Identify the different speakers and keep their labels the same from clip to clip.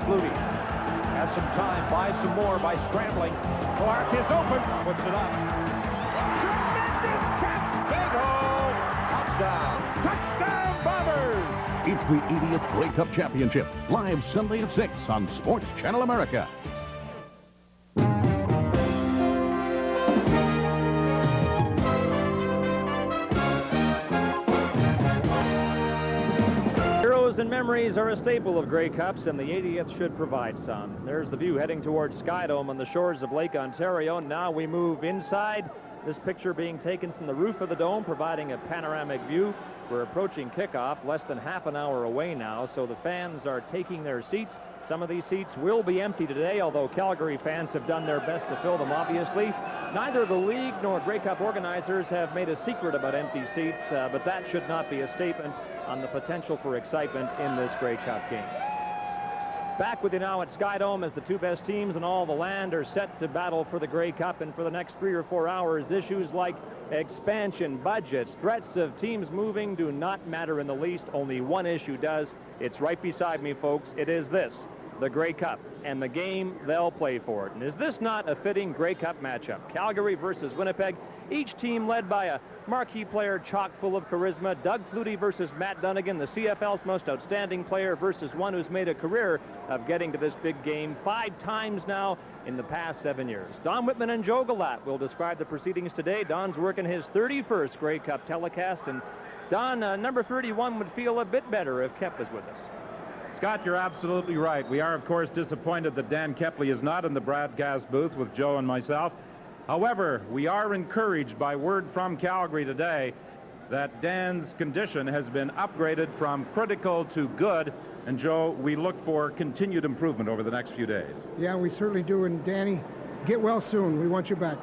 Speaker 1: Flutie has some time, buys some more by scrambling. Clark is open, puts it up. Tremendous catch, big hole, touchdown, touchdown Bombers!
Speaker 2: It's the 80th Grey Cup Championship, live Sunday at 6 on Sports Channel America.
Speaker 3: Heroes and memories are a staple of Grey Cups, and the 80th should provide some. There's the view heading towards SkyDome on the shores of Lake Ontario. Now we move inside. This picture being taken from the roof of the dome, providing a panoramic view. We're approaching kickoff, less than half an hour away now, so the fans are taking their seats. Some of these seats will be empty today, although Calgary fans have done their best to fill them, obviously. Neither the league nor Grey Cup organizers have made a secret about empty seats, but that should not be a statement on the potential for excitement in this Grey Cup game. Back with you now at SkyDome as the two best teams in all the land are set to battle for the Grey Cup, and for the next 3 or 4 hours, issues like expansion, budgets, threats of teams moving do not matter in the least. Only one issue does. It's right beside me, folks. It is this: the Grey Cup and the game they'll play for it. And is this not a fitting Grey Cup matchup? Calgary versus Winnipeg, each team led by a marquee player chock full of charisma. Doug Flutie versus Matt Dunnigan, the CFL's most outstanding player, versus one who's made a career of getting to this big game 5 times now in the past 7 years. Don Whitman and Joe Galat will describe the proceedings today. Don's working his 31st Grey Cup telecast, and Don, number 31 would feel a bit better if Kep was with us.
Speaker 4: Scott, you're absolutely right. We are, of course, disappointed that Dan Kepley is not in the broadcast booth with Joe and myself. However, we are encouraged by word from Calgary today that Dan's condition has been upgraded from critical to good. And, Joe, we look for continued improvement over the next few days.
Speaker 5: Yeah, we certainly do. And, Danny, get well soon. We want you back.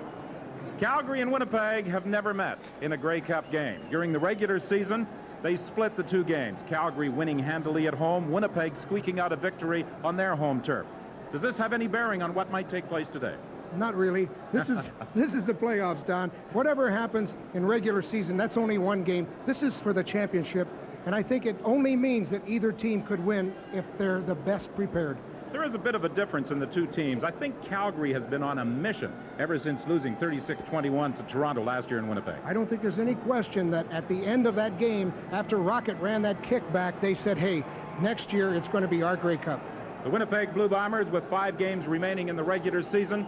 Speaker 4: Calgary and Winnipeg have never met in a Grey Cup game. During the regular season, they split the 2 games, Calgary winning handily at home, Winnipeg squeaking out a victory on their home turf. Does this have any bearing on what might take place today?
Speaker 5: Not really. This is the playoffs, Don. Whatever happens in regular season, that's only one game. This is for the championship, and I think it only means that either team could win if they're the best prepared.
Speaker 4: There is a bit of a difference in the 2 teams. I think Calgary has been on a mission ever since losing 36-21 to Toronto last year in Winnipeg.
Speaker 5: I don't think there's any question that at the end of that game, after Rocket ran that kickback, they said, hey, next year it's going to be our Grey Cup.
Speaker 4: The Winnipeg Blue Bombers, with 5 games remaining in the regular season,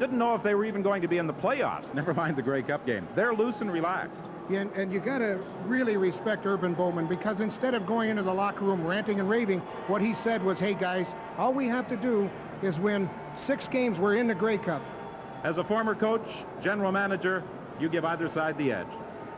Speaker 4: didn't know if they were even going to be in the playoffs, never mind the Grey Cup game. They're loose and relaxed.
Speaker 5: Yeah, and you got to really respect Urban Bowman, because instead of going into the locker room ranting and raving, what he said was, hey, guys, all we have to do is win 6 games. We're in the Grey Cup.
Speaker 4: As a former coach, general manager, you give either side the edge.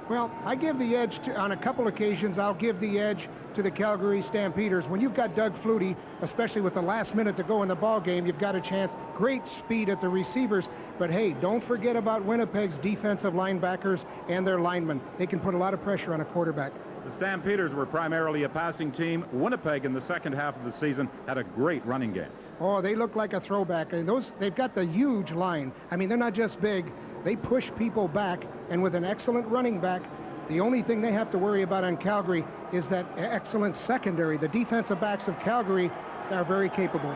Speaker 5: Well, I give the edge on a couple occasions. I'll give the edge to the Calgary Stampeders. When you've got Doug Flutie, especially with the last minute to go in the ball game, you've got a chance. Great speed at the receivers. But hey, don't forget about Winnipeg's defensive linebackers and their linemen. They can put a lot of pressure on a quarterback.
Speaker 4: The Stampeders were primarily a passing team. Winnipeg in the second half of the season had a great running game.
Speaker 5: Oh, they look like a throwback. And they've got the huge line. I mean, they're not just big. They push people back, and with an excellent running back, the only thing they have to worry about on Calgary is that excellent secondary. The defensive backs of Calgary are very capable.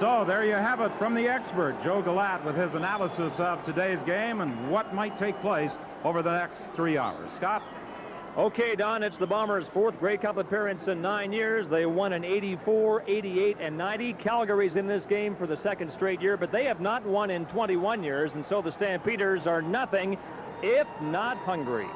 Speaker 4: So there you have it from the expert, Joe Galat, with his analysis of today's game and what might take place over the next 3 hours. Scott?
Speaker 3: Okay, Don, it's the Bombers' 4th Grey Cup appearance in 9 years. They won in 84, 88, and 90. Calgary's in this game for the 2nd straight year, but they have not won in 21 years, and so the Stampeders are nothing if not hungry.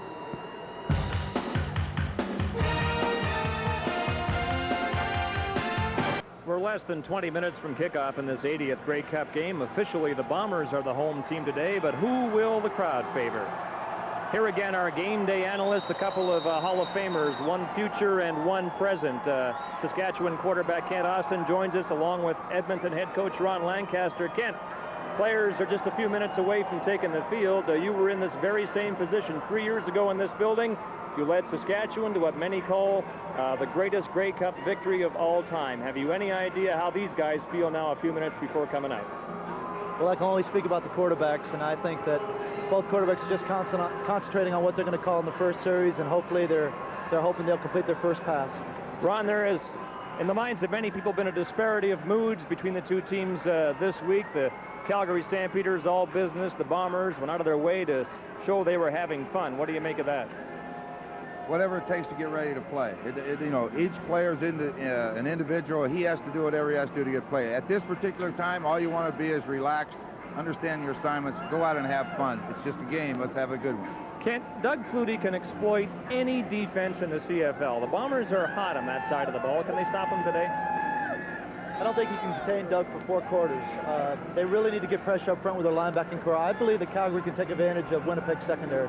Speaker 3: We're less than 20 minutes from kickoff in this 80th Grey Cup game. Officially, the Bombers are the home team today, but who will the crowd favor? Here again, our game day analysts, a couple of Hall of Famers, one future and one present. Saskatchewan quarterback Kent Austin joins us, along with Edmonton head coach Ron Lancaster. Kent, players are just a few minutes away from taking the field. You were in this very same position 3 years ago in this building. You led Saskatchewan to what many call the greatest Grey Cup victory of all time. Have you any idea how these guys feel now a few minutes before coming out?
Speaker 6: Well, I can only speak about the quarterbacks, and I think that both quarterbacks are just concentrating on what they're going to call in the first series, and hopefully they're hoping they'll complete their first pass.
Speaker 3: Ron, there is in the minds of many people, been a disparity of moods between the two teams this week. The Calgary Stampeders, all business. The Bombers went out of their way to show they were having fun. What do you make of that?
Speaker 7: Whatever it takes to get ready to play. You know, each player's an individual. He has to do whatever he has to do to get play. At this particular time, all you want to be is relaxed, understand your assignments, go out and have fun. It's just a game. Let's have a good one.
Speaker 3: Doug Flutie can exploit any defense in the CFL. The Bombers are hot on that side of the ball. Can they stop him today?
Speaker 6: I don't think you can contain Doug for 4 quarters. They really need to get pressure up front with their linebacking core. I believe that Calgary can take advantage of Winnipeg's secondary.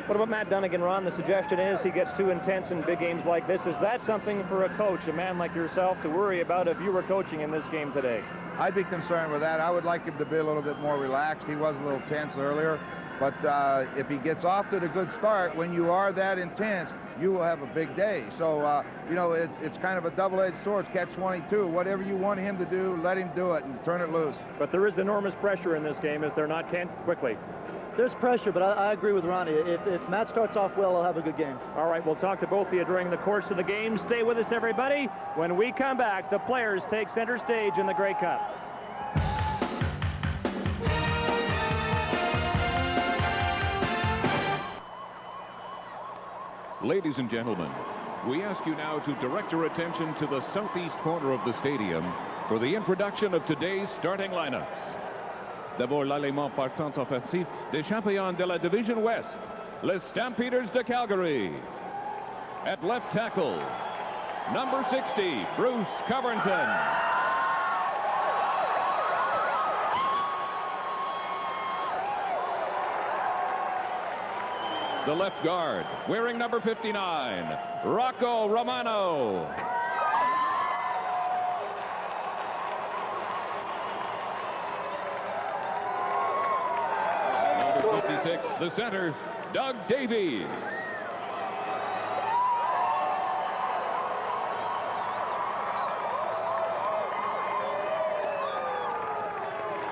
Speaker 3: What about Matt Dunnigan, Ron? The suggestion is he gets too intense in big games like this. Is that something for a coach, a man like yourself, to worry about if you were coaching in this game today?
Speaker 7: I'd be concerned with that. I would like him to be a little bit more relaxed. He was a little tense earlier. But if he gets off to a good start, when you are that intense, you will have a big day. So, you know, it's kind of a double-edged sword, catch-22. Whatever you want him to do, let him do it and turn it loose.
Speaker 3: But there is enormous pressure in this game, is there not, Kent? Quickly.
Speaker 6: There's pressure, but I agree with Ronnie. If Matt starts off well, he'll have a good game.
Speaker 3: All right, we'll talk to both of you during the course of the game. Stay with us, everybody. When we come back, the players take center stage in the Grey Cup.
Speaker 2: Ladies and gentlemen, we ask you now to direct your attention to the southeast corner of the stadium for the introduction of today's starting lineups. D'abord, l'alignement partant offensif des champions de la Division West, les Stampeders de Calgary. At left tackle, number 60, Bruce Covington. The left guard, wearing number 59, Rocco Romano. Number 56, the center, Doug Davies.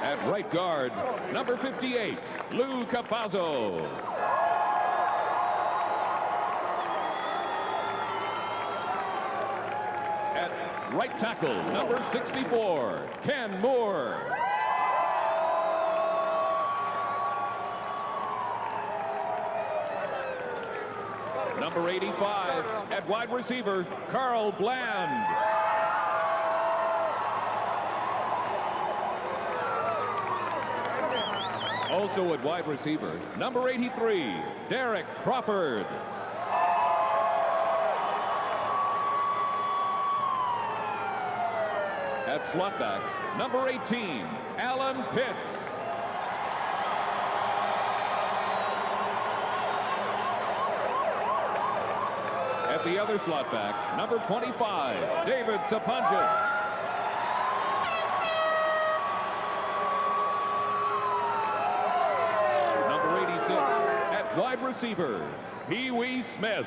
Speaker 2: At right guard, number 58, Lou Capazzo. Right tackle, number 64, Ken Moore. Number 85, at wide receiver, Carl Bland. Also at wide receiver, number 83, Derek Crawford. At slot back, number 18, Alan Pitts. At the other slot back, number 25, David Sapunjas. Number 86, at wide receiver, Pee Wee Smith.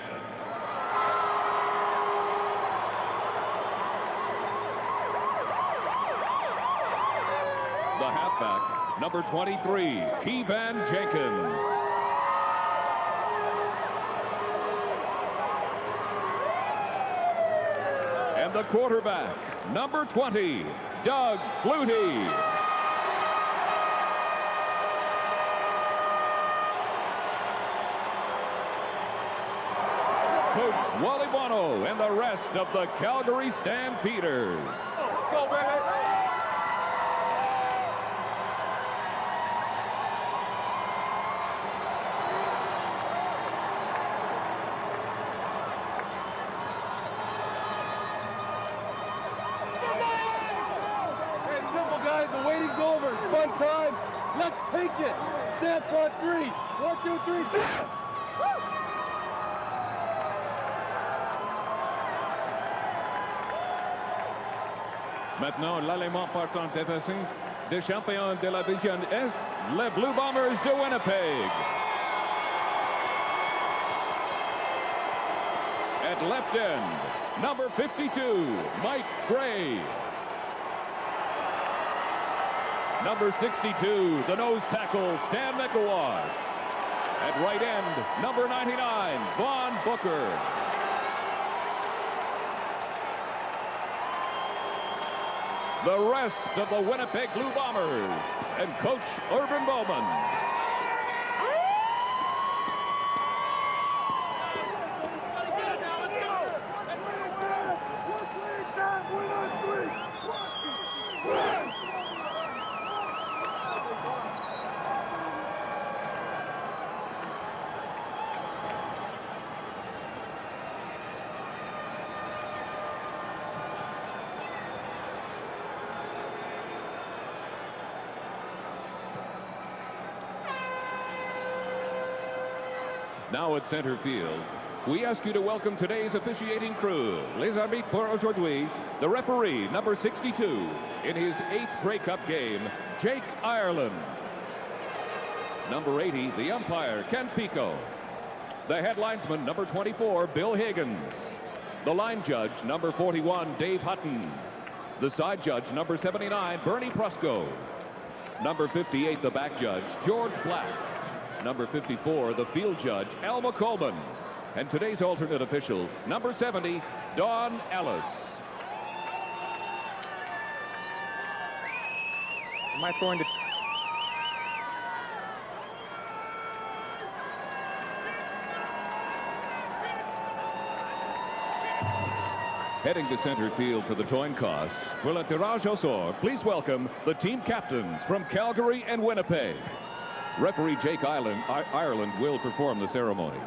Speaker 2: The halfback, number 23, Keevan Jenkins. And the quarterback, number 20, Doug Flutie. Coach Wally Bono and the rest of the Calgary Stampeders. Go, baby!
Speaker 8: Let's take it. Snap on 3. 1, 2, 3.
Speaker 2: Maintenant, l'alignement partant effacé des champions de la Division Est, les Blue Bombers de Winnipeg. At left end, number 52, Mike Gray. Number 62, the nose tackle, Stan McElwass. At right end, number 99, Vaughn Booker. the rest of the Winnipeg Blue Bombers and Coach Urban Bowman. Now at center field, we ask you to welcome today's officiating crew. Les arbitres pour aujourd'hui, the referee, number 62, in his 8th Grey Cup game, Jake Ireland. Number 80, the umpire, Ken Pico. The head linesman, number 24, Bill Higgins. The line judge, number 41, Dave Hutton. The side judge, number 79, Bernie Prusco. Number 58, the back judge, George Black. Number 54, the field judge, Alma Coleman. And today's alternate official, number 70, Don Ellis.
Speaker 3: Am I throwing to...
Speaker 2: Heading to center field for the coin toss, for le tirage au sort, please welcome the team captains from Calgary and Winnipeg. Referee Jake Ireland will perform the ceremony.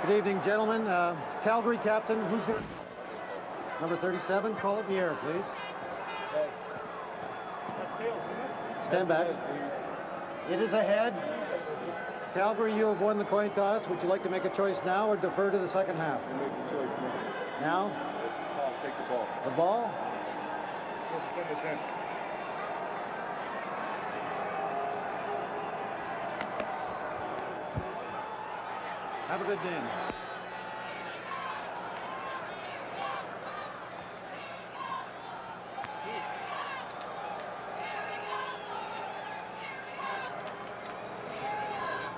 Speaker 9: Good evening, gentlemen. Calgary captain, who's going to... Number 37, call it in the air, please. Stand back. It is ahead. Calgary, you have won the coin toss. Would you like to make a choice now or defer to the second half?
Speaker 10: Make a choice
Speaker 9: now.
Speaker 10: I'll take the ball.
Speaker 9: The ball?
Speaker 10: Put this in.
Speaker 9: Have a good day.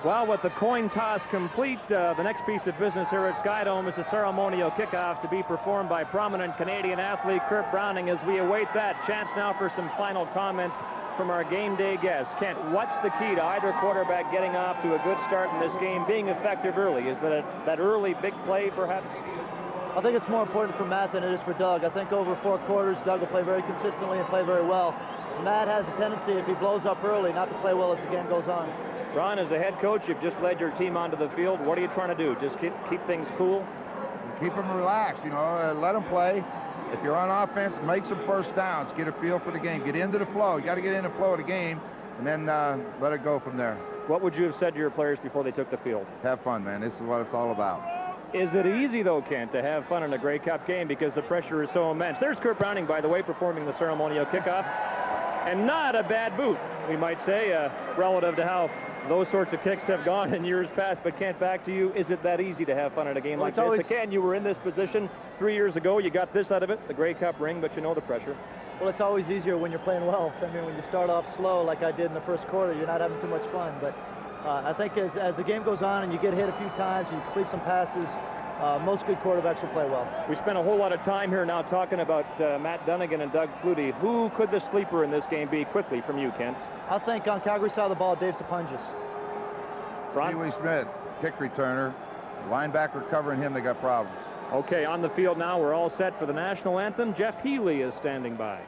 Speaker 3: Well, with the coin toss complete, the next piece of business here at SkyDome is the ceremonial kickoff to be performed by prominent Canadian athlete Kurt Browning. As we await that, chance now for some final comments from our game day guests. Kent, what's the key to either quarterback getting off to a good start in this game, being effective early? Is that early big play, perhaps?
Speaker 6: I think it's more important for Matt than it is for Doug. I think over 4 quarters, Doug will play very consistently and play very well. Matt has a tendency, if he blows up early, not to play well as the game goes on.
Speaker 3: Ron, as a head coach, you've just led your team onto the field. What are you trying to do? Just keep things cool?
Speaker 7: Keep them relaxed, you know, let them play. If you're on offense, make some first downs. Get a feel for the game. Get into the flow. You got to get in the flow of the game, and then let it go from there.
Speaker 3: What would you have said to your players before they took the field?
Speaker 7: Have fun, man. This is what it's all about.
Speaker 3: Is it easy, though, Kent, to have fun in a Grey Cup game because the pressure is so immense? There's Kurt Browning, by the way, performing the ceremonial kickoff. And not a bad boot, we might say, relative to how those sorts of kicks have gone in years past. But Kent, back to you. Is it that easy to have fun in a game like this? Again, you were in this position 3 years ago. You got this out of it, the Grey Cup ring, but you know the pressure.
Speaker 6: Well, it's always easier when you're playing well. I mean, when you start off slow like I did in the first quarter, you're not having too much fun. But I think as the game goes on and you get hit a few times, you complete some passes, most good quarterbacks will play well. We spent a whole lot of time here now talking about Matt Dunnigan and Doug Flutie. Who could the sleeper in this game be quickly from you, Kent? I think on Calgary side of the ball, Dave Sapunjas.
Speaker 7: Pee-wee Smith, kick returner. Linebacker covering him, they got problems.
Speaker 3: Okay, on the field now, we're all set for the national anthem. Jeff Healy is standing by.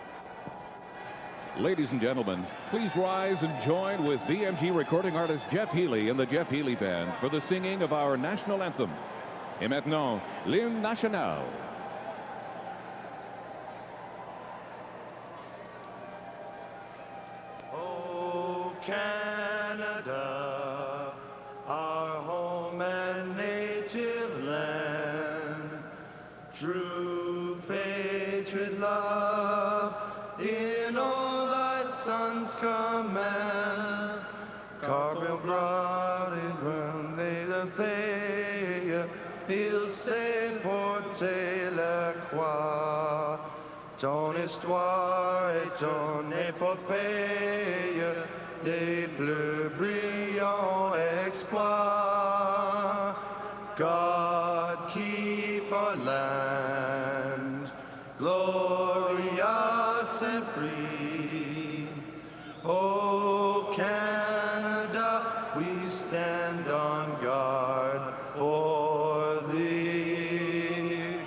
Speaker 2: Ladies and gentlemen, please rise and join with BMG recording artist Jeff Healy and the Jeff Healy Band for the singing of our national anthem. Et maintenant, l'hymne national.
Speaker 11: Oh, Canada, our home and native land, true patriot love in all thy sons' command, carved blood and ground they the faith. il sait porter la croix. Ton histoire et ton épopée des plus brillants exploits. God keep our land glorious and free. Oh, Canada, we stand on guard for thee.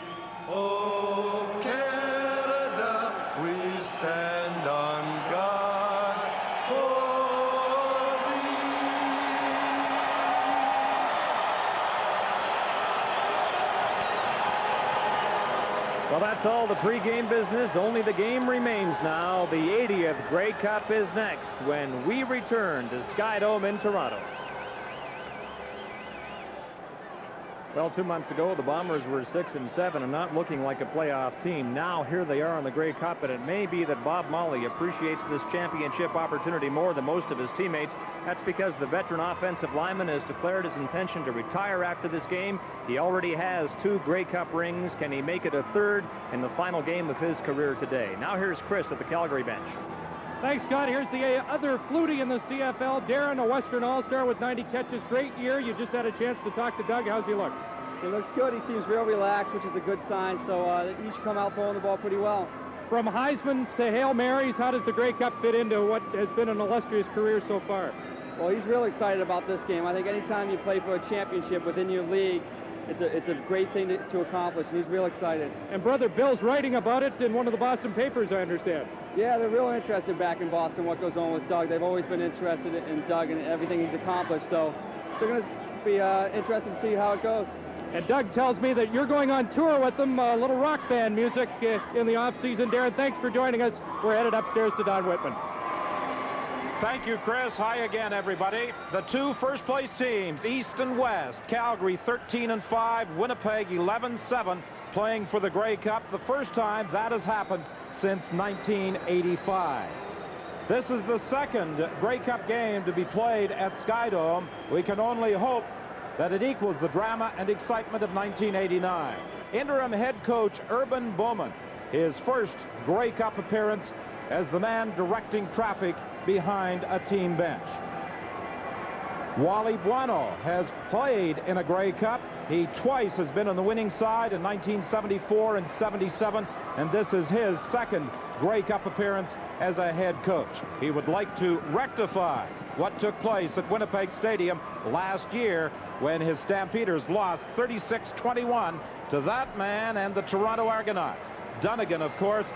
Speaker 11: Oh, Canada, we stand on guard for
Speaker 3: Well, that's all the pregame business. Only the game remains now. The 80th Grey Cup is next when we return to SkyDome in Toronto. Well, 2 months ago, the Bombers were 6-7 and not looking like a playoff team. Now, here they are in the Grey Cup, and it may be that Bob Molly appreciates this championship opportunity more than most of his teammates. That's because the veteran offensive lineman has declared his intention to retire after this game. He already has 2 Grey Cup rings. Can he make it a third in the final game of his career today? Now, here's Chris at the Calgary bench.
Speaker 12: Thanks, Scott. Here's the other Flutie in the CFL. Darren, a Western All-Star with 90 catches. Great year. You just had a chance to talk to Doug. How's he look?
Speaker 13: He looks good. He seems real relaxed, which is a good sign. So he should come out throwing the ball pretty well.
Speaker 12: From Heisman's to Hail Marys, how does the Grey Cup fit into what has been an illustrious career so far?
Speaker 13: Well, he's real excited about this game. I think anytime you play for a championship within your league, it's a great thing to accomplish, and he's real excited.
Speaker 12: And Brother Bill's writing about it in one of the Boston papers, I understand.
Speaker 13: Yeah, they're real interested back in Boston, what goes on with Doug. They've always been interested in Doug and everything he's accomplished, so they're going to be interested to see how it goes.
Speaker 12: And Doug tells me that you're going on tour with them, a little rock band music in the off-season. Darren, thanks for joining us. We're headed upstairs to Don Whitman.
Speaker 4: Thank you, Chris. Hi again, everybody. The 2 first-place teams, East and West, Calgary 13-5, Winnipeg 11-7, playing for the Grey Cup. The first time that has happened since 1985. This is the second Grey Cup game to be played at SkyDome. We can only hope that it equals the drama and excitement of 1989. Interim head coach Urban Bowman, his first Grey Cup appearance as the man directing traffic behind a team bench. Wally Bueno has played in a Grey Cup. He twice has been on the winning side in 1974 and 77, and this is his second Grey Cup appearance as a head coach. He would like to rectify what took place at Winnipeg Stadium last year when his Stampeders lost 36-21 to that man and the Toronto Argonauts. Dunnigan, of course,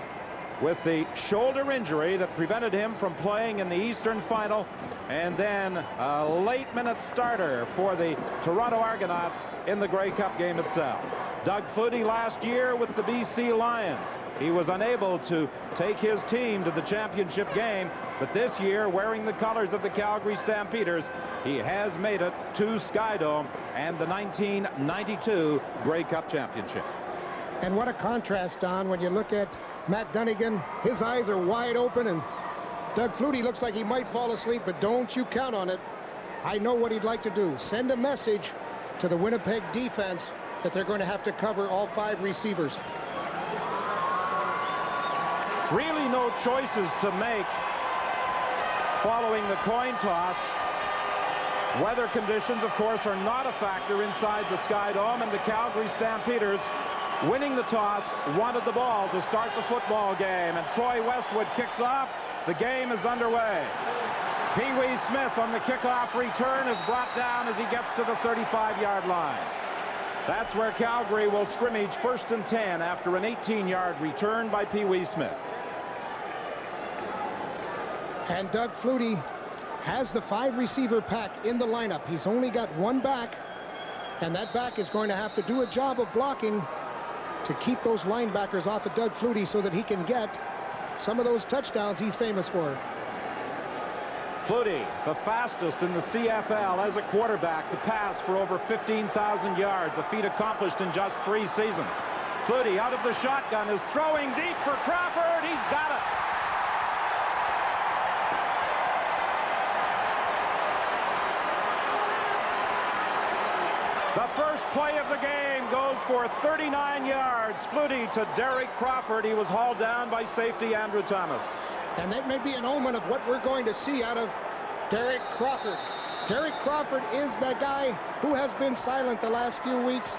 Speaker 4: with the shoulder injury that prevented him from playing in the Eastern Final, and then a late-minute starter for the Toronto Argonauts in the Grey Cup game itself. Doug Flutie last year with the BC Lions. He was unable to take his team to the championship game, but this year, wearing the colors of the Calgary Stampeders, he has made it to SkyDome and the 1992 Grey Cup championship.
Speaker 5: And what a contrast, Don, when you look at Matt Dunnigan. His eyes are wide open, and Doug Flutie looks like he might fall asleep, but don't you count on it. I know what he'd like to do. Send a message to the Winnipeg defense that they're going to have to cover all 5 receivers.
Speaker 4: Really no choices to make following the coin toss. Weather conditions, of course, are not a factor inside the SkyDome, and the Calgary Stampeders, winning the toss, wanted the ball to start the football game, and Troy Westwood kicks off. The game is underway. Pee Wee Smith on the kickoff return is brought down as he gets to the 35-yard line. That's where Calgary will scrimmage 1st and 10 after an 18-yard return by Pee Wee Smith.
Speaker 5: And Doug Flutie has the 5-receiver pack in the lineup. He's only got 1 back, and that back is going to have to do a job of blocking to keep those linebackers off of Doug Flutie so that he can get some of those touchdowns he's famous for.
Speaker 4: Flutie, the fastest in the CFL as a quarterback to pass for over 15,000 yards, a feat accomplished in just 3 seasons. Flutie out of the shotgun is throwing deep for Crawford. He's got it. The first play of the game goes for 39 yards. Flutie to Derek Crawford. He was hauled down by safety Andrew Thomas.
Speaker 5: And that may be an omen of what we're going to see out of Derek Crawford. Derek Crawford is that guy who has been silent the last few weeks.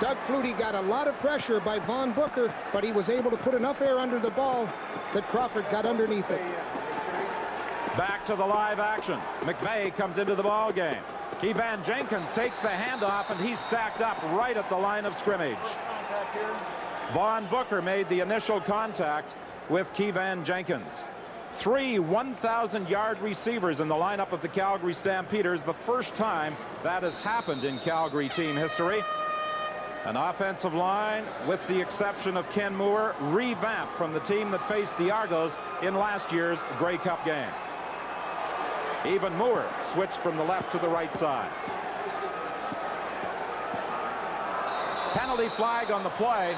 Speaker 5: Doug Flutie got a lot of pressure by Vaughn Booker, but he was able to put enough air under the ball that Crawford got underneath it.
Speaker 4: Back to the live action. McVeigh comes into the ball game. Kevan Jenkins takes the handoff, and he's stacked up right at the line of scrimmage. Vaughn Booker made the initial contact with Kevan Jenkins. 3 1,000-yard receivers in the lineup of the Calgary Stampeders. The first time that has happened in Calgary team history. An offensive line, with the exception of Ken Moore, revamped from the team that faced the Argos in last year's Grey Cup game. Even Moore switched from the left to the right side. Penalty flag on the play.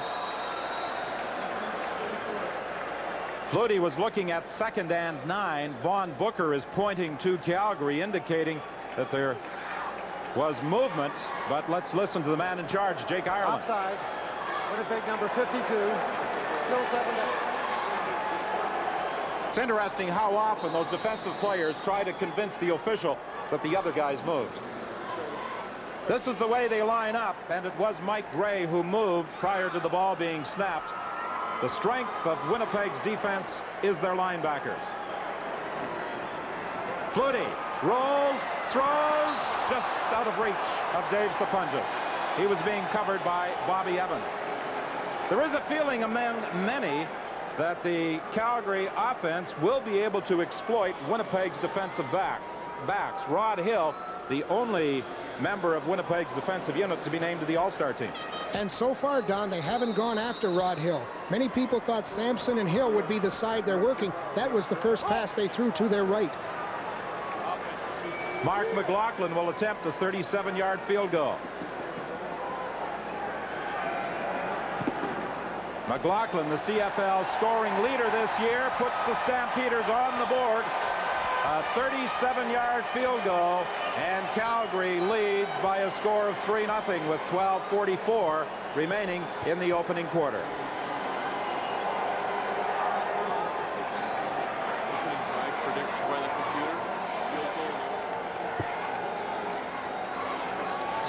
Speaker 4: Flutie was looking at 2nd and 9. Vaughn Booker is pointing to Calgary, indicating that there was movement, but let's listen to the man in charge, Jake Ireland.
Speaker 9: Outside, Winnipeg number 52, still 7 down.
Speaker 4: It's interesting how often those defensive players try to convince the official that the other guys moved. This is the way they line up, and it was Mike Gray who moved prior to the ball being snapped. The strength of Winnipeg's defense is their linebackers. Flutie rolls, throws, just out of reach of Dave Sapunjas. He was being covered by Bobby Evans. There is a feeling among many that the Calgary offense will be able to exploit Winnipeg's defensive backs. Rod Hill, the only member of Winnipeg's defensive unit to be named to the All-Star team.
Speaker 5: And so far, Don, they haven't gone after Rod Hill. Many people thought Sampson and Hill would be the side they're working. That was the first pass they threw to their right.
Speaker 4: Mark McLaughlin will attempt a 37-yard field goal. McLaughlin, the CFL scoring leader this year, puts the Stampeders on the board. A 37-yard field goal, and Calgary leads by a score of 3-0 with 12:44 remaining in the opening quarter.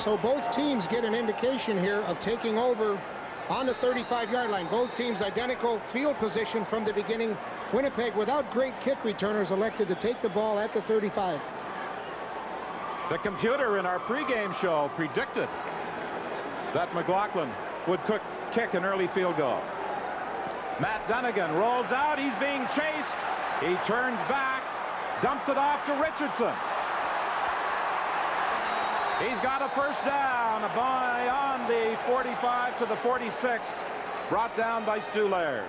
Speaker 5: So both teams get an indication here of taking over on the 35-yard line. Both teams identical field position from the beginning. Winnipeg, without great kick returners, elected to take the ball at the 35.
Speaker 4: The computer in our pregame show predicted that McLaughlin would kick an early field goal. Matt Dunnigan rolls out. He's being chased. He turns back, dumps it off to Richardson. He's got a first down on the 45 to the 46, brought down by Stu Laird.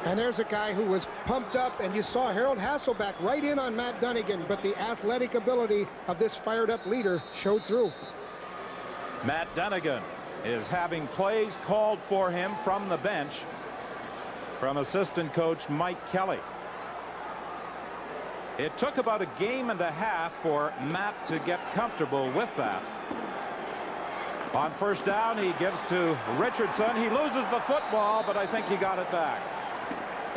Speaker 5: And there's a guy who was pumped up, and you saw Harold Hasselback right in on Matt Dunnigan, but the athletic ability of this fired-up leader showed through.
Speaker 4: Matt Dunnigan is having plays called for him from the bench from assistant coach Mike Kelly. It took about a game and a half for Matt to get comfortable with that. On first down, he gives to Richardson. He loses the football, but I think he got it back.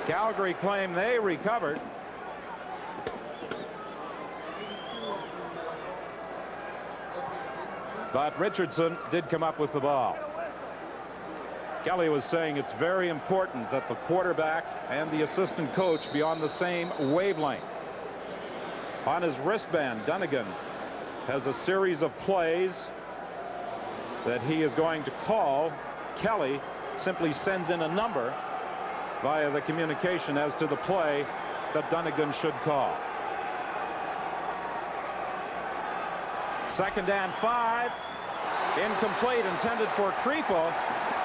Speaker 4: Calgary claim they recovered. But Richardson did come up with the ball. Kelly was saying it's very important that the quarterback and the assistant coach be on the same wavelength. On his wristband, Dunnigan has a series of plays that he is going to call. Kelly simply sends in a number via the communication as to the play that Dunnigan should call. 2nd and 5. Incomplete, intended for Creepo.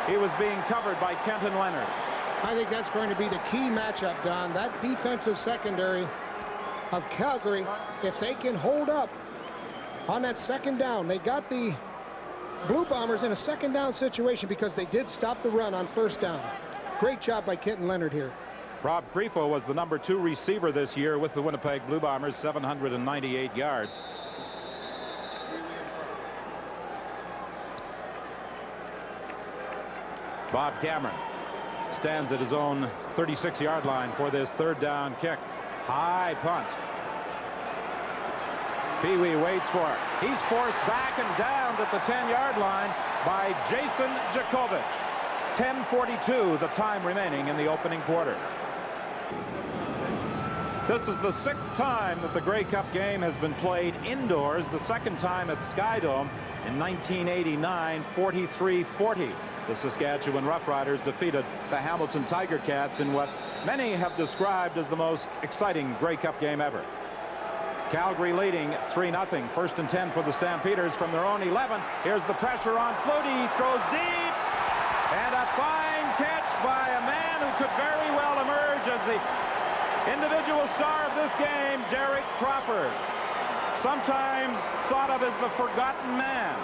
Speaker 4: He was being covered by Kenton Leonard.
Speaker 5: I think that's going to be the key matchup, Don. That defensive secondary of Calgary, if they can hold up on that 2nd down. They got the Blue Bombers in a 2nd down situation because they did stop the run on 1st down. Great job by Kenton Leonard here.
Speaker 4: Rob Creepo was the number 2 receiver this year with the Winnipeg Blue Bombers, 798 yards. Bob Cameron stands at his own 36-yard line for this third down kick. High punt. Pee Wee waits for it. He's forced back and down at the 10-yard line by Jason Jakovich. 10:42 the time remaining in the opening quarter. This is the 6th time that the Grey Cup game has been played indoors, the 2nd time at SkyDome in 1989, 43-40. The Saskatchewan Roughriders defeated the Hamilton Tiger Cats in what many have described as the most exciting Grey Cup game ever. Calgary leading 3-0. 1st and 10 for the Stampeders from their own 11. Here's the pressure on Flutie. He throws deep. And a fine catch by a man who could very well emerge as the individual star of this game, Derek Crawford. Sometimes thought of as the forgotten man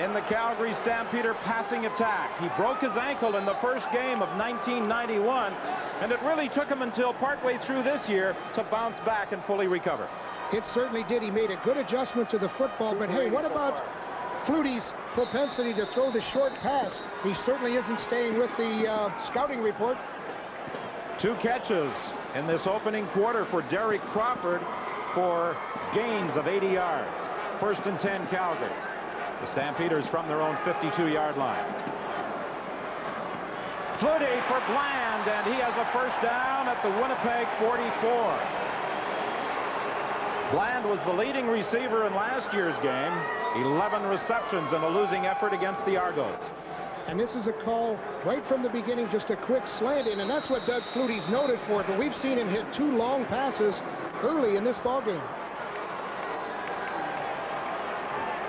Speaker 4: in the Calgary Stampeder passing attack. He broke his ankle in the first game of 1991, and it really took him until partway through this year to bounce back and fully recover.
Speaker 5: It certainly did. He made a good adjustment to the football, but hey, what about Flutie's propensity to throw the short pass? He certainly isn't staying with the scouting report.
Speaker 4: 2 catches in this opening quarter for Derek Crawford for gains of 80 yards. 1st and 10 Calgary. The Stampeders from their own 52-yard line. Flutie for Bland, and he has a first down at the Winnipeg 44. Bland was the leading receiver in last year's game. 11 receptions in a losing effort against the Argos.
Speaker 5: And this is a call right from the beginning, just a quick slant in, and that's what Doug Flutie's noted for. But we've seen him hit 2 long passes early in this ballgame.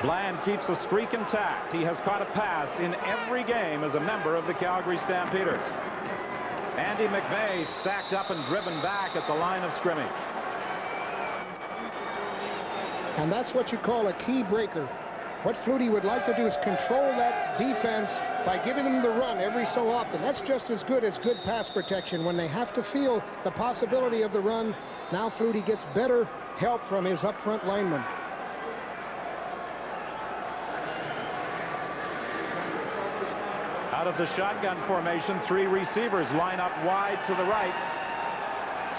Speaker 4: Bland keeps the streak intact. He has caught a pass in every game as a member of the Calgary Stampeders. Andy McVeigh stacked up and driven back at the line of scrimmage.
Speaker 5: And that's what you call a key breaker. What Flutie would like to do is control that defense by giving them the run every so often. That's just as good pass protection. When they have to feel the possibility of the run, now Flutie gets better help from his up front linemen.
Speaker 4: Out of the shotgun formation, 3 receivers line up wide to the right.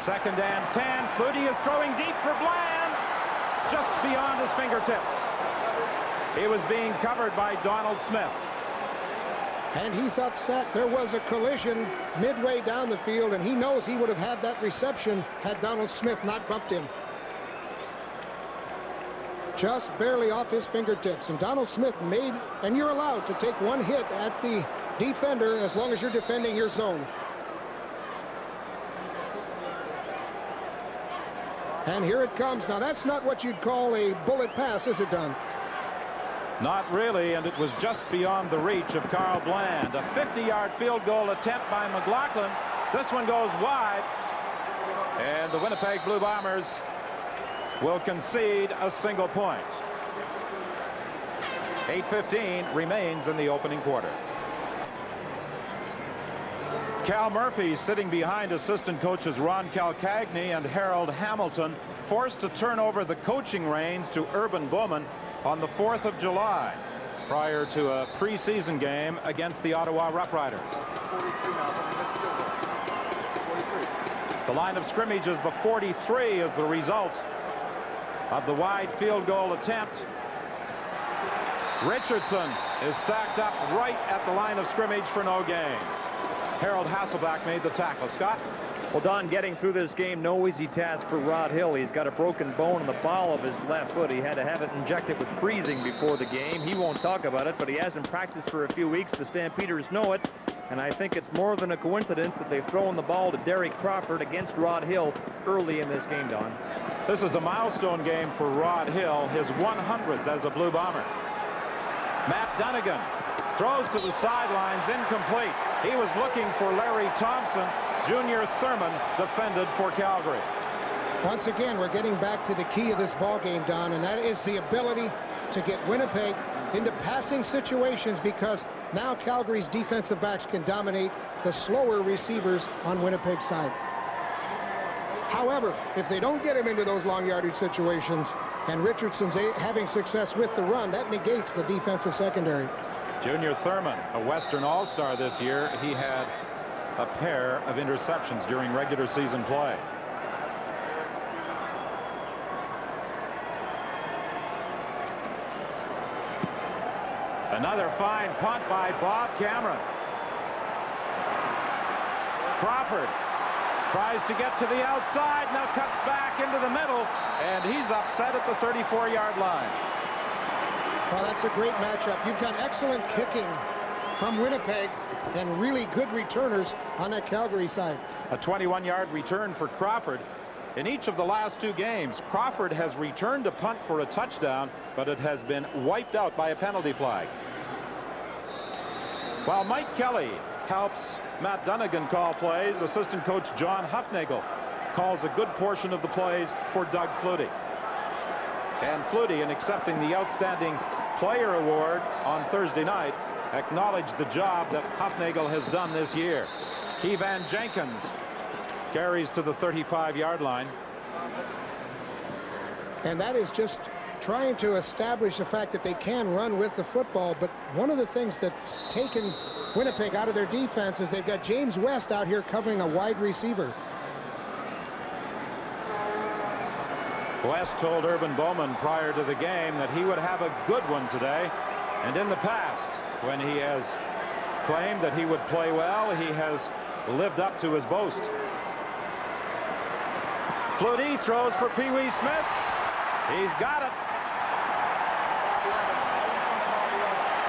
Speaker 4: 2nd and 10. Flutie is throwing deep for Bland, just beyond his fingertips. He was being covered by Donald Smith.
Speaker 5: And he's upset. There was a collision midway down the field, and he knows he would have had that reception had Donald Smith not bumped him. Just barely off his fingertips. And Donald Smith made, and you're allowed to take 1 hit at the defender as long as you're defending your zone. And here it comes. Now, that's not what you'd call a bullet pass, is it, Don?
Speaker 4: Not really, and it was just beyond the reach of Carl Bland. A 50-yard field goal attempt by McLaughlin. This one goes wide, and the Winnipeg Blue Bombers will concede a single point. 8:15 remains in the opening quarter. Cal Murphy sitting behind assistant coaches Ron Calcagni and Harold Hamilton, forced to turn over the coaching reins to Urban Bowman on the 4th of July, prior to a preseason game against the Ottawa Roughriders. The line of scrimmage is the 43 as the result of the wide field goal attempt. Richardson is stacked up right at the line of scrimmage for no gain. Harold Hasselback made the tackle. Scott?
Speaker 3: Well, Don, getting through this game, no easy task for Rod Hill. He's got a broken bone in the ball of his left foot. He had to have it injected with freezing before the game. He won't talk about it, but he hasn't practiced for a few weeks. The Stampeders know it, and I think it's more than a coincidence that they've thrown the ball to Derek Crawford against Rod Hill early in this game, Don.
Speaker 4: This is a milestone game for Rod Hill, his 100th as a Blue Bomber. Matt Dunnigan throws to the sidelines, incomplete. He was looking for Larry Thompson. Junior Thurman defended for Calgary.
Speaker 5: Once again, we're getting back to the key of this ball game, Don, and that is the ability to get Winnipeg into passing situations, because now Calgary's defensive backs can dominate the slower receivers on Winnipeg's side. However, if they don't get him into those long yardage situations and Richardson's having success with the run, that negates the defensive secondary.
Speaker 4: Junior Thurman, a Western All-Star this year. He had a pair of interceptions during regular season play. Another fine punt by Bob Cameron. Crawford tries to get to the outside, now cuts back into the middle, and he's upset at the 34-yard line.
Speaker 5: Well, that's a great matchup. You've got excellent kicking from Winnipeg and really good returners on that Calgary side.
Speaker 4: A 21-yard return for Crawford. In each of the last 2 games, Crawford has returned a punt for a touchdown, but it has been wiped out by a penalty flag. While Mike Kelly helps Matt Dunnigan call plays, assistant coach John Hufnagel calls a good portion of the plays for Doug Flutie. And Flutie, in accepting the Outstanding Player Award on Thursday night, acknowledged the job that Hufnagel has done this year. Keevan Jenkins carries to the 35-yard line.
Speaker 5: And that is just trying to establish the fact that they can run with the football. But one of the things that's taken Winnipeg out of their defense is they've got James West out here covering a wide receiver.
Speaker 4: West told Urban Bowman prior to the game that he would have a good one today. And in the past, when he has claimed that he would play well, he has lived up to his boast. Flutie throws for Pee Wee Smith. He's got it.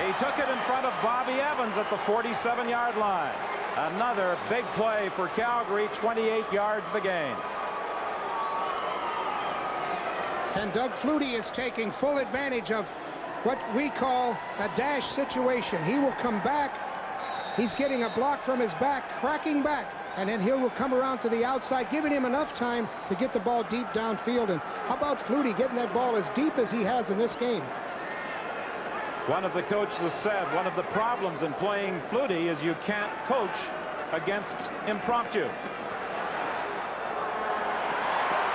Speaker 4: He took it in front of Bobby Evans at the 47-yard line. Another big play for Calgary, 28 yards the gain.
Speaker 5: And Doug Flutie is taking full advantage of what we call a dash situation. He will come back. He's getting a block from his back, cracking back, and then he will come around to the outside, giving him enough time to get the ball deep downfield. And how about Flutie getting that ball as deep as he has in this game?
Speaker 4: One of the coaches said one of the problems in playing Flutie is you can't coach against impromptu.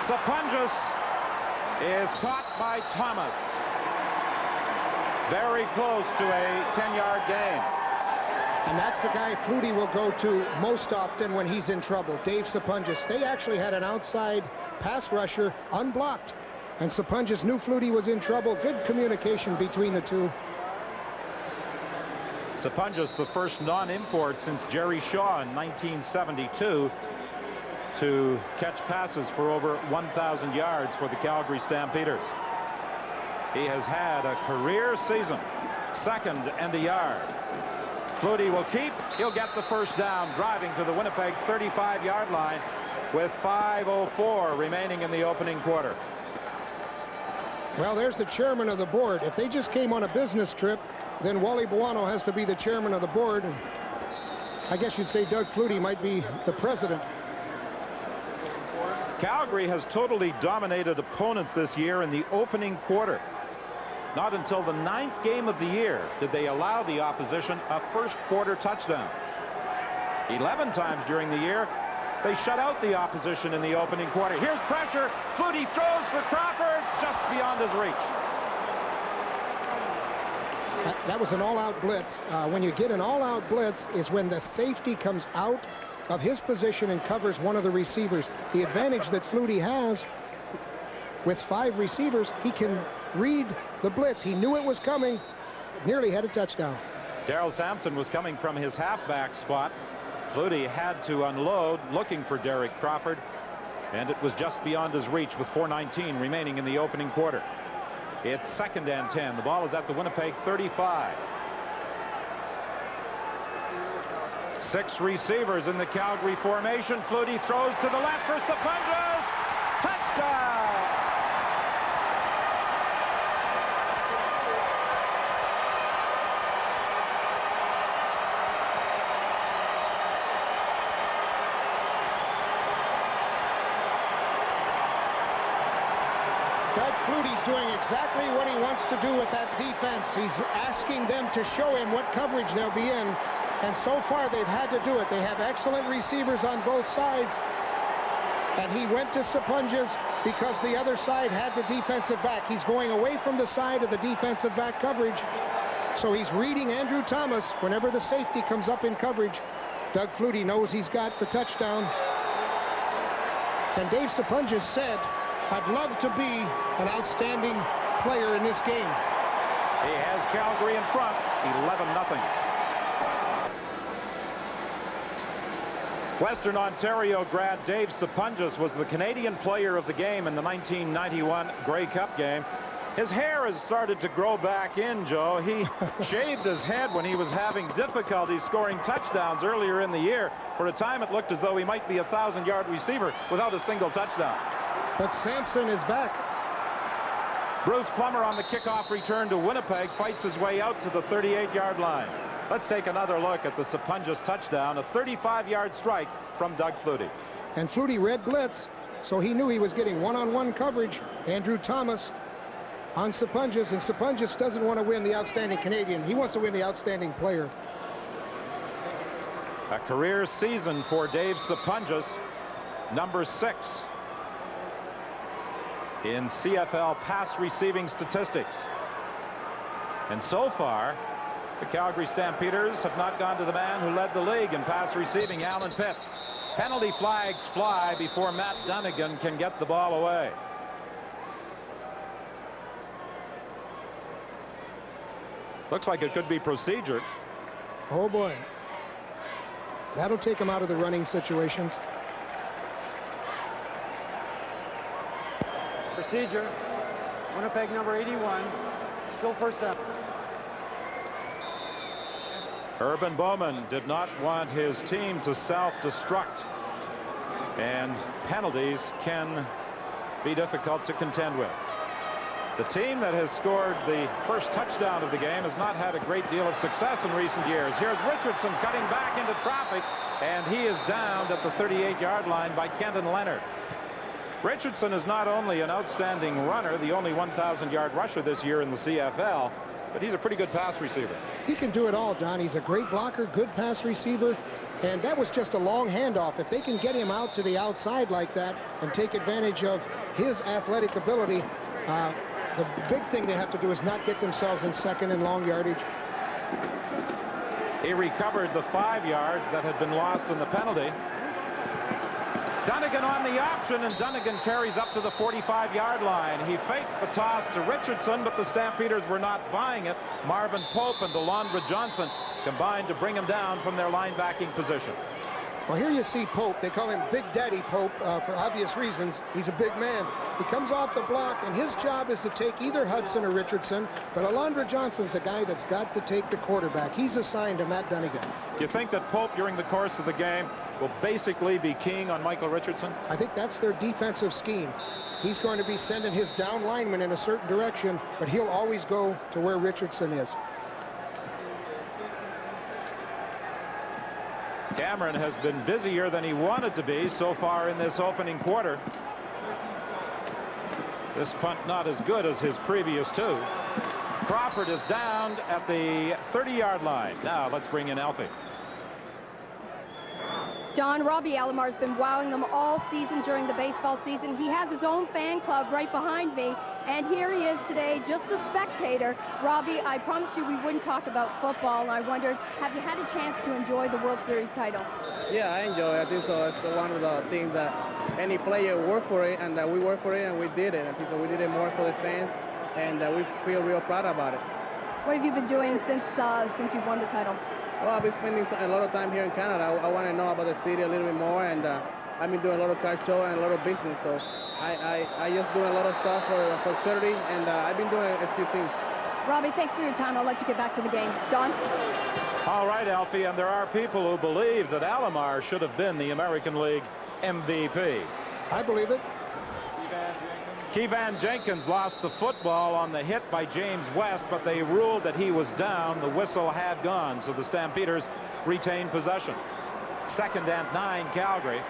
Speaker 4: Sapunjas is caught by Thomas. Very close to a 10-yard gain.
Speaker 5: And that's the guy Flutie will go to most often when he's in trouble, Dave Sapunjas. They actually had an outside pass rusher unblocked, and Sapunjas knew Flutie was in trouble. Good communication between the two.
Speaker 4: Sapunjas, the first non-import since Jerry Shaw in 1972 to catch passes for over 1,000 yards for the Calgary Stampeders. He has had a career season, 2nd and a yard. Flutie will keep. He'll get the first down, driving to the Winnipeg 35-yard line with 5:04 remaining in the opening quarter.
Speaker 5: Well, there's the chairman of the board. If they just came on a business trip, then Wally Buono has to be the chairman of the board. And I guess you'd say Doug Flutie might be the president.
Speaker 4: Calgary has totally dominated opponents this year in the opening quarter. Not until the 9th game of the year did they allow the opposition a first quarter touchdown. 11 times during the year, they shut out the opposition in the opening quarter. Here's pressure. Flutie throws for Crawford, just beyond his reach.
Speaker 5: That was an all-out blitz. When you get an all-out blitz is when the safety comes out of his position and covers one of the receivers. The advantage that Flutie has with 5 receivers, he can read the blitz. He knew it was coming, nearly had a touchdown.
Speaker 4: Darrell Sampson was coming from his halfback spot. Flutie had to unload looking for Derek Crawford, and it was just beyond his reach with 4:19 remaining in the opening quarter. It's 2nd and 10. The ball is at the Winnipeg 35. 6 receivers in the Calgary formation. Flutie throws to the left for Sapunjas. Touchdown!
Speaker 5: Doug Flutie's doing exactly what he wants to do with that defense. He's asking them to show him what coverage they'll be in. And so far, they've had to do it. They have excellent receivers on both sides. And he went to Sapunjas because the other side had the defensive back. He's going away from the side of the defensive back coverage So he's reading Andrew Thomas. Whenever the safety comes up in coverage, Doug Flutie knows he's got the touchdown. And Dave Sapunjas said, I'd love to be an outstanding player in this game.
Speaker 3: He has Calgary in front, 11-0. Western Ontario grad Dave Sapunjas was the Canadian player of the game in the 1991 Grey Cup game. His hair has started to grow back in, Joe. He shaved his head when he was having difficulty scoring touchdowns earlier in the year. For a time, it looked as though he might be a 1,000-yard receiver without a single touchdown.
Speaker 5: But Sampson is back.
Speaker 3: Bruce Plummer on the kickoff return to Winnipeg fights his way out to the 38-yard line. Let's take another look at the Sapunjas touchdown, a 35-yard strike from Doug Flutie.
Speaker 5: And Flutie read blitz, so he knew he was getting one-on-one coverage. Andrew Thomas on Sapunjas, and Sapunjas doesn't want to win the outstanding Canadian. He wants to win the outstanding player.
Speaker 3: A career season for Dave Sapunjas, number 6 in CFL pass receiving statistics. And so far, the Calgary Stampeders have not gone to the man who led the league in pass receiving, Alan Pitts. Penalty flags fly before Matt Dunnigan can get the ball away. Looks like it could be procedure.
Speaker 5: Oh boy. That'll take him out of the running situations.
Speaker 9: Procedure. Winnipeg number 81. Still first down.
Speaker 3: Urban Bowman did not want his team to self-destruct, and penalties can be difficult to contend with. The team that has scored the first touchdown of the game has not had a great deal of success in recent years. Here's Richardson cutting back into traffic, and he is downed at the 38-yard line by Kenton Leonard. Richardson is not only an outstanding runner, the only 1,000-yard rusher this year in the CFL, but he's a pretty good pass receiver.
Speaker 5: He can do it all, Don. He's a great blocker, good pass receiver, and that was just a long handoff. If they can get him out to the outside like that and take advantage of his athletic ability, the big thing they have to do is not get themselves in second and long yardage.
Speaker 3: He recovered the 5 yards that had been lost in the penalty. Dunnigan on the option, and Dunnigan carries up to the 45-yard line. He faked the toss to Richardson, but the Stampeders were not buying it. Marvin Pope and Delondra Johnson combined to bring him down from their linebacking position.
Speaker 5: Well, here you see Pope. They call him Big Daddy Pope for obvious reasons. He's a big man. He comes off the block, and his job is to take either Hudson or Richardson, but Alondra Johnson's the guy that's got to take the quarterback. He's assigned to Matt Dunnigan.
Speaker 3: Do you think that Pope, during the course of the game, will basically be keying on Michael Richardson?
Speaker 5: I think that's their defensive scheme. He's going to be sending his down lineman in a certain direction, but he'll always go to where Richardson is.
Speaker 3: Cameron has been busier than he wanted to be so far in this opening quarter. This punt not as good as his previous two. Crawford is downed at the 30-yard line. Now let's bring in Alfie.
Speaker 14: John, Robbie Alamar's been wowing them all season during the baseball season. He has his own fan club right behind me, and here he is today, just a spectator. Robbie, I promised you we wouldn't talk about football, and I wondered, have you had a chance to enjoy the World Series title?
Speaker 15: Yeah, I enjoy it. I think so. It's one of the things that any player worked for it, and that we worked for it, and we did it. I think so we did it more for the fans, and we feel real proud about it.
Speaker 14: What have you been doing since you've won the title?
Speaker 15: Well, I've been spending a lot of time here in Canada. I want to know about the city a little bit more, and I've been doing a lot of car show and a lot of business. So I just doing a lot of stuff for charity, and I've been doing a few things.
Speaker 14: Robbie, thanks for your time. I'll let you get back to the game. Don?
Speaker 3: All right, Alfie, and there are people who believe that Alomar should have been the American League MVP.
Speaker 5: I believe it.
Speaker 3: Kevan Jenkins lost the football on the hit by James West, but they ruled that he was down. The whistle had gone, so the Stampeders retained possession. 2nd and 9, Calgary.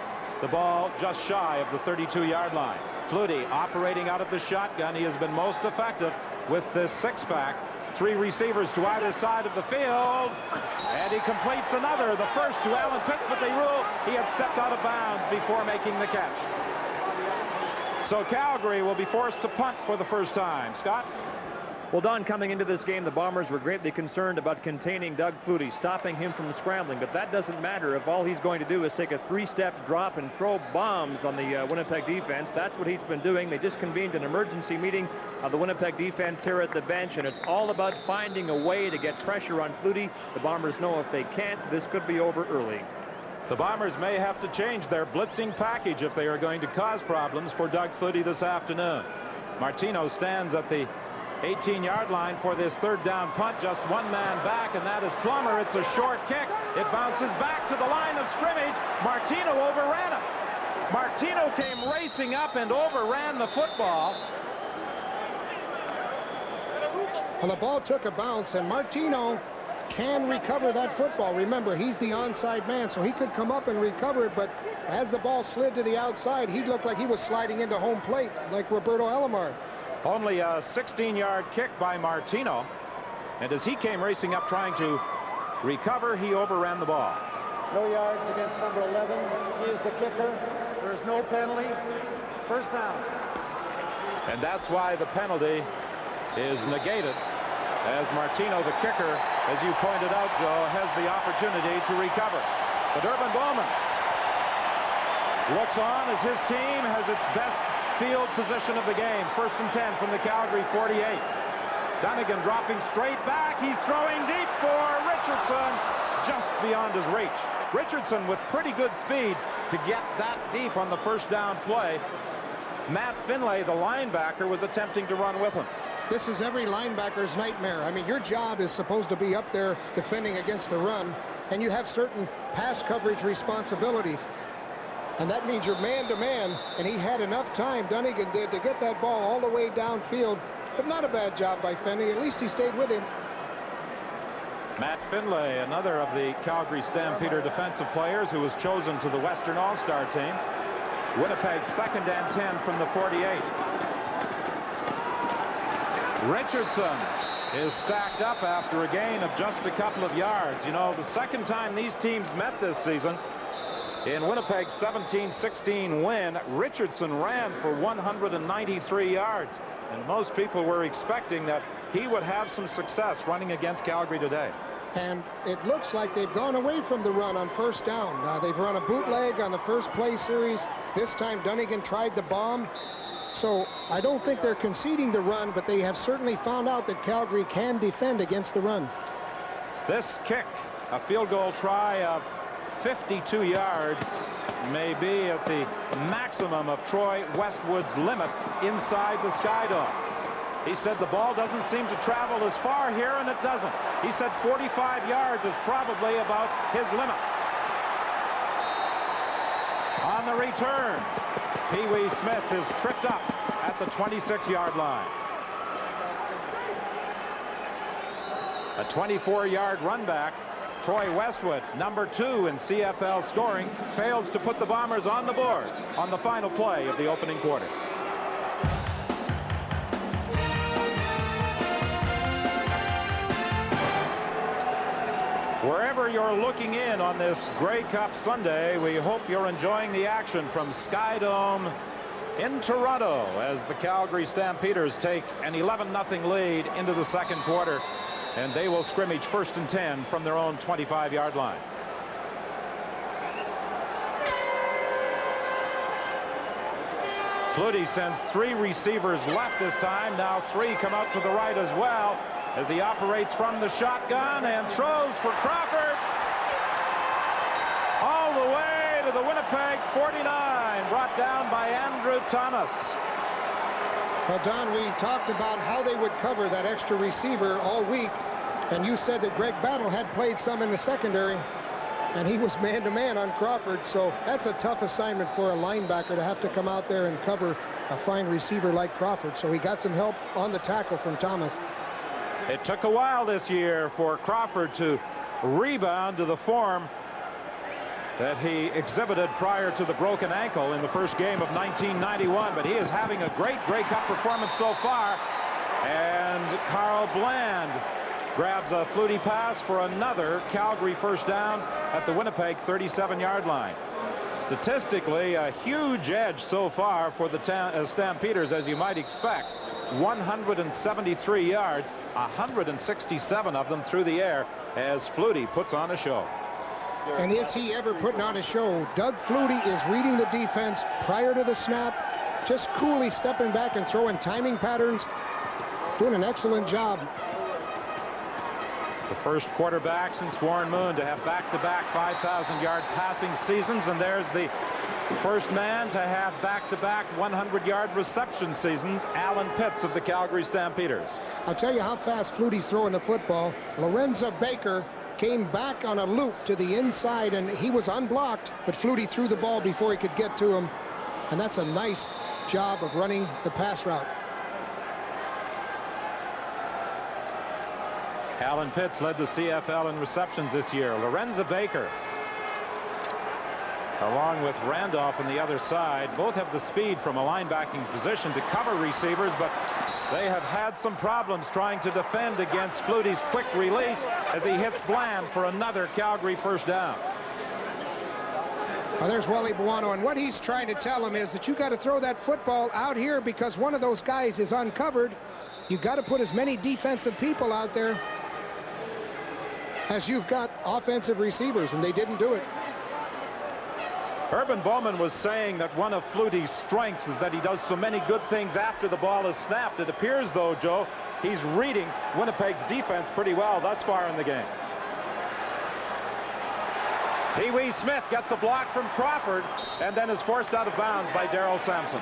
Speaker 3: The ball just shy of the 32-yard line. Flutie operating out of the shotgun. He has been most effective with this six-pack. 3 receivers to either side of the field, and he completes another. The first to Alan Pitts, but they rule he had stepped out of bounds before making the catch. So Calgary will be forced to punt for the first time. Scott? Well, Don, coming into this game, the Bombers were greatly concerned about containing Doug Flutie, stopping him from scrambling, but that doesn't matter if all he's going to do is take a 3-step drop and throw bombs on the Winnipeg defense. That's what he's been doing. They just convened an emergency meeting of the Winnipeg defense here at the bench, and it's all about finding a way to get pressure on Flutie. The Bombers know if they can't, this could be over early.
Speaker 4: The Bombers may have to change their blitzing package if they are going to cause problems for Doug Flutie this afternoon. Martino stands at the 18-yard line for this third down punt, just one man back, and that is Plummer. It's a short kick. It bounces back to the line of scrimmage. Martino overran it. Martino came racing up and overran the football.
Speaker 5: Well, the ball took a bounce, and Martino can recover that football. Remember, he's the onside man, so he could come up and recover it, but as the ball slid to the outside, he looked like he was sliding into home plate, like Roberto Alomar.
Speaker 4: Only a 16-yard kick by Martino, and as he came racing up trying to recover, he overran the ball.
Speaker 9: No yards against number 11. He is the kicker. There is no penalty. First down.
Speaker 4: And that's why the penalty is negated, as Martino, the kicker, as you pointed out, Joe, has the opportunity to recover. But Urban Bowman looks on as his team has its best field position of the game. 1st and 10 from the Calgary 48. Dunnigan dropping straight back. He's throwing deep for Richardson, just beyond his reach. Richardson with pretty good speed to get that deep on the first down play. Matt Finlay, the linebacker, was attempting to run with him.
Speaker 5: This is every linebacker's nightmare. I mean, your job is supposed to be up there defending against the run, and you have certain pass coverage responsibilities. And that means you're man-to-man, and he had enough time, Dunnigan did, to get that ball all the way downfield. But not a bad job by Finlay. At least he stayed with him.
Speaker 4: Matt Finlay, another of the Calgary Stampeder defensive players who was chosen to the Western All-Star team. Winnipeg 2nd and 10 from the 48. Richardson is stacked up after a gain of just a couple of yards. You know, the second time these teams met this season, in Winnipeg's 17-16 win, Richardson ran for 193 yards. And most people were expecting that he would have some success running against Calgary today.
Speaker 5: And it looks like they've gone away from the run on first down. They've run a bootleg on the first play series. This time Dunnigan tried the bomb. So I don't think they're conceding the run, but they have certainly found out that Calgary can defend against the run.
Speaker 4: This kick, a field goal try of 52 yards, may be at the maximum of Troy Westwood's limit inside the SkyDome. He said the ball doesn't seem to travel as far here, and it doesn't. He said 45 yards is probably about his limit. On the return, Pee Wee Smith is tripped up at the 26-yard line. A 24-yard run back. Troy Westwood, number 2 in CFL scoring, fails to put the Bombers on the board on the final play of the opening quarter. Wherever you're looking in on this Grey Cup Sunday, we hope you're enjoying the action from SkyDome in Toronto as the Calgary Stampeders take an 11-0 lead into the second quarter. And they will scrimmage 1st and 10 from their own 25-yard line. Flutie sends 3 receivers left this time. Now 3 come out to the right as well as he operates from the shotgun and throws for Crawford. All the way to the Winnipeg 49, brought down by Andrew Thomas.
Speaker 5: Well, Don, we talked about how they would cover that extra receiver all week, and you said that Greg Battle had played some in the secondary, and he was man-to-man on Crawford, so that's a tough assignment for a linebacker to have to come out there and cover a fine receiver like Crawford, so he got some help on the tackle from Thomas.
Speaker 4: It took a while this year for Crawford to rebound to the form that he exhibited prior to the broken ankle in the first game of 1991, but he is having a great Grey Cup performance so far. And Carl Bland grabs a Flutie pass for another Calgary first down at the Winnipeg 37-yard line. Statistically, a huge edge so far for the Stampeders, as you might expect. 173 yards, 167 of them through the air, as Flutie puts on a show.
Speaker 5: And is he ever putting on a show? Doug Flutie is reading the defense prior to the snap, just coolly stepping back and throwing timing patterns, doing an excellent job.
Speaker 4: The first quarterback since Warren Moon to have back-to-back 5,000-yard passing seasons, and there's the first man to have back-to-back 100-yard reception seasons, Alan Pitts of the Calgary Stampeders.
Speaker 5: I'll tell you how fast Flutie's throwing the football. Lorenzo Baker came back on a loop to the inside, and he was unblocked, but Flutie threw the ball before he could get to him, and that's a nice job of running the pass route.
Speaker 4: Alan Pitts led the CFL in receptions this year. Lorenzo Baker, along with Randolph on the other side, both have the speed from a linebacking position to cover receivers, but they have had some problems trying to defend against Flutie's quick release as he hits Bland for another Calgary first down.
Speaker 5: Well, there's Wally Buono, and what he's trying to tell him is that you got to throw that football out here because one of those guys is uncovered. You got to put as many defensive people out there as you've got offensive receivers, and they didn't do it.
Speaker 4: Urban Bowman was saying that one of Flutie's strengths is that he does so many good things after the ball is snapped. It appears, though, Joe, he's reading Winnipeg's defense pretty well thus far in the game. Pee Wee Smith gets a block from Crawford and then is forced out of bounds by Darrell Sampson.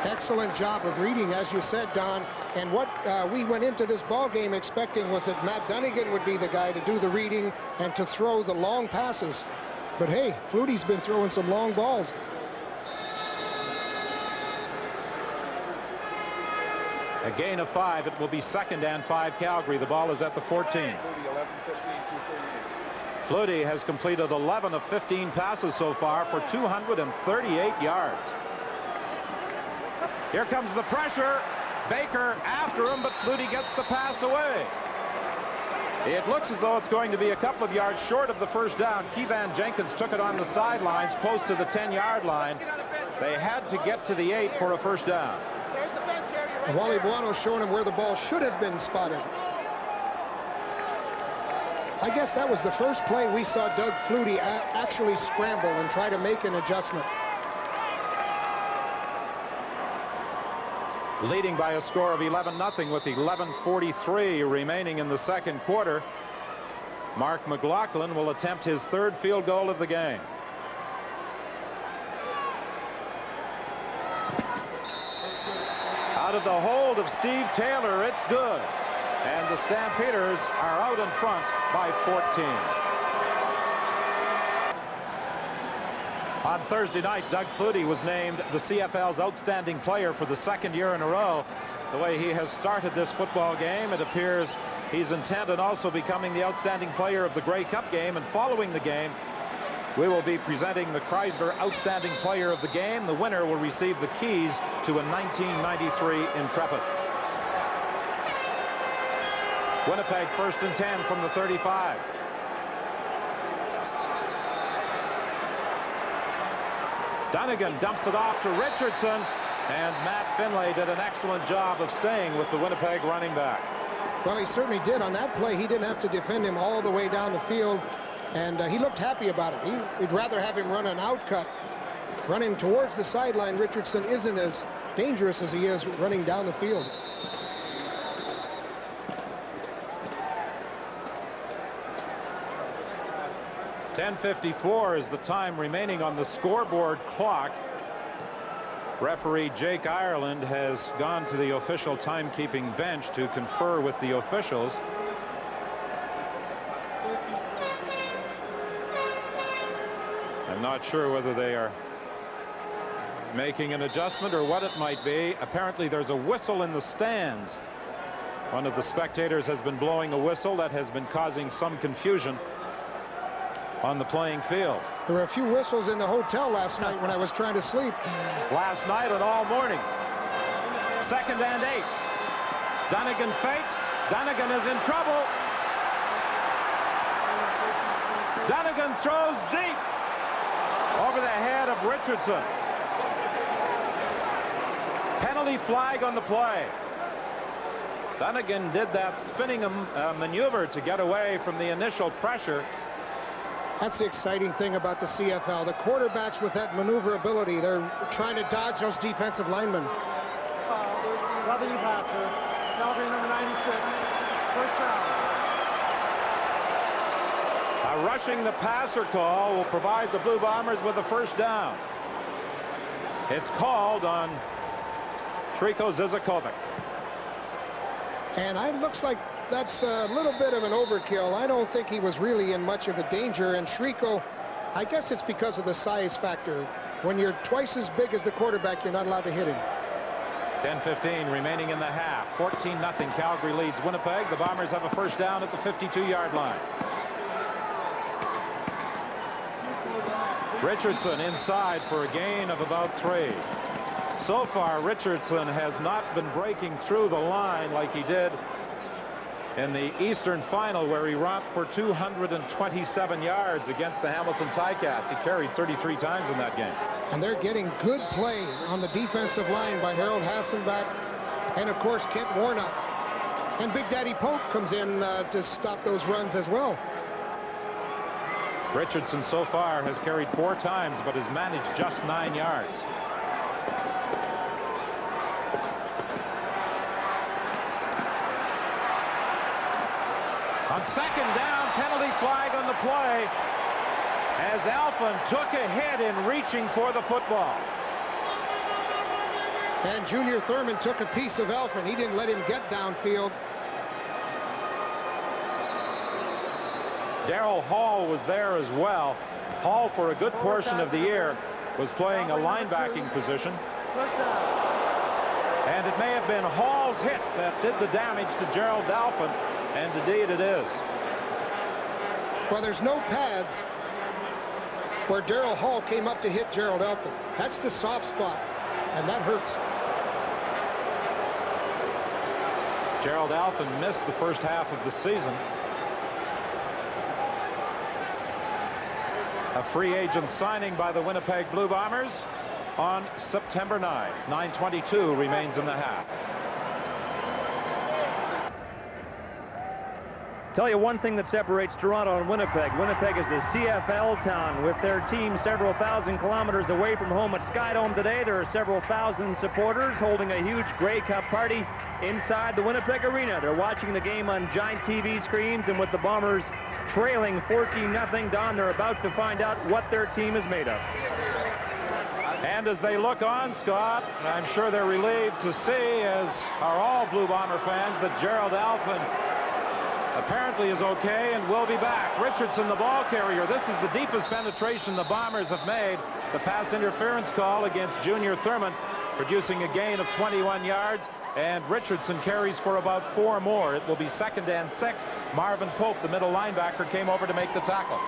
Speaker 5: Excellent job of reading, as you said, Don. And what we went into this ball game expecting was that Matt Dunnigan would be the guy to do the reading and to throw the long passes. But hey, Flutie's been throwing some long balls.
Speaker 4: A gain of 5. It will be 2nd and 5 Calgary. The ball is at the 14. Flutie has completed 11 of 15 passes so far for 238 yards. Here comes the pressure. Baker after him, but Flutie gets the pass away. It looks as though it's going to be a couple of yards short of the first down. Keevan Jenkins took it on the sidelines close to the 10-yard line. They had to get to the 8 for a first down.
Speaker 5: And Wally Buono showing him where the ball should have been spotted. I guess that was the first play we saw Doug Flutie actually scramble and try to make an adjustment.
Speaker 4: Leading by a score of 11-0 with 11:43 remaining in the second quarter. Mark McLaughlin will attempt his 3rd field goal of the game. Out of the hold of Steve Taylor, it's good. And the Stampeders are out in front by 14. On Thursday night, Doug Flutie was named the CFL's outstanding player for the 2nd year in a row. The way he has started this football game, it appears he's intent on also becoming the outstanding player of the Grey Cup game. And following the game, we will be presenting the Chrysler Outstanding Player of the Game. The winner will receive the keys to a 1993 Intrepid. Winnipeg 1st and 10 from the 35. Dunnigan dumps it off to Richardson, and Matt Finlay did an excellent job of staying with the Winnipeg running back.
Speaker 5: Well, he certainly did. On that play, he didn't have to defend him all the way down the field, and he looked happy about it. We'd rather have him run an outcut. Running towards the sideline, Richardson isn't as dangerous as he is running down the field.
Speaker 4: .10:54 is the time remaining on the scoreboard clock. Referee Jake Ireland has gone to the official timekeeping bench to confer with the officials. I'm not sure whether they are making an adjustment or what it might be. Apparently there's a whistle in the stands. One of the spectators has been blowing a whistle that has been causing some confusion on the playing field.
Speaker 5: There were a few whistles in the hotel last night when I was trying to sleep.
Speaker 4: Last night and all morning. 2nd and 8. Dunnigan fakes. Dunnigan is in trouble. Dunnigan throws deep over the head of Richardson. Penalty flag on the play.
Speaker 3: Dunnigan did that spinning maneuver to get away from the initial pressure.
Speaker 5: That's the exciting thing about the CFL. The quarterbacks with that maneuverability, they're trying to dodge those defensive linemen.
Speaker 9: W Patcher, Calgary number 96, first down.
Speaker 3: A rushing the passer call will provide the Blue Bombers with a first down. It's called on Trico Zizakovic.
Speaker 5: And it looks like that's a little bit of an overkill. I don't think he was really in much of a danger. And Trico, I guess it's because of the size factor. When you're twice as big as the quarterback, you're not allowed to hit him.
Speaker 3: 10:15 remaining in the half. 14-0 Calgary leads Winnipeg. The Bombers have a first down at the 52-yard line. Richardson inside for a gain of about 3. So far, Richardson has not been breaking through the line like he did in the Eastern Final, where he romped for 227 yards against the Hamilton Ticats. He carried 33 times in that game.
Speaker 5: And they're getting good play on the defensive line by Harold Hassenbach and, of course, Kent Warnock. And Big Daddy Pope comes in to stop those runs as well.
Speaker 3: Richardson so far has carried 4 times, but has managed just 9 yards. On second down, penalty flag on the play as Alphen took a hit in reaching for the football.
Speaker 5: And Junior Thurman took a piece of Alphen. He didn't let him get downfield.
Speaker 3: Darrell Hall was there as well. Hall, for a good portion of the year, was playing a linebacking position. And it may have been Hall's hit that did the damage to Gerald Alphen, and indeed it is.
Speaker 5: Well, there's no pads where Darrell Hall came up to hit Gerald Alphen. That's the soft spot, and that hurts.
Speaker 3: Gerald Alphen missed the first half of the season. A free agent signing by the Winnipeg Blue Bombers on September 9th. 9:22 remains in the half.
Speaker 16: Tell you one thing that separates Toronto and Winnipeg. Winnipeg is a CFL town with their team several thousand kilometers away from home at SkyDome today. There are several thousand supporters holding a huge Grey Cup party inside the Winnipeg Arena. They're watching the game on giant TV screens, and with the Bombers trailing 14-0, Don, they're about to find out what their team is made of.
Speaker 3: And as they look on, Scott, I'm sure they're relieved to see, as are all Blue Bomber fans, that Gerald Alphen apparently is okay and will be back. Richardson, the ball carrier. This is the deepest penetration the Bombers have made. The pass interference call against Junior Thurman, producing a gain of 21 yards. And Richardson carries for about 4 more. It will be 2nd and 6. Marvin Pope, the middle linebacker, came over to make the tackle.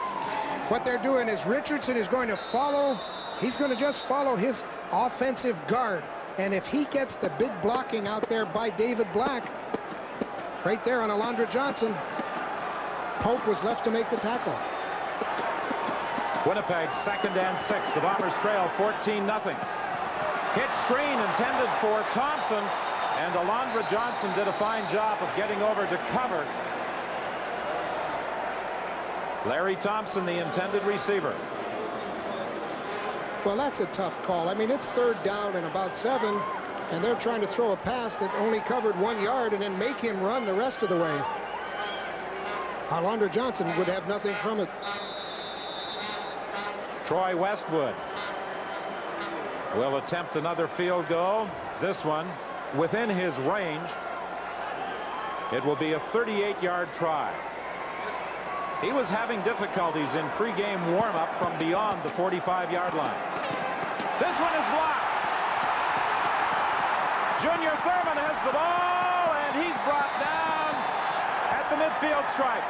Speaker 5: What they're doing is Richardson is going to follow. He's going to just follow his offensive guard. And if he gets the big blocking out there by David Black, right there on Alondra Johnson, Pope was left to make the tackle.
Speaker 3: Winnipeg 2nd and 6. The Bombers trail 14-0. Hit screen intended for Thompson, and Alondra Johnson did a fine job of getting over to cover. Larry Thompson, the intended receiver.
Speaker 5: Well, that's a tough call. I mean, it's 3rd down and about 7, and they're trying to throw a pass that only covered 1 yard and then make him run the rest of the way. Alondra Johnson would have nothing from it.
Speaker 3: Troy Westwood will attempt another field goal. This one within his range. It will be a 38-yard try. He was having difficulties in pregame warm-up from beyond the 45-yard line. This one is blocked. Junior Thurman has the ball, and he's brought down at the midfield stripe.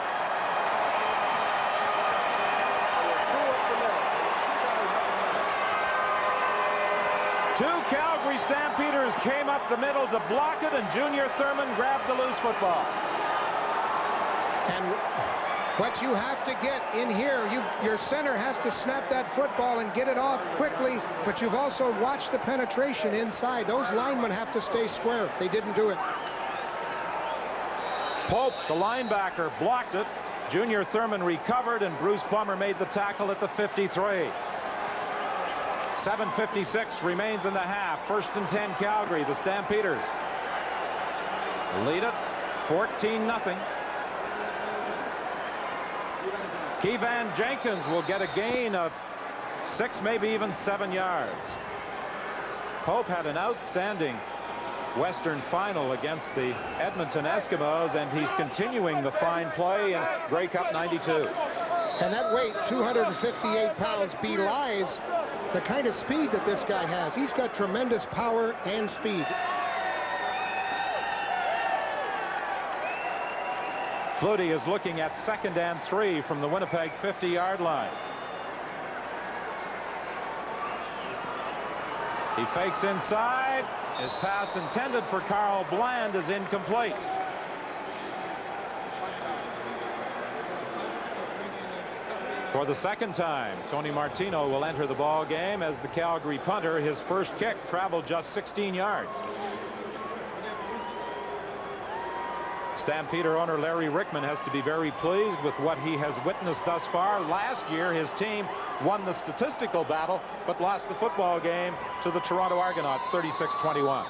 Speaker 3: Two Calgary Stampeders came up the middle to block it, and Junior Thurman grabbed the loose football.
Speaker 5: And what you have to get in here, your center has to snap that football and get it off quickly, but you've also watched the penetration inside. Those linemen have to stay square. They didn't do it.
Speaker 3: Pope, the linebacker, blocked it. Junior Thurman recovered, and Bruce Plummer made the tackle at the 53. 7:56 remains in the half. 1st and 10 Calgary. The Stampeders lead it 14-0. Keevan Jenkins will get a gain of 6, maybe even 7 yards. Pope had an outstanding Western final against the Edmonton Eskimos, and he's continuing the fine play in Grey Cup 92.
Speaker 5: And that weight, 258 pounds, belies the kind of speed that this guy has. He's got tremendous power and speed.
Speaker 3: Flutie is looking at 2nd and 3 from the Winnipeg 50-yard line. He fakes inside. His pass intended for Carl Bland is incomplete. For the 2nd time, Tony Martino will enter the ball game as the Calgary punter. His first kick traveled just 16 yards. Stampeder owner Larry Rickman has to be very pleased with what he has witnessed thus far. Last year, his team won the statistical battle, but lost the football game to the Toronto Argonauts 36-21.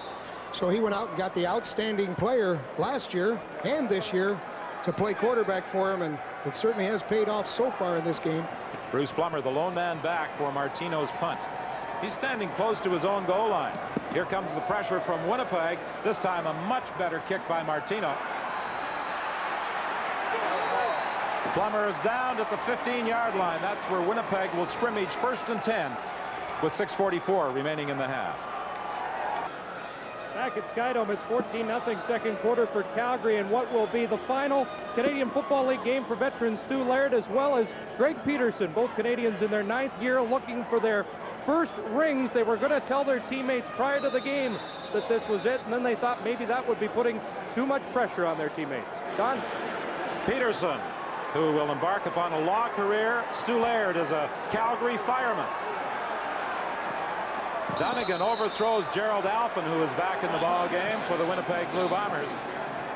Speaker 5: So he went out and got the outstanding player last year and this year to play quarterback for him, and it certainly has paid off so far in this game.
Speaker 3: Bruce Plummer, the lone man back for Martino's punt. He's standing close to his own goal line. Here comes the pressure from Winnipeg. This time a much better kick by Martino. Plummer is down at the 15-yard line. That's where Winnipeg will scrimmage 1st and 10 with 6:44 remaining in the half.
Speaker 12: Back at SkyDome, it's 14-0 second quarter for Calgary, and what will be the final Canadian Football League game for veteran Stu Laird as well as Greg Peterson, both Canadians in their 9th year looking for their first rings. They were going to tell their teammates prior to the game that this was it, and then they thought maybe that would be putting too much pressure on their teammates. Don?
Speaker 3: Peterson, who will embark upon a law career. Stu Laird is a Calgary fireman. Dunnigan overthrows Gerald Alphin, who is back in the ball game for the Winnipeg Blue Bombers.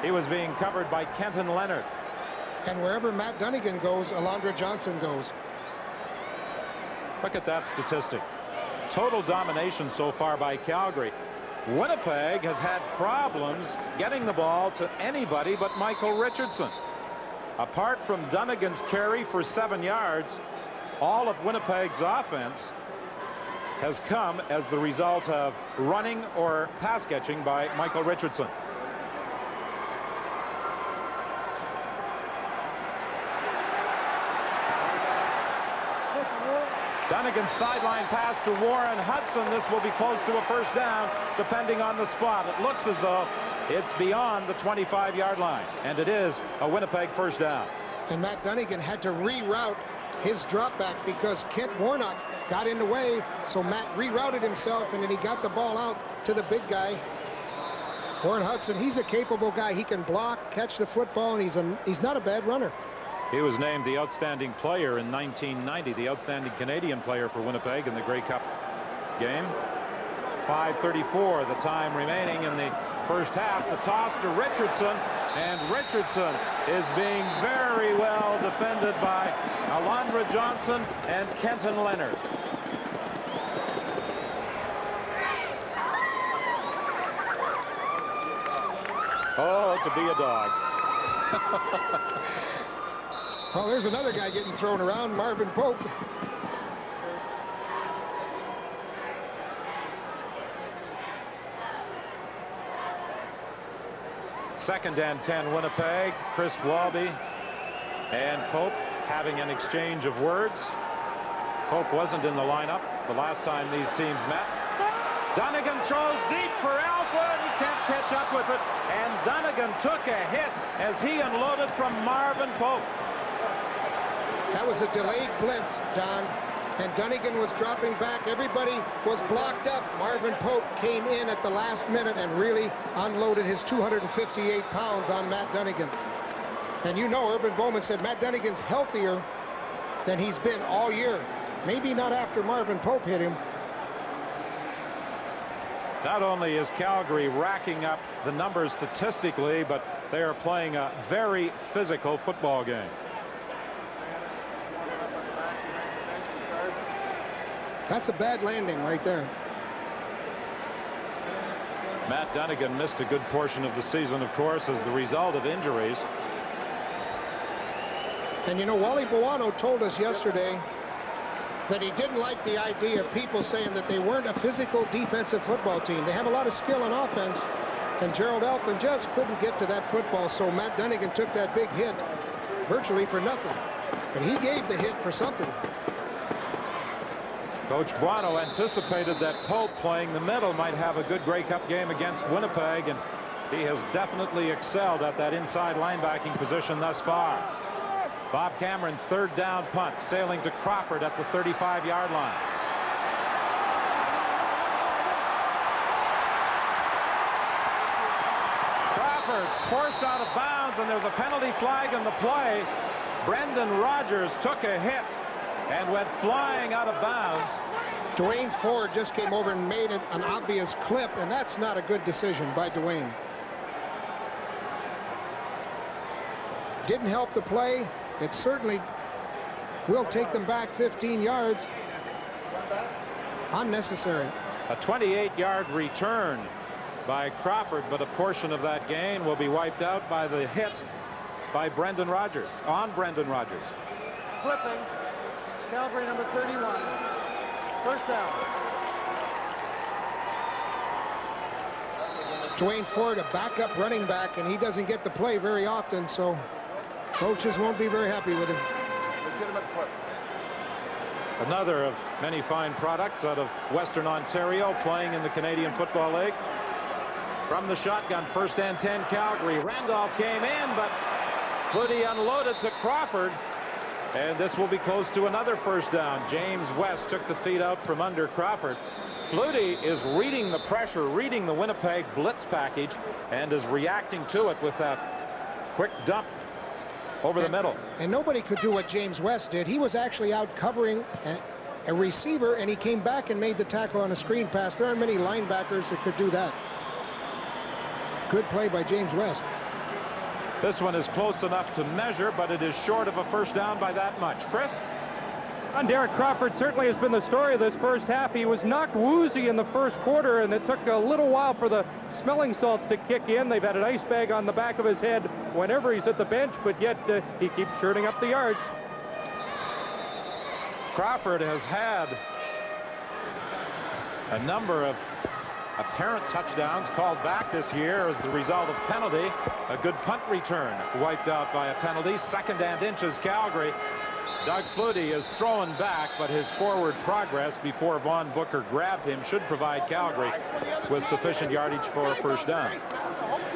Speaker 3: He was being covered by Kenton Leonard.
Speaker 5: And wherever Matt Dunnigan goes, Alondra Johnson goes.
Speaker 3: Look at that statistic. Total domination so far by Calgary. Winnipeg has had problems getting the ball to anybody but Michael Richardson. Apart from Dunnigan's carry for 7 yards, all of Winnipeg's offense has come as the result of running or pass catching by Michael Richardson. Dunnigan's sideline pass to Warren Hudson. This will be close to a first down, depending on the spot. It looks as though it's beyond the 25-yard line, and it is a Winnipeg first down.
Speaker 5: And Matt Dunnigan had to reroute his drop back because Kent Warnock got in the way, so Matt rerouted himself, and then he got the ball out to the big guy. Warren Hudson, he's a capable guy. He can block, catch the football, and he's not a bad runner.
Speaker 3: He was named the outstanding player in 1990, the outstanding Canadian player for Winnipeg in the Grey Cup game. 5:34 the time remaining in the first half. The toss to Richardson, and Richardson is being very well defended by Alondra Johnson and Kenton Leonard. Oh, to be a dog.
Speaker 5: Well, there's another guy getting thrown around, Marvin Pope.
Speaker 3: Second and 10 Winnipeg. Chris Walby and Pope having an exchange of words. Pope wasn't in the lineup the last time these teams met. Dunnigan throws deep for Alpha. He can't catch up with it. And Dunnigan took a hit as he unloaded from Marvin Pope.
Speaker 5: That was a delayed blitz, Don. And Dunnigan was dropping back. Everybody was blocked up. Marvin Pope came in at the last minute and really unloaded his 258 pounds on Matt Dunnigan. And you know, Urban Bowman said Matt Dunnigan's healthier than he's been all year. Maybe not after Marvin Pope hit him.
Speaker 4: Not only is Calgary racking up the numbers statistically, but they are playing a very physical football game.
Speaker 5: That's a bad landing right there.
Speaker 4: Matt Dunnigan missed a good portion of the season, of course, as the result of injuries.
Speaker 5: And you know, Wally Buono told us yesterday that he didn't like the idea of people saying that they weren't a physical defensive football team. They have a lot of skill on offense, and Gerald Elfin just couldn't get to that football, so Matt Dunnigan took that big hit virtually for nothing. But he gave the hit for something.
Speaker 4: Coach Buono anticipated that Pope playing the middle might have a good Grey Cup game against Winnipeg, and he has definitely excelled at that inside linebacking position thus far. Bob Cameron's third down punt sailing to Crawford at the 35-yard line. Crawford forced out of bounds, and there's a penalty flag in the play. Brendan Rodgers took a hit and went flying out of bounds.
Speaker 5: Dwayne Ford just came over and made it an obvious clip, and that's not a good decision by Dwayne. Didn't help the play. It certainly will take them back 15 yards. Unnecessary.
Speaker 4: A 28-yard return by Crawford, but a portion of that gain will be wiped out by the hit by Brendan Rodgers, on Brendan Rodgers.
Speaker 9: Flipping. Calgary number 31. First down.
Speaker 5: Dwayne Ford, a backup running back, and he doesn't get the play very often, so coaches won't be very happy with him.
Speaker 4: Another of many fine products out of Western Ontario, playing in the Canadian Football League. From the shotgun, 1st and 10 Calgary. Randolph came in, but Flutie unloaded to Crawford. And this will be close to another first down. James West took the feet out from under Crawford. Flutie is reading the pressure, reading the Winnipeg blitz package, and is reacting to it with that quick dump over the middle.
Speaker 5: And nobody could do what James West did. He was actually out covering a receiver, and he came back and made the tackle on a screen pass. There aren't many linebackers that could do that. Good play by James West.
Speaker 4: This one is close enough to measure, but it is short of a first down by that much. Chris?
Speaker 12: And Derek Crawford certainly has been the story of this first half. He was knocked woozy in the first quarter, and it took a little while for the smelling salts to kick in. They've had an ice bag on the back of his head whenever he's at the bench, but yet he keeps churning up the yards.
Speaker 4: Crawford has had a number of apparent touchdowns called back this year as the result of penalty. A good punt return wiped out by a penalty. 2nd and inches Calgary. Doug Flutie is throwing back, but his forward progress before Vaughn Booker grabbed him should provide Calgary with sufficient yardage for a first down.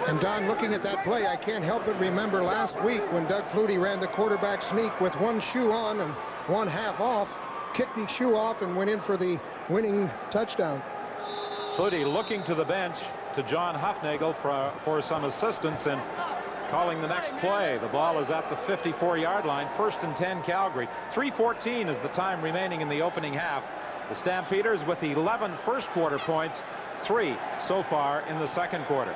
Speaker 5: And Don, looking at that play, I can't help but remember last week when Doug Flutie ran the quarterback sneak with one shoe on and one half off, kicked the shoe off and went in for the winning touchdown.
Speaker 4: Flutie looking to the bench to John Hufnagel for some assistance and calling the next play. The ball is at the 54-yard line. 1st and 10 Calgary. 3:14 is the time remaining in the opening half. The Stampeders with 11 first quarter points, 3 so far in the second quarter.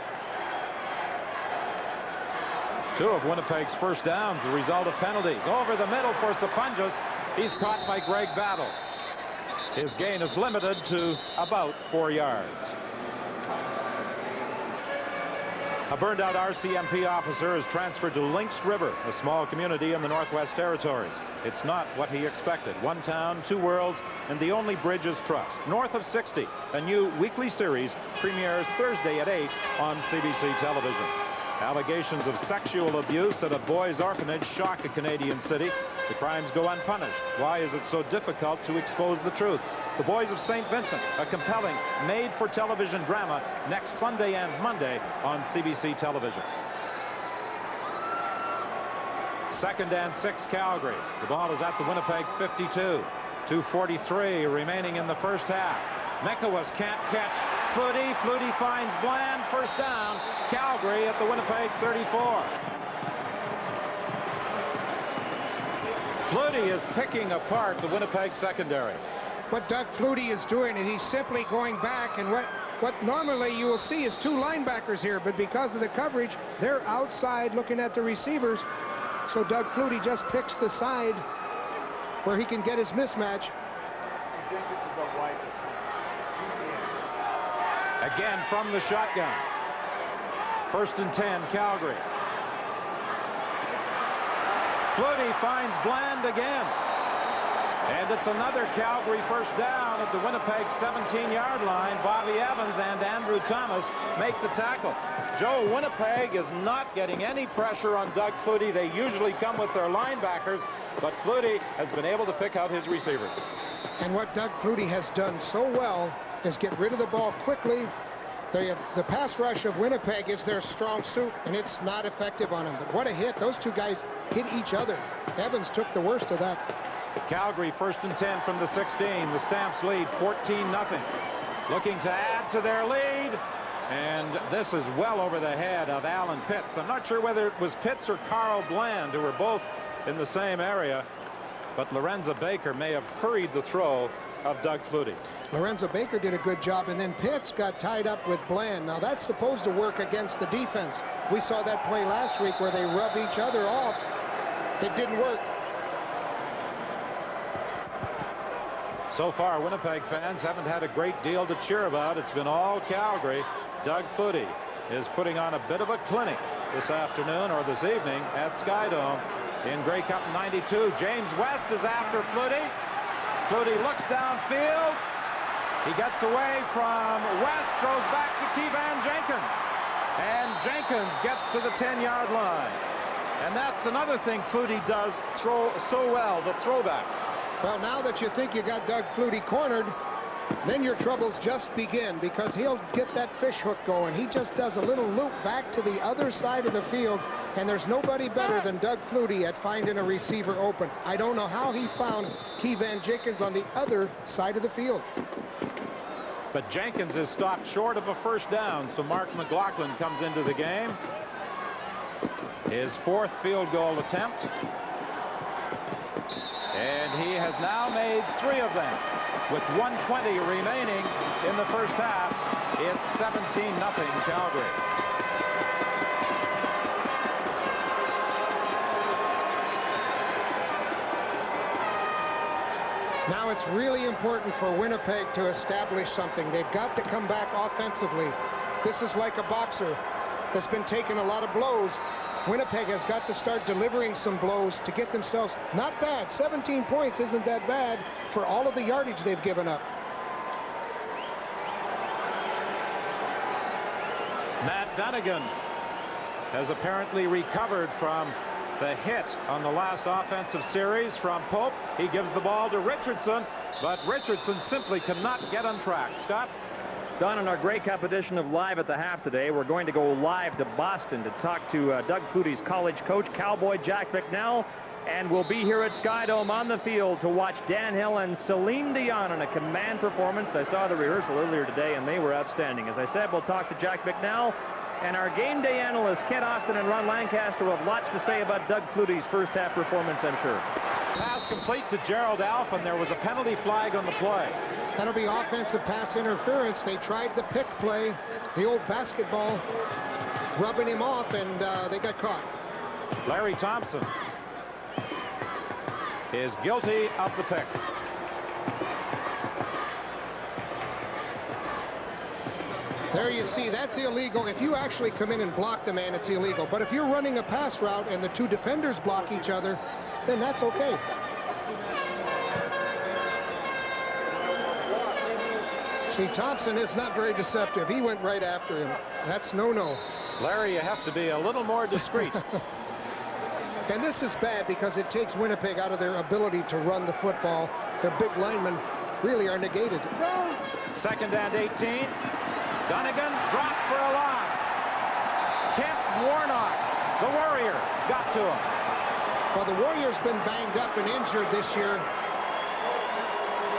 Speaker 4: 2 of Winnipeg's first downs, the result of penalties. Over the middle for Sapunjas. He's caught by Greg Battle. His gain is limited to about 4 yards. A burned-out RCMP officer is transferred to Lynx River, a small community in the Northwest Territories. It's not what he expected. One town, two worlds, and the only bridge is trust. North of 60, a new weekly series premieres Thursday at 8 on CBC television. Allegations of sexual abuse at a boys' orphanage shock a Canadian city. The crimes go unpunished. Why is it so difficult to expose the truth? The Boys of St. Vincent, a compelling made-for-television drama next Sunday and Monday on CBC television. 2nd and 6 Calgary. The ball is at the Winnipeg 52. 2:43 remaining in the first half. Mekawis can't catch Flutie. Flutie finds Bland. First down. Calgary at the Winnipeg 34. Flutie is picking apart the Winnipeg secondary.
Speaker 5: What Doug Flutie is doing, and he's simply going back, and what normally you will see is 2 linebackers here, but because of the coverage, they're outside looking at the receivers. So Doug Flutie just picks the side where he can get his mismatch.
Speaker 3: Again from the shotgun. 1st and 10, Calgary. Flutie finds Bland again. And it's another Calgary first down at the Winnipeg 17-yard line. Bobby Evans and Andrew Thomas make the tackle. Joe, Winnipeg is not getting any pressure on Doug Flutie. They usually come with their linebackers, but Flutie has been able to pick out his receivers.
Speaker 5: And what Doug Flutie has done so well is get rid of the ball quickly. The pass rush of Winnipeg is their strong suit, and it's not effective on them. But what a hit. Those 2 guys hit each other. Evans took the worst of that.
Speaker 3: Calgary 1st and 10 from the 16. The Stamps lead 14-0. Looking to add to their lead. And this is well over the head of Alan Pitts. I'm not sure whether it was Pitts or Carl Bland, who were both in the same area. But Lorenzo Baker may have hurried the throw of Doug Flutie.
Speaker 5: Lorenzo Baker did a good job, and then Pitts got tied up with Bland. Now that's supposed to work against the defense. We saw that play last week where they rub each other off. It didn't work.
Speaker 3: So far, Winnipeg fans haven't had a great deal to cheer about. It's been all Calgary. Doug Flutie is putting on a bit of a clinic this afternoon or this evening at SkyDome in Grey Cup 92. James West is after Flutie. Flutie looks downfield. He gets away from West, throws back to Keevan Jenkins. And Jenkins gets to the 10-yard line. And that's another thing Flutie does throw so well, the throwback.
Speaker 5: Well, now that you think you got Doug Flutie cornered, then your troubles just begin, because he'll get that fish hook going. He just does a little loop back to the other side of the field, and there's nobody better than Doug Flutie at finding a receiver open. I don't know how he found Keevan Jenkins on the other side of the field.
Speaker 3: But Jenkins is stopped short of a first down, so Mark McLaughlin comes into the game. His 4th field goal attempt. And he has now made 3 of them. With 1:20 remaining in the first half, it's 17-0 Calgary.
Speaker 5: Now it's really important for Winnipeg to establish something. They've got to come back offensively. This is like a boxer that's been taking a lot of blows. Winnipeg has got to start delivering some blows to get themselves not bad. 17 points isn't that bad for all of the yardage they've given up.
Speaker 3: Matt Dunnigan has apparently recovered from the hit on the last offensive series from Pope. He gives the ball to Richardson, but Richardson simply cannot get on track. Scott?
Speaker 16: Don, in our Grey Cup edition of Live at the Half today, we're going to go live to Boston to talk to Doug Flutie's college coach, Cowboy Jack McNell, and we'll be here at SkyDome on the field to watch Dan Hill and Celine Dion in a command performance. I saw the rehearsal earlier today, and they were outstanding. As I said, we'll talk to Jack McNell, and our game day analysts, Kent Austin and Ron Lancaster, will have lots to say about Doug Flutie's first half performance, I'm sure.
Speaker 3: Pass complete to Gerald Alf, and there was a penalty flag on the play.
Speaker 5: That'll be offensive pass interference. They tried the pick play, the old basketball, rubbing him off, and they got caught.
Speaker 3: Larry Thompson is guilty of the pick.
Speaker 5: There you see, that's illegal. If you actually come in and block the man, it's illegal. But if you're running a pass route and the 2 defenders block each other, then that's okay. See, Thompson is not very deceptive. He went right after him. That's no-no.
Speaker 3: Larry, you have to be a little more discreet.
Speaker 5: And this is bad because it takes Winnipeg out of their ability to run the football. Their big linemen really are negated.
Speaker 3: 2nd and 18. Dunnigan dropped for a loss. Kent Warnock, the Warrior, got to him.
Speaker 5: Well, the Warrior's been banged up and injured this year,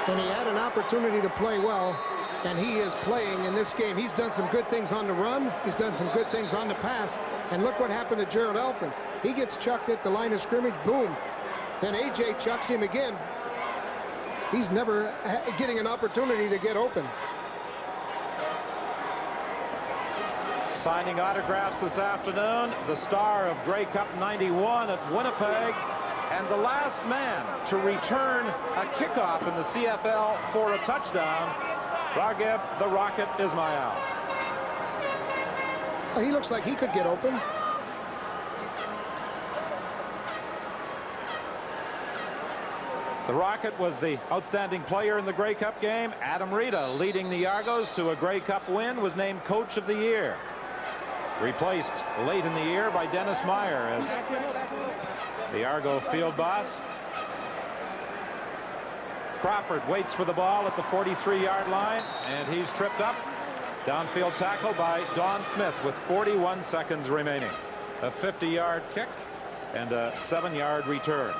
Speaker 5: and he had an opportunity to play well, and he is playing in this game. He's done some good things on the run. He's done some good things on the pass, and look what happened to Gerald Elfin. He gets chucked at the line of scrimmage, boom. Then A.J. chucks him again. He's never getting an opportunity to get open.
Speaker 3: Signing autographs this afternoon, the star of Grey Cup 91 at Winnipeg, and the last man to return a kickoff in the CFL for a touchdown, Raghib the Rocket Ismail.
Speaker 5: He looks like he could get open.
Speaker 3: The Rocket was the outstanding player in the Grey Cup game. Adam Rita, leading the Argos to a Grey Cup win, was named Coach of the Year. Replaced late in the year by Dennis Meyer as the Argo field boss. Crawford waits for the ball at the 43-yard line, and he's tripped up. Downfield tackle by Don Smith with 41 seconds remaining. A 50-yard kick and a 7-yard return.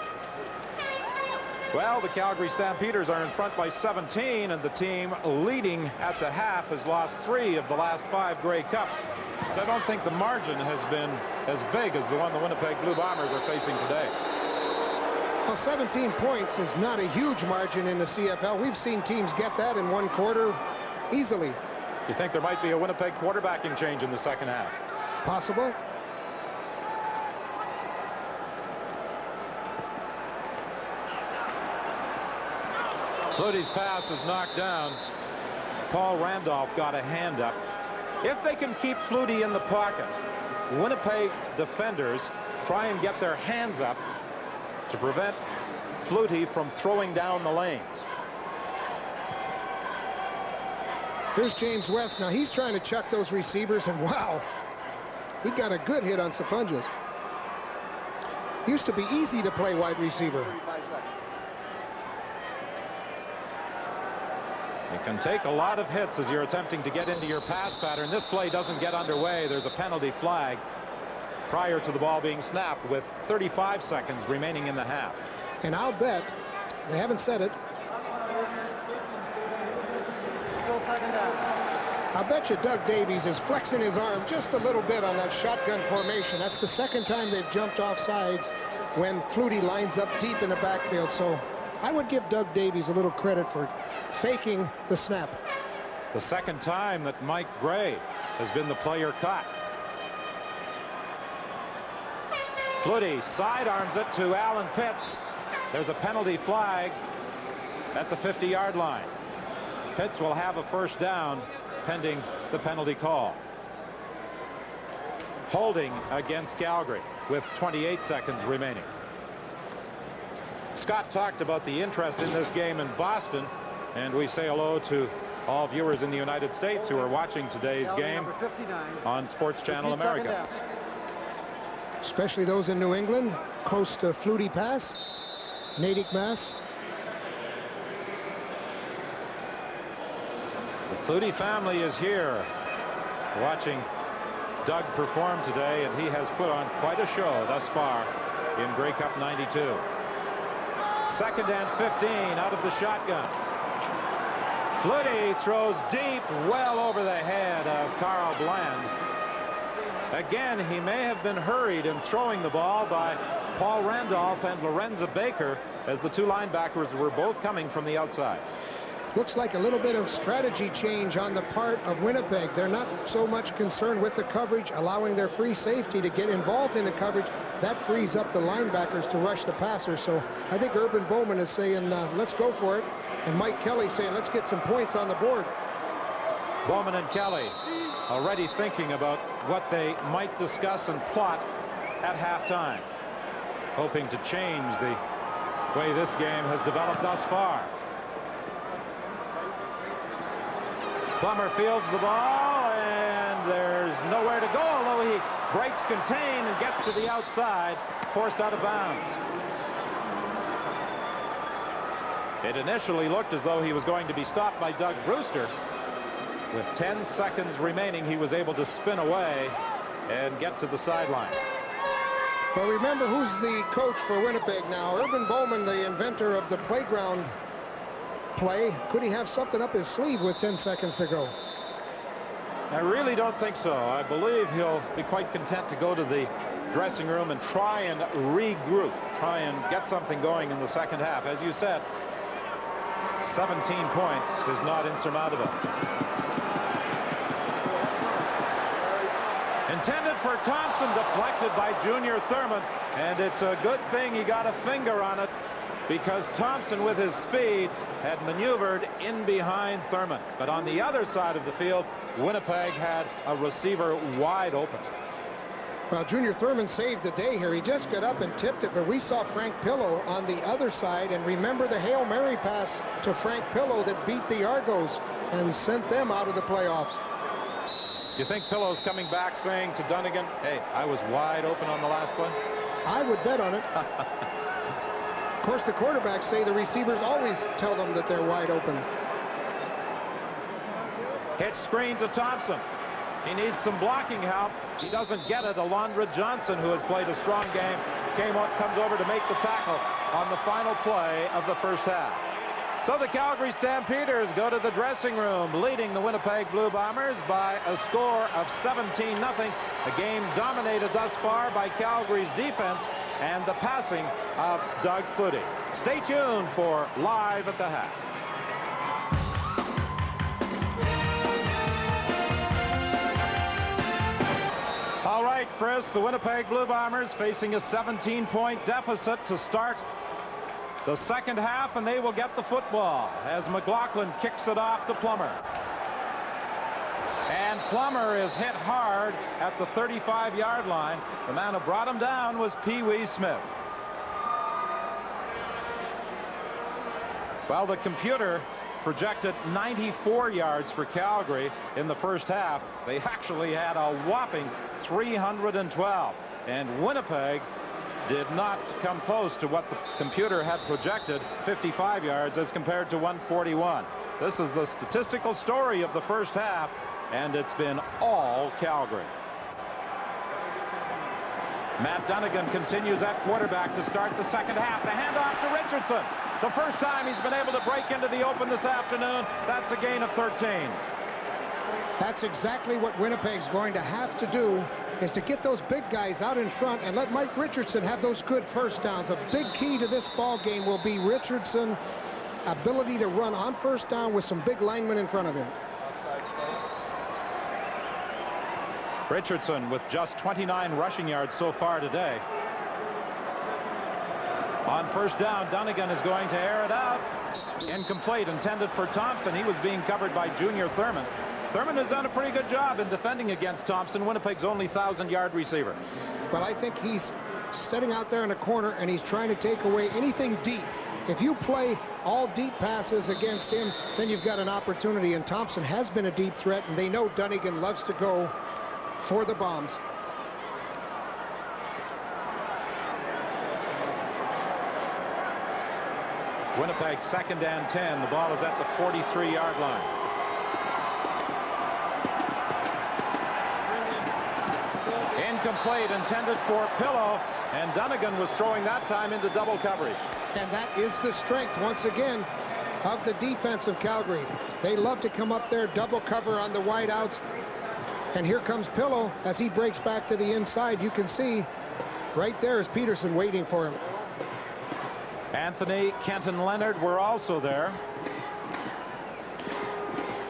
Speaker 3: Well, the Calgary Stampeders are in front by 17, and the team leading at the half has lost 3 of the last 5 Grey Cups. But I don't think the margin has been as big as the one the Winnipeg Blue Bombers are facing today.
Speaker 5: Well, 17 points is not a huge margin in the CFL. We've seen teams get that in one quarter easily.
Speaker 3: You think there might be a Winnipeg quarterbacking change in the second half?
Speaker 5: Possible.
Speaker 3: Flutie's pass is knocked down. Paul Randolph got a hand up. If they can keep Flutie in the pocket, Winnipeg defenders try and get their hands up to prevent Flutie from throwing down the lanes.
Speaker 5: Here's James West. Now he's trying to chuck those receivers, and wow, he got a good hit on Sapunjas. Used to be easy to play wide receiver.
Speaker 3: You can take a lot of hits as you're attempting to get into your pass pattern. This play doesn't get underway. There's a penalty flag prior to the ball being snapped with 35 seconds remaining in the half.
Speaker 5: And I'll bet, they haven't said it, I'll bet you Doug Davies is flexing his arm just a little bit on that shotgun formation. That's the second time they've jumped off sides when Flutie lines up deep in the backfield. So I would give Doug Davies a little credit for faking the snap.
Speaker 3: The second time that Mike Gray has been the player caught. Flutie sidearms it to Alan Pitts. There's a penalty flag at the 50-yard line. Pitts will have a first down pending the penalty call. Holding against Calgary with 28 seconds remaining. Scott talked about the interest in this game in Boston, and we say hello to all viewers in the United States who are watching today's game on Sports Channel America.
Speaker 5: Especially those in New England, close to Flutie Pass, Natick, Mass.
Speaker 3: The Flutie family is here watching Doug perform today, and he has put on quite a show thus far in Grey Cup 92. Second and 15 out of the shotgun. Flutie throws deep, well over the head of Carl Bland. Again, he may have been hurried in throwing the ball by Paul Randolph and Lorenzo Baker, as the 2 linebackers were both coming from the outside.
Speaker 5: Looks like a little bit of strategy change on the part of Winnipeg. They're not so much concerned with the coverage, allowing their free safety to get involved in the coverage. That frees up the linebackers to rush the passer. So I think Urban Bowman is saying, let's go for it. And Mike Kelly saying, let's get some points on the board.
Speaker 3: Bowman and Kelly already thinking about what they might discuss and plot at halftime, hoping to change the way this game has developed thus far. Plummer fields the ball, and there's nowhere to go, although he breaks contain and gets to the outside, forced out of bounds. It initially looked as though he was going to be stopped by Doug Brewster. With 10 seconds remaining, he was able to spin away and get to the sideline.
Speaker 5: Well, remember who's the coach for Winnipeg now. Urban Bowman, the inventor of the playground play. Could he have something up his sleeve with 10 seconds to go?
Speaker 3: I really don't think so. I believe he'll be quite content to go to the dressing room and try and regroup, try and get something going in the second half. As you said, 17 points is not insurmountable.
Speaker 4: Intended for Thompson, deflected by Junior Thurman. And it's a good thing he got a finger on it, because Thompson, with his speed, had maneuvered in behind Thurman. But on the other side of the field, Winnipeg had a receiver wide open.
Speaker 5: Well, Junior Thurman saved the day here. He just got up and tipped it, but we saw Frank Pillow on the other side. And remember the Hail Mary pass to Frank Pillow that beat the Argos and sent them out of the playoffs.
Speaker 4: You think Pillow's coming back saying to Dunnigan, hey, I was wide open on the last play?
Speaker 5: I would bet on it. Of course, the quarterbacks say the receivers always tell them that they're wide open.
Speaker 4: Hitch screen to Thompson. He needs some blocking help. He doesn't get it. Alondra Johnson, who has played a strong game, comes over to make the tackle on the final play of the first half. So the Calgary Stampeders go to the dressing room, leading the Winnipeg Blue Bombers by a score of 17-0. A game dominated thus far by Calgary's defense and the passing of Doug Flutie. Stay tuned for Live at the Half. All right, Chris, the Winnipeg Blue Bombers facing a 17-point deficit to start the second half, and they will get the football as McLaughlin kicks it off to Plummer. And Plummer is hit hard at the 35-yard line. The man who brought him down was Pee Wee Smith. Well, the computer projected 94 yards for Calgary in the first half. They actually had a whopping 312. And Winnipeg did not come close to what the computer had projected, 55 yards as compared to 141. This is the statistical story of the first half, and it's been all Calgary. Matt Dunnigan continues at quarterback to start the second half. The handoff to Richardson. The first time he's been able to break into the open this afternoon. That's a gain of 13.
Speaker 5: That's exactly what Winnipeg's going to have to do, is to get those big guys out in front and let Mike Richardson have those good first downs. A big key to this ball game will be Richardson's ability to run on first down with some big linemen in front of him.
Speaker 4: Richardson with just 29 rushing yards so far today. On first down, Dunnigan is going to air it out. Incomplete, intended for Thompson. He was being covered by Junior Thurman. Thurman has done a pretty good job in defending against Thompson, Winnipeg's only 1,000-yard receiver.
Speaker 5: Well, I think he's sitting out there in the corner and he's trying to take away anything deep. If you play all deep passes against him, then you've got an opportunity, and Thompson has been a deep threat, and they know Dunnigan loves to go for the bombs.
Speaker 4: Winnipeg 2nd and 10. The ball is at the 43-yard line. Incomplete, intended for Pillow, and Dunnigan was throwing that time into double coverage.
Speaker 5: And that is the strength, once again, of the defense of Calgary. They love to come up there, double cover on the wideouts. And here comes Pillow as he breaks back to the inside. You can see right there is Peterson waiting for him.
Speaker 4: Anthony, Kent, and Leonard were also there.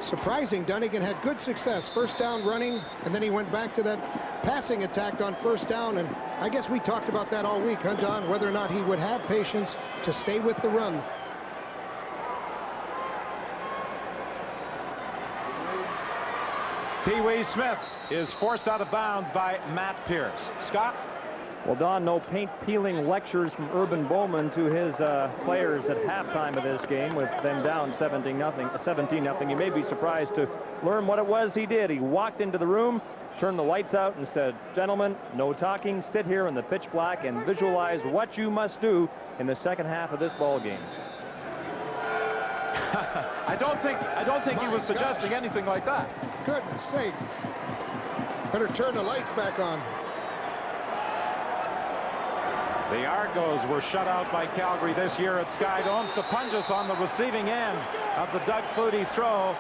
Speaker 5: Surprising, Dunnigan had good success first down running, and then he went back to that passing attack on first down, and I guess we talked about that all week, huh, John, whether or not he would have patience to stay with the run.
Speaker 4: Pee Wee Smith is forced out of bounds by Matt Pierce. Scott?
Speaker 3: Well, Don, no paint-peeling lectures from Urban Bowman to his players at halftime of this game with them down 17-0. You may be surprised to learn what it was he did. He walked into the room, turned the lights out, and said, "Gentlemen, no talking. Sit here in the pitch black and visualize what you must do in the second half of this ball game."
Speaker 4: I don't think he was suggesting anything like that.
Speaker 5: Goodness sakes. Better turn the lights back on.
Speaker 4: The Argos were shut out by Calgary this year at SkyDome. Sapunjas on the receiving end of the Doug Flutie throw.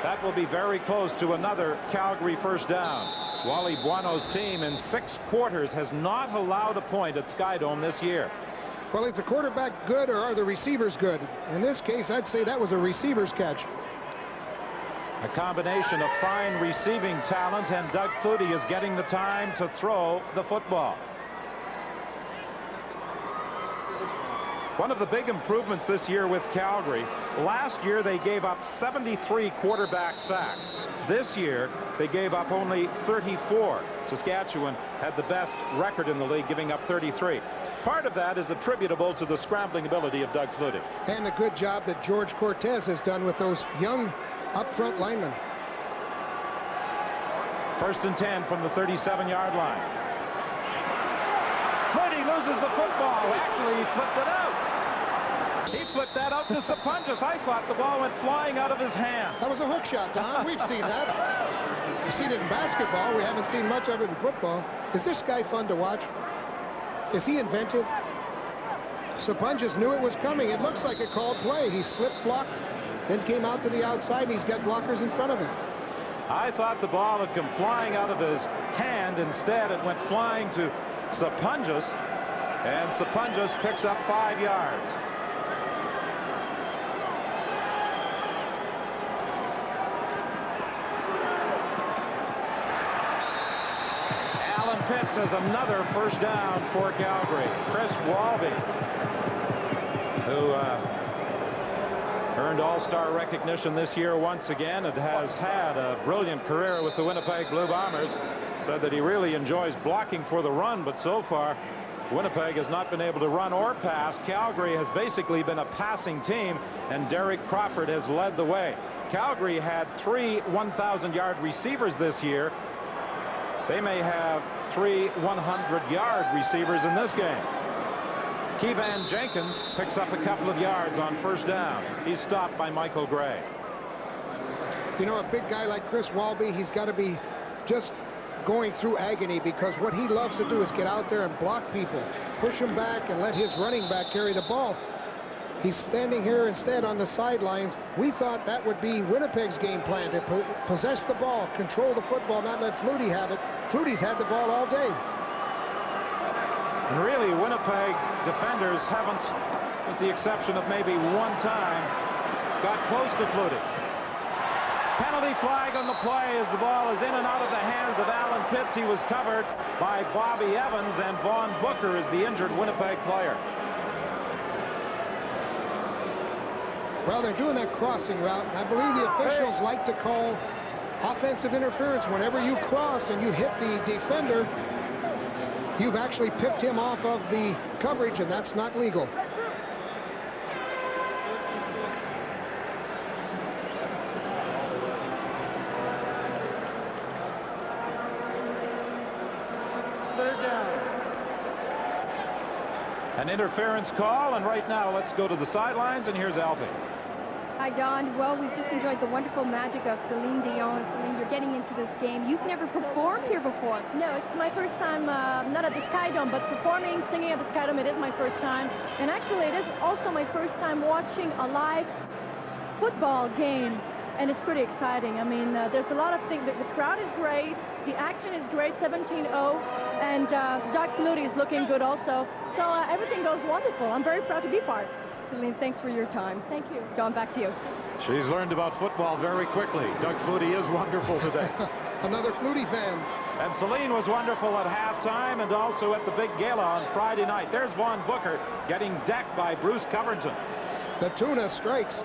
Speaker 4: That will be very close to another Calgary first down. Wally Buono's team in 6 quarters has not allowed a point at SkyDome this year.
Speaker 5: Well, is the quarterback good or are the receivers good? In this case, I'd say that was a receiver's catch.
Speaker 4: A combination of fine receiving talent, and Doug Flutie is getting the time to throw the football. One of the big improvements this year with Calgary, last year they gave up 73 quarterback sacks. This year they gave up only 34. Saskatchewan had the best record in the league, giving up 33. Part of that is attributable to the scrambling ability of Doug Flutie.
Speaker 5: And the good job that George Cortez has done with those young up-front linemen.
Speaker 4: 1st and 10 from the 37-yard line. Flutie loses the football. Actually, he flipped it out. He flipped that out to Sapunjas. I thought the ball went flying out of his hand.
Speaker 5: That was a hook shot, Don. We've seen that. We've seen it in basketball. We haven't seen much of it in football. Is this guy fun to watch? Is he inventive? Sapunjas knew it was coming. It looks like a called play. He slipped, blocked, then came out to the outside, and he's got blockers in front of him.
Speaker 4: I thought the ball had come flying out of his hand. Instead, it went flying to Sapunjas, and Sapunjas picks up 5 yards. Alan Pitts has another first down for Calgary. Chris Walby, who earned all-star recognition this year once again and has had a brilliant career with the Winnipeg Blue Bombers, said that he really enjoys blocking for the run, but so far Winnipeg has not been able to run or pass. Calgary has basically been a passing team, and Derek Crawford has led the way. Calgary had 3 1,000-yard receivers this year. They may have 3 100-yard receivers in this game. Keevan Jenkins picks up a couple of yards on first down. He's stopped by Michael Gray.
Speaker 5: You know, a big guy like Chris Walby, he's got to be just going through agony, because what he loves to do is get out there and block people, push them back, and let his running back carry the ball. He's standing here instead on the sidelines. We thought that would be Winnipeg's game plan, to possess the ball, control the football, not let Flutie have it. Flutie's had the ball all day.
Speaker 4: And really, Winnipeg defenders haven't, with the exception of maybe one time, got close to Flutie. Penalty flag on the play as the ball is in and out of the hands of Alan Pitts. He was covered by Bobby Evans, and Vaughn Booker is the injured Winnipeg player.
Speaker 5: Well, they're doing that crossing route, and I believe the officials like to call offensive interference. Whenever you cross and you hit the defender, you've actually picked him off of the coverage, and that's not legal.
Speaker 4: Third down. An interference call, and right now let's go to the sidelines, and here's Alfie.
Speaker 14: Hi, Don. Well, we've just enjoyed the wonderful magic of Celine Dion. Celine, you're getting into this game. You've never performed here before.
Speaker 17: No, it's my first time, not at the SkyDome, but performing, singing at the SkyDome. It is my first time. And actually, it is also my first time watching a live football game. And it's pretty exciting. I mean, there's a lot of things. The crowd is great. The action is great, 17-0. And Doug Flutie is looking good also. So everything goes wonderful. I'm very proud to be part.
Speaker 14: Celine, thanks for your time.
Speaker 17: Thank you.
Speaker 14: John, back to you.
Speaker 4: She's learned about football very quickly. Doug Flutie is wonderful today.
Speaker 5: Another Flutie fan.
Speaker 4: And Celine was wonderful at halftime and also at the big gala on Friday night. There's Vaughn Booker getting decked by Bruce Covington.
Speaker 5: The tuna strikes.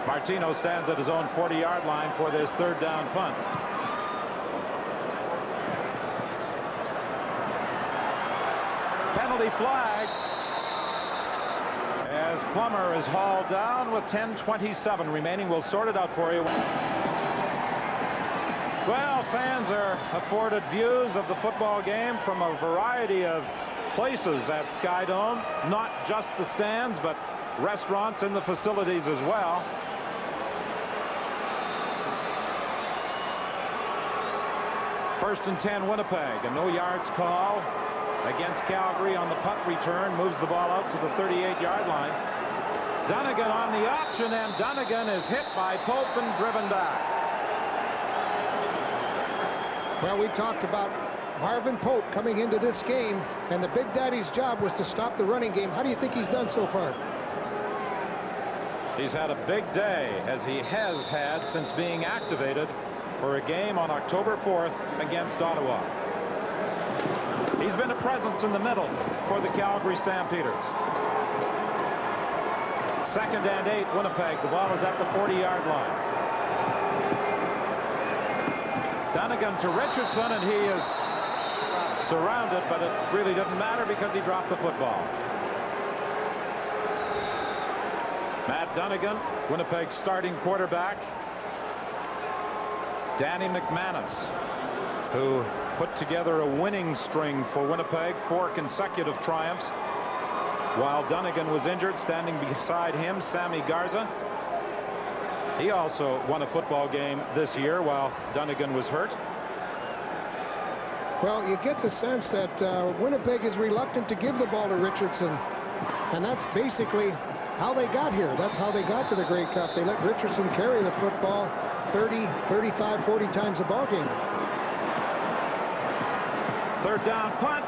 Speaker 4: Martino stands at his own 40-yard line for this third down punt. Penalty flag as Plummer is hauled down with 10:27 remaining. We'll sort it out for you. Well, fans are afforded views of the football game from a variety of places at SkyDome, not just the stands, but restaurants in the facilities as well. First and 10 Winnipeg, a no yards call against Calgary on the punt return, moves the ball out to the 38-yard line. Dunnigan on the option, and Dunnigan is hit by Pope and driven back.
Speaker 5: Well, we talked about Marvin Pope coming into this game, and the Big Daddy's job was to stop the running game. How do you think he's done so far?
Speaker 4: He's had a big day, as he has had since being activated for a game on October 4th against Ottawa. He's been a presence in the middle for the Calgary Stampeders. 2nd and 8, Winnipeg. The ball is at the 40-yard line. Dunnigan to Richardson, and he is surrounded, but it really didn't matter because he dropped the football. Matt Dunnigan, Winnipeg's starting quarterback. Danny McManus, who put together a winning string for Winnipeg, 4 consecutive triumphs. While Dunnigan was injured, standing beside him, Sammy Garza. He also won a football game this year while Dunnigan was hurt.
Speaker 5: Well, you get the sense that Winnipeg is reluctant to give the ball to Richardson. And that's basically how they got here. That's how they got to the Grey Cup. They let Richardson carry the football 30, 35, 40 times a ball game.
Speaker 4: 3rd down punt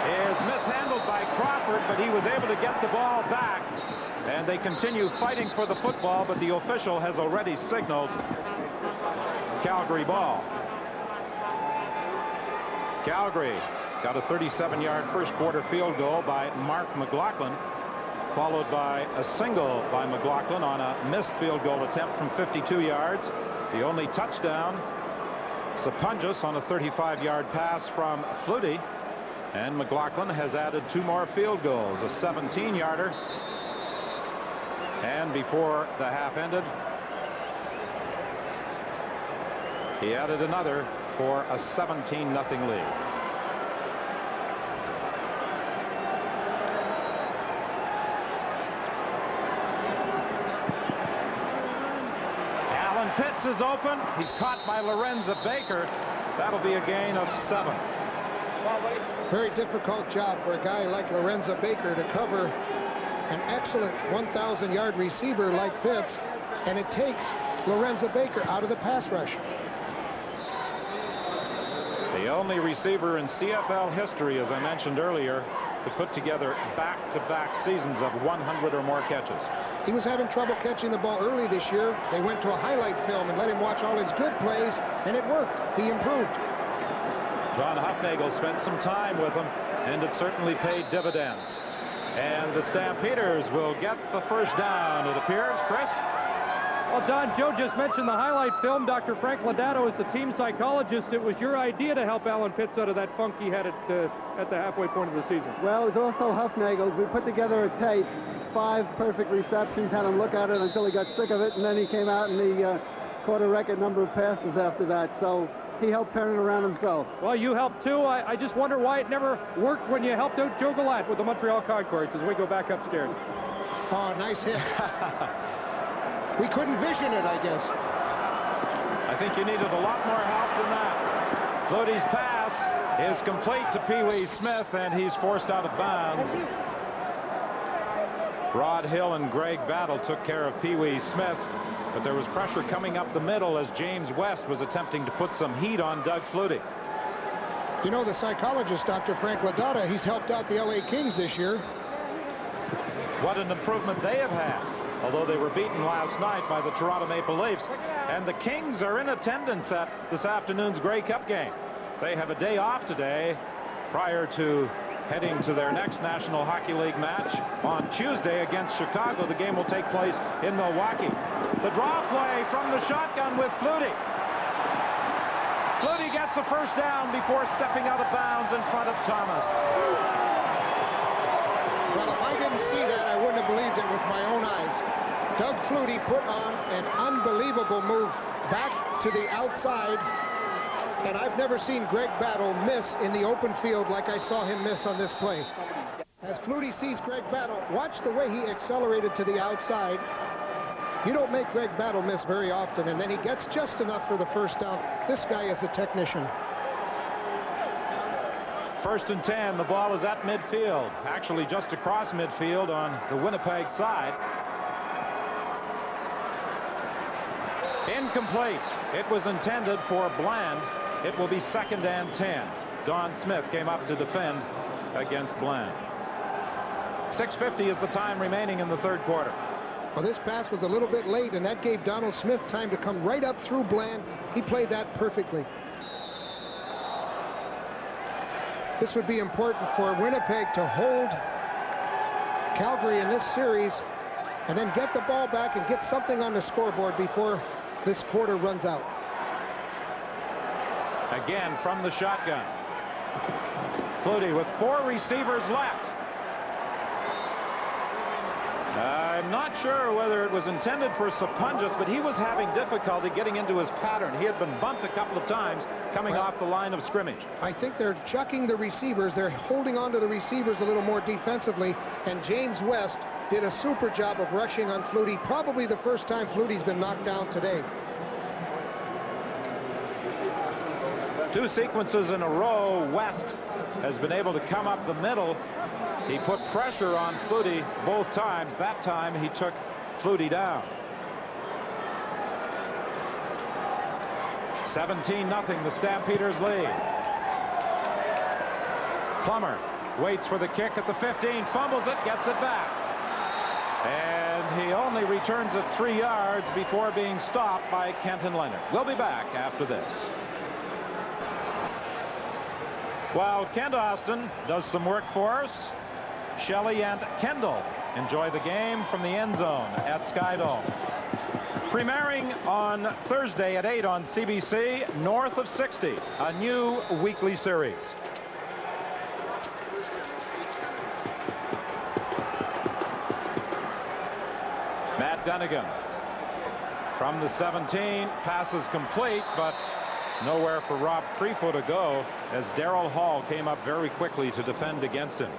Speaker 4: is mishandled by Crawford, but he was able to get the ball back. And they continue fighting for the football, but the official has already signaled Calgary ball. Calgary got a 37-yard first quarter field goal by Mark McLaughlin, followed by a single by McLaughlin on a missed field goal attempt from 52 yards. The only touchdown, Sapungis on a 35-yard pass from Flutie. And McLaughlin has added 2 more field goals, a 17-yarder. And before the half ended, he added another for a 17-0 lead. Alan Pitts is open. He's caught by Lorenzo Baker. That'll be a gain of 7.
Speaker 5: Very difficult job for a guy like Lorenzo Baker to cover an excellent 1,000-yard receiver like Pitts, and it takes Lorenzo Baker out of the pass rush.
Speaker 4: The only receiver in CFL history, as I mentioned earlier, to put together back-to-back seasons of 100 or more catches.
Speaker 5: He was having trouble catching the ball early this year. They went to a highlight film and let him watch all his good plays, and it worked. He improved.
Speaker 4: John Hufnagel spent some time with him, and it certainly paid dividends. And the Stampeders will get the first down, it appears. Chris?
Speaker 12: Well, Don, Joe just mentioned the highlight film. Dr. Frank Lodato is the team psychologist. It was your idea to help Alan Pitts out of that funk he had at the halfway point of the season.
Speaker 18: Well, it was also Hufnagel's. We put together a tape, 5 perfect receptions, had him look at it until he got sick of it, and then he came out and he caught a record number of passes after that. So he helped turn it around himself.
Speaker 12: Well, you helped too. I just wonder why it never worked when you helped out Joe Gallant with the Montreal Concords as we go back upstairs.
Speaker 5: Oh, nice hit. We couldn't vision it, I guess.
Speaker 4: I think you needed a lot more help than that. Flutie's pass is complete to Pee Wee Smith, and he's forced out of bounds. Rod Hill and Greg Battle took care of Pee Wee Smith, but there was pressure coming up the middle as James West was attempting to put some heat on Doug Flutie.
Speaker 5: You know, the psychologist, Dr. Frank Lodato, he's helped out the LA Kings this year.
Speaker 4: What an improvement they have had, although they were beaten last night by the Toronto Maple Leafs. And the Kings are in attendance at this afternoon's Grey Cup game. They have a day off today prior to heading to their next National Hockey League match on Tuesday against Chicago. The game will take place in Milwaukee. The draw play from the shotgun with Flutie. Flutie gets the first down before stepping out of bounds in front of Thomas.
Speaker 5: Well, if I didn't see that, I wouldn't have believed it with my own eyes. Doug Flutie put on an unbelievable move back to the outside, and I've never seen Greg Battle miss in the open field like I saw him miss on this play. As Flutie sees Greg Battle, watch the way he accelerated to the outside. You don't make Greg Battle miss very often, and then he gets just enough for the first down. This guy is a technician.
Speaker 4: 1st and 10. The ball is at midfield, actually just across midfield on the Winnipeg side. Incomplete. It was intended for Bland. It will be 2nd and 10. Don Smith came up to defend against Bland. 6:50 is the time remaining in the third quarter.
Speaker 5: Well, this pass was a little bit late, and that gave Donald Smith time to come right up through Bland. He played that perfectly. This would be important for Winnipeg to hold Calgary in this series and then get the ball back and get something on the scoreboard before this quarter runs out.
Speaker 4: Again from the shotgun. Flutie with 4 receivers left. I'm not sure whether it was intended for Sapunjas, but he was having difficulty getting into his pattern. He had been bumped a couple of times coming off the line of scrimmage.
Speaker 5: I think they're chucking the receivers. They're holding on to the receivers a little more defensively, and James West did a super job of rushing on Flutie. Probably the first time Flutie's been knocked down today.
Speaker 4: 2 sequences in a row, West has been able to come up the middle. He put pressure on Flutie both times. That time he took Flutie down. 17-0, the Stampeders lead. Plummer waits for the kick at the 15, fumbles it, gets it back. And he only returns it 3 yards before being stopped by Kenton Leonard. We'll be back after this. While Kent Austin does some work for us, Shelley and Kendall enjoy the game from the end zone at SkyDome. Premiering on Thursday at 8 on CBC, North of 60, a new weekly series. Matt Dunnigan from the 17, passes complete, but nowhere for Rob Creefo to go as Darrell Hall came up very quickly to defend against him.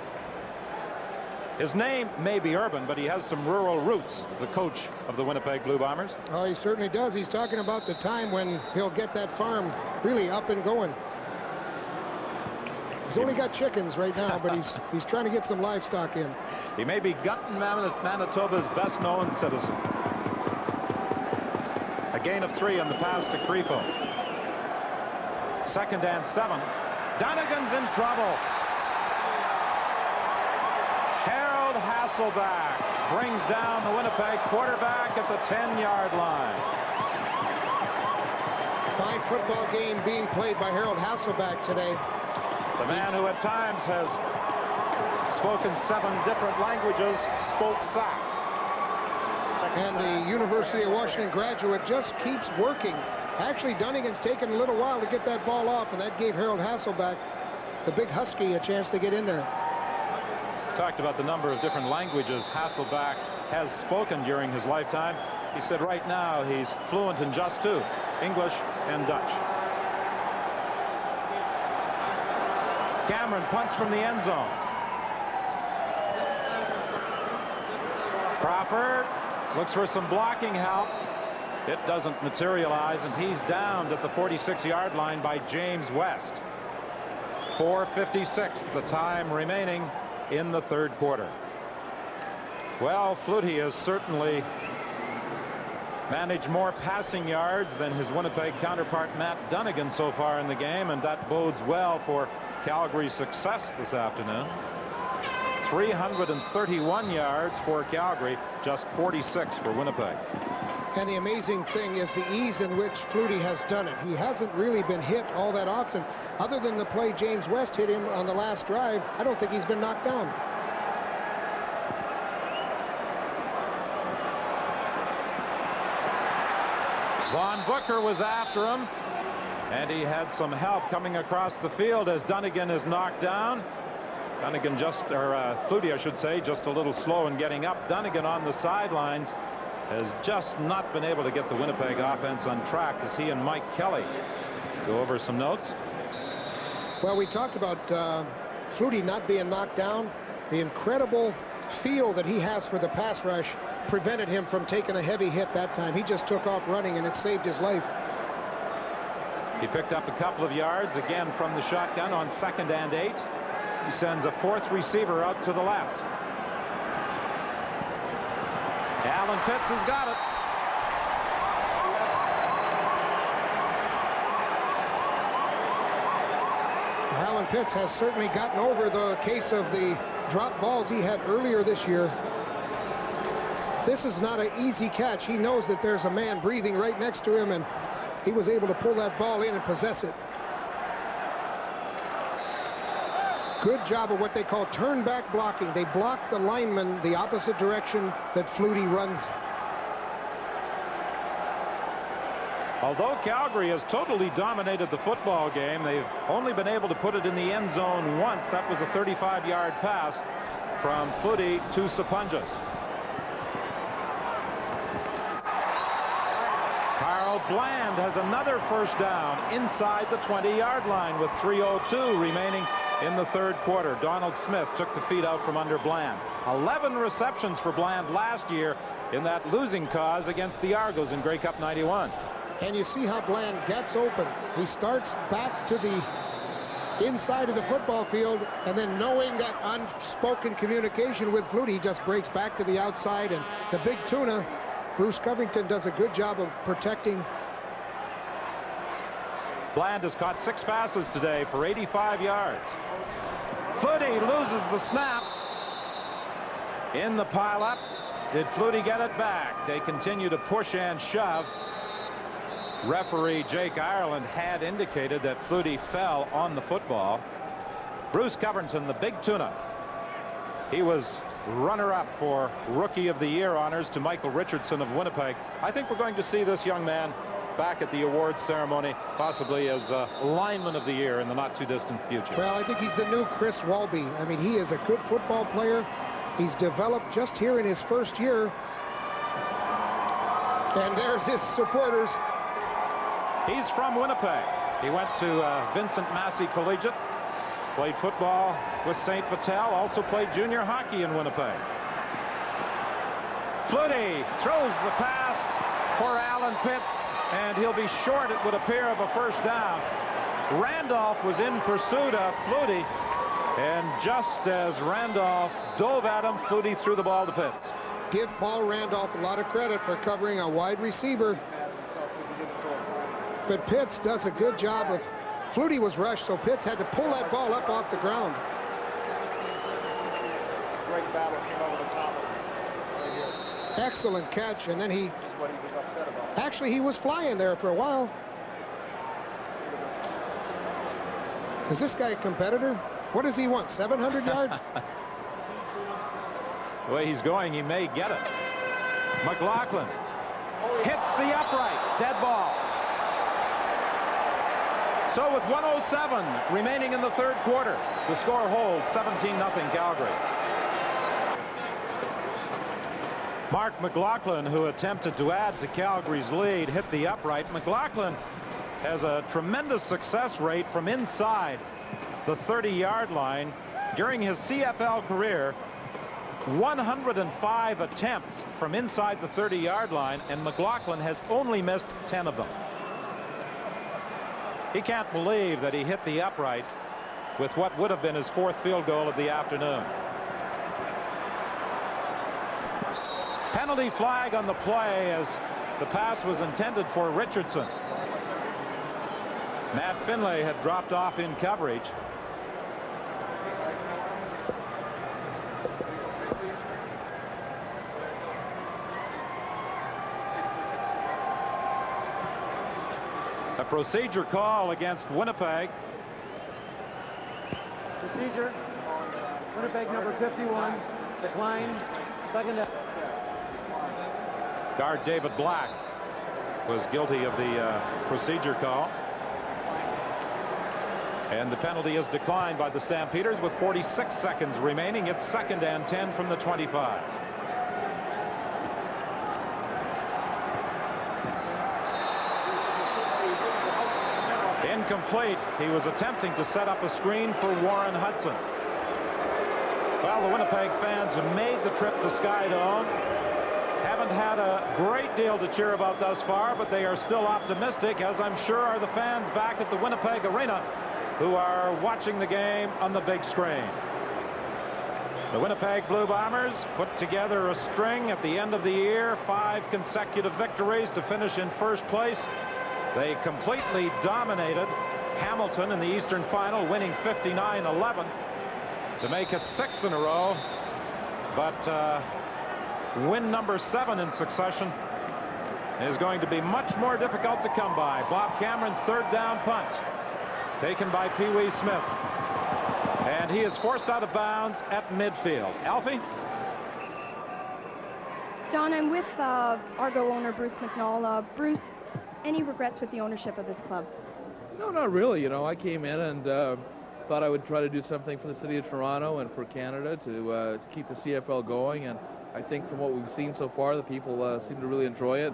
Speaker 4: His name may be urban, but he has some rural roots, the coach of the Winnipeg Blue Bombers.
Speaker 5: Oh, he certainly does. He's talking about the time when he'll get that farm really up and going. He's only got chickens right now, but he's trying to get some livestock in.
Speaker 4: He may be Gunton, Manitoba's best-known citizen. A gain of 3 on the pass to Creefo. 2nd and 7. Dunnigan's in trouble. Harold Hasselback brings down the Winnipeg quarterback at the 10-yard line.
Speaker 5: Fine football game being played by Harold Hasselback today.
Speaker 4: The man who at times has spoken 7 different languages spoke sack.
Speaker 5: And the University of Washington graduate just keeps working. Actually, Dunnigan's taken a little while to get that ball off, and that gave Harold Hasselback, the big Husky, a chance to get in there.
Speaker 4: Talked about the number of different languages Hasselback has spoken during his lifetime. He said right now he's fluent in just 2, English and Dutch. Cameron punts from the end zone. Crawford looks for some blocking help. It doesn't materialize, and he's downed at the 46-yard line by James West. 4:56, the time remaining in the third quarter. Well, Flutie has certainly managed more passing yards than his Winnipeg counterpart Matt Dunnigan so far in the game, and that bodes well for Calgary's success this afternoon. 331 yards for Calgary, just 46 for Winnipeg.
Speaker 5: And the amazing thing is the ease in which Flutie has done it. He hasn't really been hit all that often. Other than the play James West hit him on the last drive, I don't think he's been knocked down.
Speaker 4: Vaughn Booker was after him, and he had some help coming across the field as Dunnigan is knocked down. Dunnigan Flutie, I should say, just a little slow in getting up. Dunnigan on the sidelines has just not been able to get the Winnipeg offense on track as he and Mike Kelly go over some notes.
Speaker 5: Well, we talked about Flutie not being knocked down. The incredible feel that he has for the pass rush prevented him from taking a heavy hit that time. He just took off running, and it saved his life.
Speaker 4: He picked up a couple of yards again from the shotgun on 2nd and 8. He sends a 4th receiver out to the left. Alan Pitts has got it.
Speaker 5: Alan Pitts has certainly gotten over the case of the drop balls he had earlier this year. This is not an easy catch. He knows that there's a man breathing right next to him, and he was able to pull that ball in and possess it. Good job of what they call turn back blocking. They block the lineman the opposite direction that Flutie runs.
Speaker 4: Although Calgary has totally dominated the football game, they've only been able to put it in the end zone once. That was a 35-yard pass from Flutie to Sapunjas. Carl Bland has another first down inside the 20-yard line with 3:02 remaining in the third quarter. Donald Smith took the feet out from under Bland. 11 receptions for Bland last year in that losing cause against the Argos in Grey Cup 91.
Speaker 5: And you see how Bland gets open. He starts back to the inside of the football field, and then knowing that unspoken communication with Flutie, he just breaks back to the outside. And the big tuna, Bruce Covington, does a good job of protecting.
Speaker 4: Bland has caught 6 passes today for 85 yards. Flutie loses the snap in the pileup. Did Flutie get it back? They continue to push and shove. Referee Jake Ireland had indicated that Flutie fell on the football. Bruce Covington, the big tuna. He was runner-up for Rookie of the Year honors to Michael Richardson of Winnipeg. I think we're going to see this young man back at the awards ceremony, possibly as Lineman of the Year in the not-too-distant future.
Speaker 5: Well, I think he's the new Chris Walby. I mean, he is a good football player. He's developed just here in his first year. And there's his supporters.
Speaker 4: He's from Winnipeg. He went to Vincent Massey Collegiate, played football with St. Vital, also played junior hockey in Winnipeg. Flutie throws the pass for Alan Pitts, and he'll be short, it would appear, of a first down. Randolph was in pursuit of Flutie, and just as Randolph dove at him, Flutie threw the ball to Pitts.
Speaker 5: Give Paul Randolph a lot of credit for covering a wide receiver. But Pitts does a good job of. Flutie was rushed, so Pitts had to pull that ball up off the ground.
Speaker 10: Great battle came over the top of him right here.
Speaker 5: Excellent catch, and then he.
Speaker 10: What he was upset about.
Speaker 5: Actually, he was flying there for a while. Is this guy a competitor? What does he want, 700 yards?
Speaker 4: The way he's going, he may get it. McLaughlin hits the upright. Dead ball. So with 1:07 remaining in the third quarter, the score holds 17-0 Calgary. Mark McLaughlin, who attempted to add to Calgary's lead, hit the upright. McLaughlin has a tremendous success rate from inside the 30-yard line. During his CFL career, 105 attempts from inside the 30-yard line, and McLaughlin has only missed 10 of them. He can't believe that he hit the upright with what would have been his 4th field goal of the afternoon. Penalty flag on the play as the pass was intended for Richardson. Matt Finlay had dropped off in coverage. A procedure call against Winnipeg.
Speaker 9: Procedure. Winnipeg number 51. Decline. Second down.
Speaker 4: Guard David Black was guilty of the procedure call. And the penalty is declined by the Stampeders with 46 seconds remaining. It's 2nd and 10 from the 25. Incomplete. He was attempting to set up a screen for Warren Hudson. Well, the Winnipeg fans have made the trip to SkyDome. Haven't had a great deal to cheer about thus far, but they are still optimistic, as I'm sure are the fans back at the Winnipeg Arena who are watching the game on the big screen. The Winnipeg Blue Bombers put together a string at the end of the year, 5 consecutive victories to finish in first place. They completely dominated Hamilton in the Eastern Final, winning 59-11 to make it 6 in a row. But win number 7 in succession is going to be much more difficult to come by. Bob Cameron's third down punt, taken by Pee Wee Smith. And he is forced out of bounds at midfield. Alfie?
Speaker 14: Don, I'm with Argo owner Bruce McNall. Bruce, any regrets with the ownership of this club?
Speaker 19: No, not really. You know, I came in and thought I would try to do something for the city of Toronto and for Canada to keep the CFL going. And I think from what we've seen so far, the people seem to really enjoy it.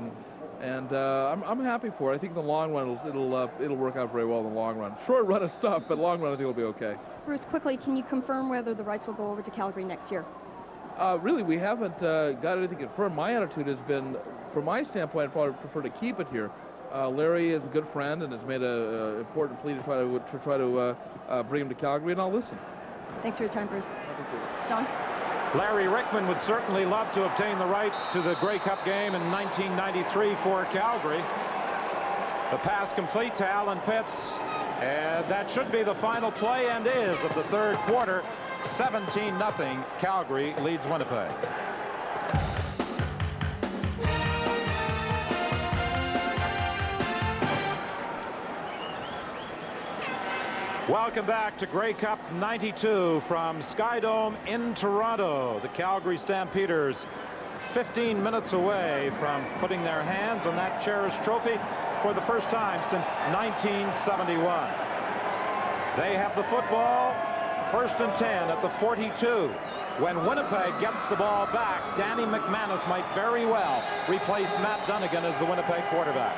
Speaker 19: And I'm happy for it. I think in the long run, it'll work out very well in the long run. Short run is tough, but long run I think it'll be okay.
Speaker 14: Bruce, quickly, can you confirm whether the rights will go over to Calgary next year?
Speaker 19: Really, we haven't got anything confirmed. My attitude has been, from my standpoint, I'd probably prefer to keep it here. Larry is a good friend and has made an important plea to try to bring him to Calgary, and I'll listen.
Speaker 14: Thanks for your time, Bruce. Don?
Speaker 4: Larry Rickman would certainly love to obtain the rights to the Grey Cup game in 1993 for Calgary. The pass complete to Alan Pitts, and that should be the final play, and is, of the third quarter. 17-0, Calgary leads Winnipeg. Welcome back to Grey Cup 92 from SkyDome in Toronto. The Calgary Stampeders 15 minutes away from putting their hands on that cherished trophy for the first time since 1971. They have the football, 1st and 10 at the 42. When Winnipeg gets the ball back, Danny McManus might very well replace Matt Dunnigan as the Winnipeg quarterback.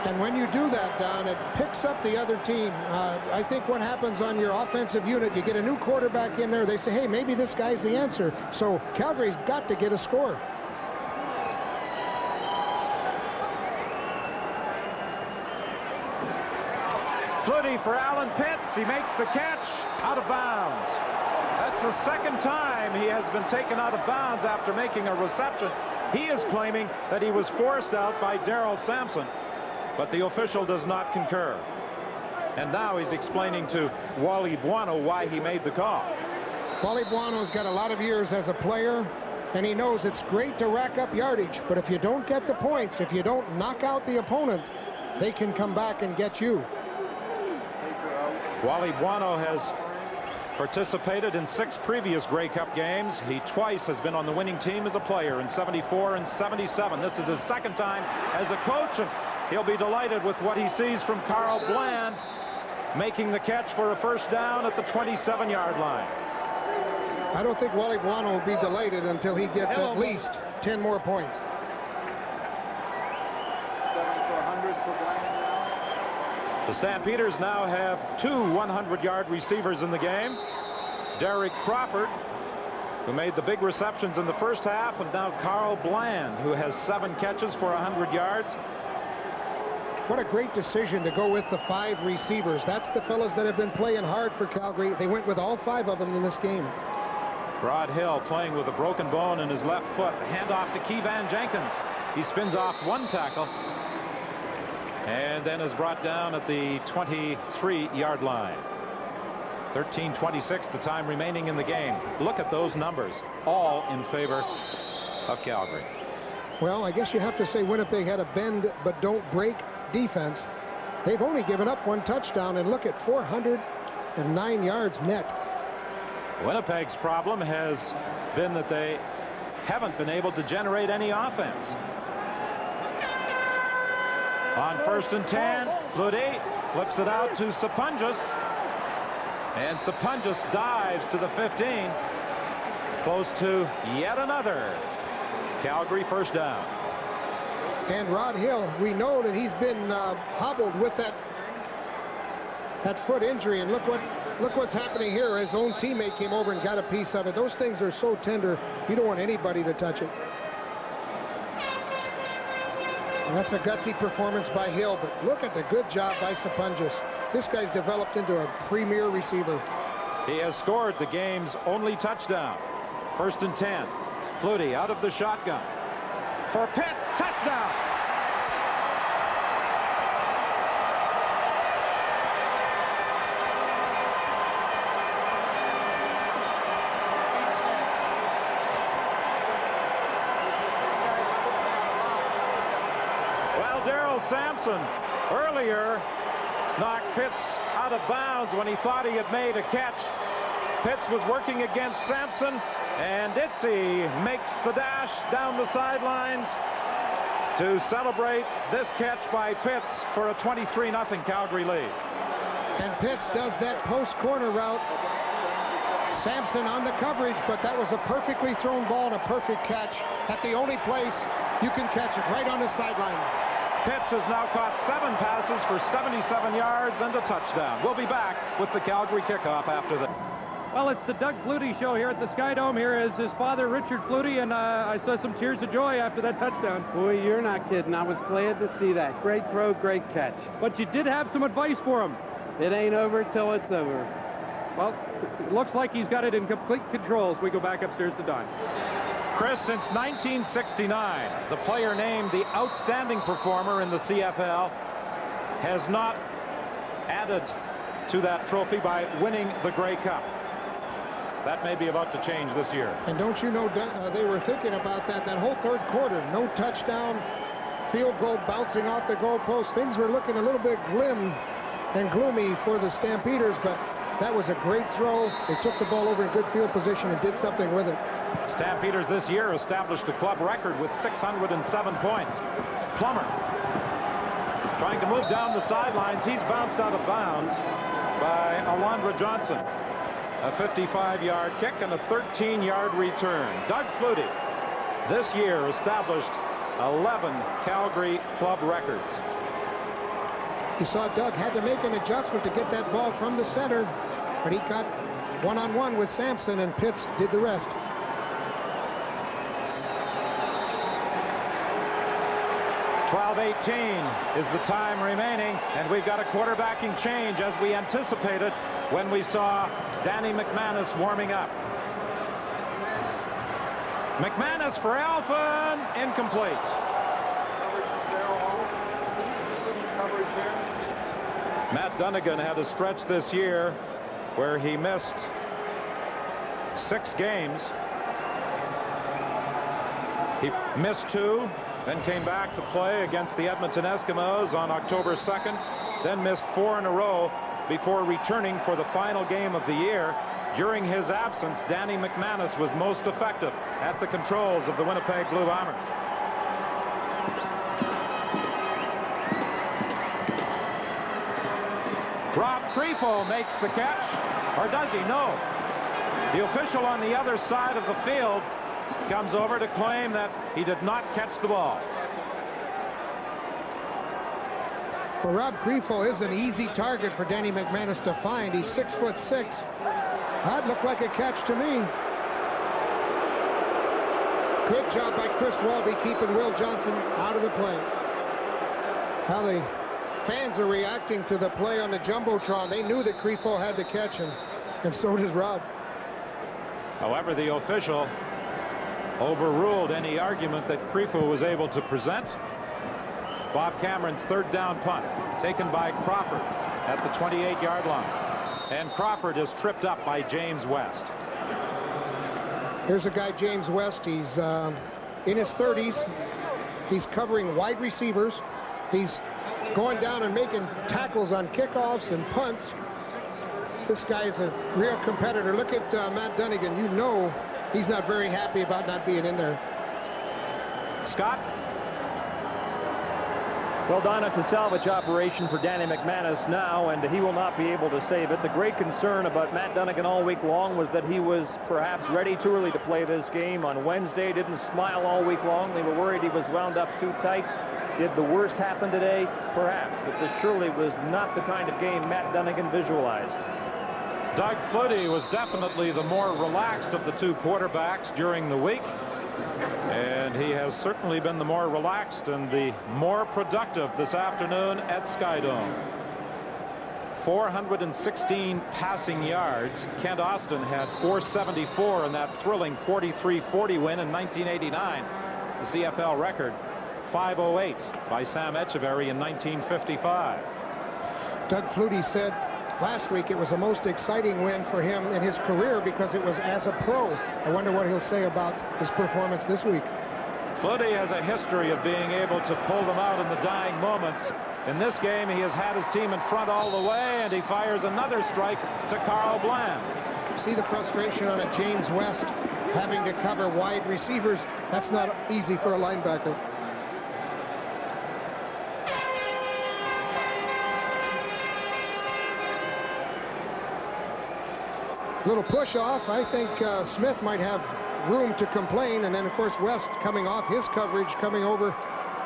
Speaker 5: And when you do that, Don, it picks up the other team. I think what happens on your offensive unit, you get a new quarterback in there, they say, hey, maybe this guy's the answer. So Calgary's got to get a score.
Speaker 4: Flutie for Alan Pitts. He makes the catch, out of bounds. That's the second time he has been taken out of bounds after making a reception. He is claiming that he was forced out by Darrell Sampson, but the official does not concur. And now he's explaining to Wally Buono why he made the call.
Speaker 5: Wally Buono's got a lot of years as a player, and he knows it's great to rack up yardage, but if you don't get the points, if you don't knock out the opponent, they can come back and get you.
Speaker 4: Wally Buono has participated in 6 previous Grey Cup games. He twice has been on the winning team as a player in 74 and 77. This is his second time as a coach, and he'll be delighted with what he sees from Carl Bland making the catch for a first down at the 27-yard line.
Speaker 5: I don't think Wally Buono will be delighted until he gets at least 10 more points.
Speaker 7: 7 for 100 for Bland now.
Speaker 4: The Stampeders now have 2 100-yard receivers in the game. Derek Crawford, who made the big receptions in the first half, and now Carl Bland, who has 7 catches for 100 yards.
Speaker 5: What a great decision to go with the 5 receivers. That's the fellas that have been playing hard for Calgary. They went with all 5 of them in this game.
Speaker 4: Rod Hill playing with a broken bone in his left foot. Handoff to Keevan Jenkins. He spins off 1 tackle and then is brought down at the 23-yard line. 13:26, the time remaining in the game. Look at those numbers, all in favor of Calgary.
Speaker 5: Well, I guess you have to say Winnipeg had a bend but don't break defense. They've only given up 1 touchdown, and look at 409 yards net.
Speaker 4: Winnipeg's problem has been that they haven't been able to generate any offense. On 1st and 10, Flutie flips it out to Sapunjas, and Sapunjas dives to the 15, close to yet another Calgary first down.
Speaker 5: And Rod Hill, we know that he's been hobbled with that foot injury, and look what's happening here. His own teammate came over and got a piece of it. Those things are so tender, you don't want anybody to touch it. And that's a gutsy performance by Hill, but look at the good job by Sapunjas. This guy's developed into a premier receiver.
Speaker 4: He has scored the game's only touchdown. 1st and 10. Flutie out of the shotgun. For Pitts, touchdown! Well, Daryl Sampson earlier knocked Pitts out of bounds when he thought he had made a catch. Pitts was working against Sampson, and Ditzy makes the dash down the sidelines to celebrate this catch by Pitts for a 23-0 Calgary lead.
Speaker 5: And Pitts does that post corner route. Sampson on the coverage, but that was a perfectly thrown ball and a perfect catch at the only place you can catch it, right on the sideline.
Speaker 4: Pitts has now caught 7 passes for 77 yards and a touchdown. We'll be back with the Calgary kickoff after this.
Speaker 12: Well, it's the Doug Flutie show here at the SkyDome. Here is his father, Richard Flutie, and I saw some tears of joy after that touchdown.
Speaker 20: Boy, you're not kidding. I was glad to see that. Great throw, great catch.
Speaker 12: But you did have some advice for him.
Speaker 20: It ain't over till it's over.
Speaker 12: Well, it looks like he's got it in complete control as we go back upstairs to Don.
Speaker 4: Chris, since 1969, the player named the outstanding performer in the CFL has not added to that trophy by winning the Grey Cup. That may be about to change this year.
Speaker 5: And don't you know, they were thinking about that whole third quarter. No touchdown, field goal bouncing off the goalpost. Things were looking a little bit glim and gloomy for the Stampeders, but that was a great throw. They took the ball over in good field position and did something with it.
Speaker 4: Stampeders this year established a club record with 607 points. Plummer trying to move down the sidelines. He's bounced out of bounds by Alondra Johnson. A 55-yard kick and a 13-yard return. Doug Flutie this year established 11 Calgary club records.
Speaker 5: You saw Doug had to make an adjustment to get that ball from the center, but he got one-on-one with Sampson, and Pitts did the rest.
Speaker 4: .12:18 is the time remaining, and we've got a quarterbacking change as we anticipated when we saw Danny McManus warming up. McManus for Alphen, incomplete. Matt Dunnigan had a stretch this year where he missed 6 games. He missed 2, then came back to play against the Edmonton Eskimos on October 2nd, then missed 4 in a row before returning for the final game of the year. During his absence, Danny McManus was most effective at the controls of the Winnipeg Blue Bombers. Rob Creefo makes the catch, or does he? No. The official on the other side of the field comes over to claim that he did not catch the ball.
Speaker 5: Well, Rob Creefo is an easy target for Danny McManus to find. He's 6'6". That looked like a catch to me. Good job by Chris Walby keeping Will Johnson out of the play. How the fans are reacting to the play on the Jumbotron. They knew that Creefo had the catch, and so does Rob.
Speaker 4: However, the official overruled any argument that Creefo was able to present. Bob Cameron's 3rd down punt taken by Crawford at the 28-yard line. And Crawford is tripped up by James West.
Speaker 5: Here's a guy, James West. He's in his 30s. He's covering wide receivers. He's going down and making tackles on kickoffs and punts. This guy is a real competitor. Look at Matt Dunnigan. You know he's not very happy about not being in there.
Speaker 4: Scott?
Speaker 3: Well, Don, it's a salvage operation for Danny McManus now, and he will not be able to save it. The great concern about Matt Dunnigan all week long was that he was perhaps ready too early to play this game on Wednesday. Didn't smile all week long. They were worried he was wound up too tight. Did the worst happen today? Perhaps, but this surely was not the kind of game Matt Dunnigan visualized.
Speaker 4: Doug Flutie was definitely the more relaxed of the 2 quarterbacks during the week. And he has certainly been the more relaxed and the more productive this afternoon at SkyDome. 416 passing yards. Kent Austin had 474 in that thrilling 43-40 win in 1989. The CFL record, 508 by Sam Etcheverry in 1955.
Speaker 5: Doug Flutie said last week it was the most exciting win for him in his career because it was as a pro. I wonder what he'll say about his performance this week.
Speaker 4: Flutie has a history of being able to pull them out in the dying moments. In this game, he has had his team in front all the way, and he fires another strike to Carl Bland.
Speaker 5: See the frustration on a James West having to cover wide receivers. That's not easy for a linebacker. Little push off. I think Smith might have room to complain, and then of course West coming off his coverage, coming over,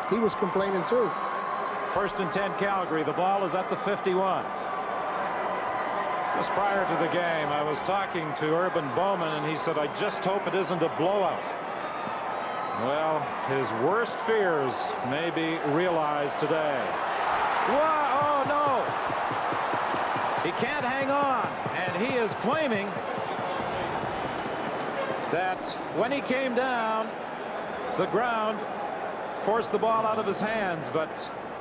Speaker 5: he was complaining too.
Speaker 4: 1st and 10 Calgary. The ball is at the 51. Just prior to the game, I was talking to Urban Bowman, and he said, I just hope it isn't a blowout. Well, his worst fears may be realized today. Whoa, oh no! He can't hang on, and he is claiming that when he came down, the ground forced the ball out of his hands, but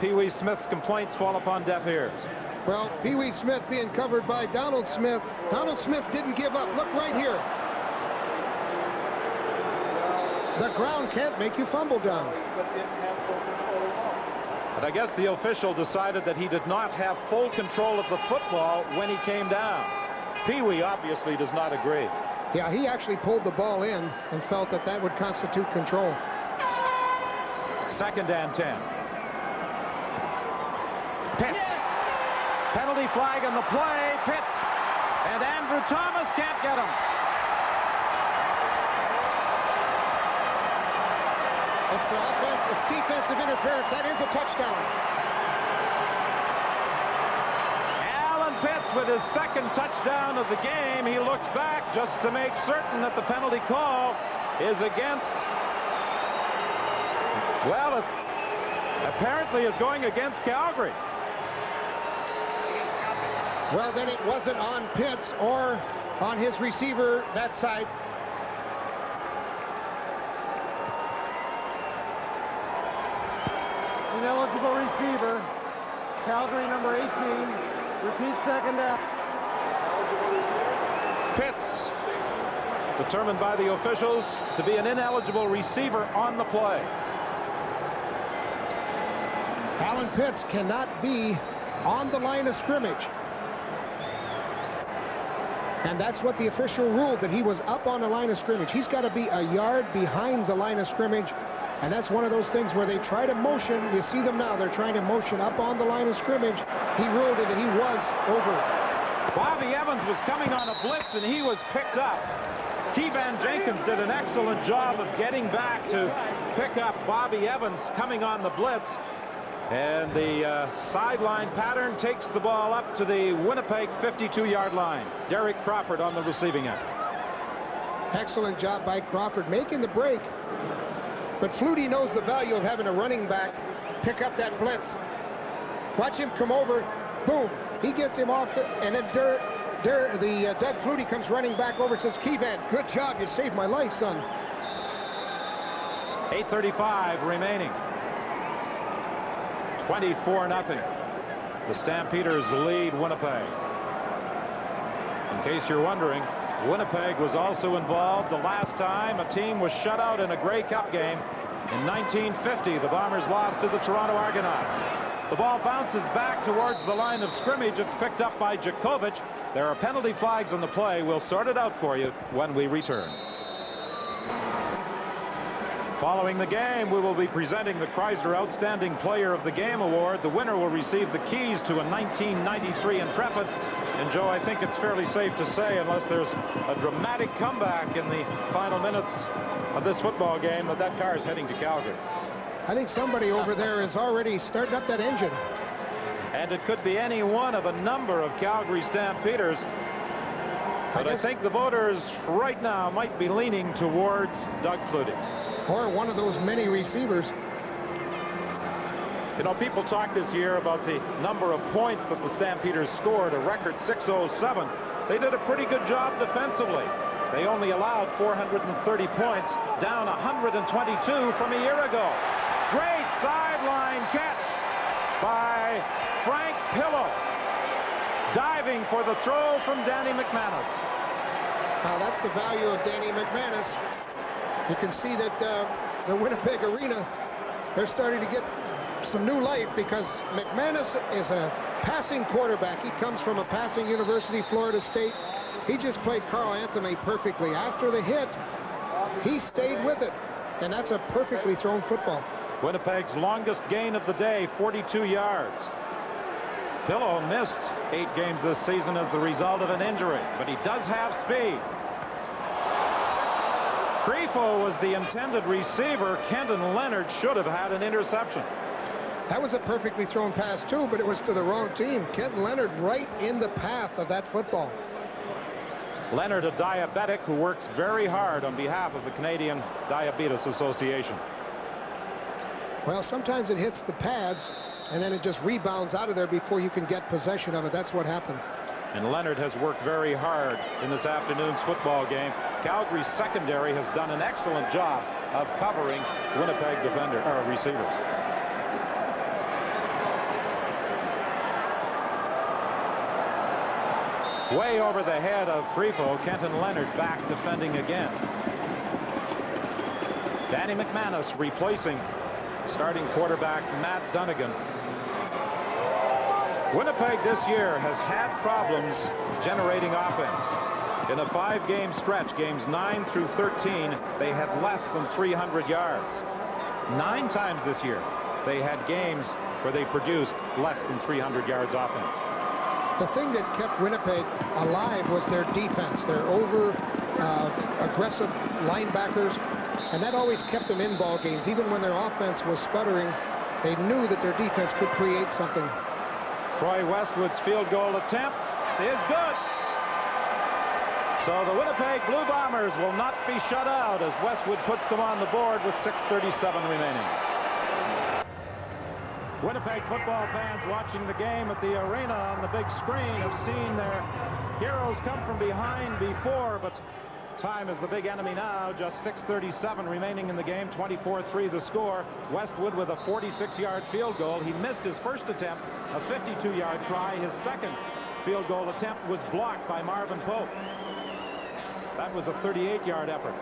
Speaker 4: Pee Wee Smith's complaints fall upon deaf ears.
Speaker 5: Well, Pee Wee Smith being covered by Donald Smith. Donald Smith didn't give up. Look right here. The ground can't make you fumble down.
Speaker 4: But I guess the official decided that he did not have full control of the football when he came down. Pee Wee obviously does not agree.
Speaker 5: Yeah, he actually pulled the ball in and felt that that would constitute control.
Speaker 4: 2nd and 10. Pitts. Penalty flag on the play. Pitts. And Andrew Thomas can't get him.
Speaker 5: It's offense. It's defensive interference. That is a touchdown.
Speaker 4: Alan Pitts with his 2nd touchdown of the game. He looks back just to make certain that the penalty call is against, well, it apparently is going against Calgary.
Speaker 5: Well, then it wasn't on Pitts or on his receiver that side.
Speaker 9: Ineligible receiver. Calgary number 18. Repeat 2nd down.
Speaker 4: Pitts determined by the officials to be an ineligible receiver on the play.
Speaker 5: Alan Pitts cannot be on the line of scrimmage. And that's what the official ruled, that he was up on the line of scrimmage. He's got to be a yard behind the line of scrimmage. And that's one of those things where they try to motion. You see them now. They're trying to motion up on the line of scrimmage. He ruled it, and he was over.
Speaker 4: Bobby Evans was coming on a blitz, and he was picked up. Keevan Jenkins did an excellent job of getting back to pick up Bobby Evans coming on the blitz. And the sideline pattern takes the ball up to the Winnipeg 52-yard line. Derek Crawford on the receiving end.
Speaker 5: Excellent job by Crawford making the break. But Flutie knows the value of having a running back pick up that blitz. Watch him come over. Boom. He gets him off, and then Doug Flutie comes running back over and says, Keevan, good job. You saved my life, son.
Speaker 4: 8:35 remaining. 24-0. The Stampeders lead Winnipeg. In case you're wondering, Winnipeg was also involved the last time a team was shut out in a Grey Cup game. In 1950, the Bombers lost to the Toronto Argonauts. The ball bounces back towards the line of scrimmage. It's picked up by Djokovic. There are penalty flags on the play. We'll sort it out for you when we return. Following the game, we will be presenting the Chrysler Outstanding Player of the Game Award. The winner will receive the keys to a 1993 Intrepid. And Joe, I think it's fairly safe to say, unless there's a dramatic comeback in the final minutes of this football game, that car is heading to Calgary.
Speaker 5: I think somebody over there is already starting up that engine.
Speaker 4: And it could be any one of a number of Calgary Stampeders. But I think the voters right now might be leaning towards Doug Flutie.
Speaker 5: Or one of those many receivers.
Speaker 4: You know, people talk this year about the number of points that the Stampeders scored, a record 607. They did a pretty good job defensively. They only allowed 430 points, down 122 from a year ago. Great sideline catch by Frank Pillow, diving for the throw from Danny McManus.
Speaker 5: Now that's the value of Danny McManus. You can see that the Winnipeg Arena, they're starting to get some new life because McManus is a passing quarterback. He comes from a passing university, Florida State. He just played Carl Anthony perfectly. After the hit, he stayed with it, and that's a perfectly thrown football.
Speaker 4: Winnipeg's longest gain of the day, 42 yards. Pillow missed 8 games this season as the result of an injury, but he does have speed. Grifo was the intended receiver. Kenton Leonard should have had an interception.
Speaker 5: That was a perfectly thrown pass too, but it was to the wrong team. Kenton Leonard right in the path of that football.
Speaker 4: Leonard, a diabetic who works very hard on behalf of the Canadian Diabetes Association.
Speaker 5: Well, sometimes it hits the pads and then it just rebounds out of there before you can get possession of it. That's what happened.
Speaker 4: And Leonard has worked very hard in this afternoon's football game. Calgary's secondary has done an excellent job of covering Winnipeg receivers. Way over the head of Grifo, Kenton Leonard back defending again. Danny McManus replacing starting quarterback Matt Dunnigan. Winnipeg this year has had problems generating offense. In a 5-game stretch, games 9 through 13, they had less than 300 yards. 9 times this year, they had games where they produced less than 300 yards offense.
Speaker 5: The thing that kept Winnipeg alive was their defense, their aggressive linebackers, and that always kept them in ball games. Even when their offense was sputtering, they knew that their defense could create something.
Speaker 4: Troy Westwood's field goal attempt is good. So the Winnipeg Blue Bombers will not be shut out as Westwood puts them on the board with 6:37 remaining. Winnipeg football fans watching the game at the arena on the big screen have seen their heroes come from behind before, but time is the big enemy now. Just 6:37 remaining in the game, 24-3 the score. Westwood with a 46-yard field goal. He missed his first attempt, a 52-yard try. His second field goal attempt was blocked by Marvin Pope. That was a 38-yard effort.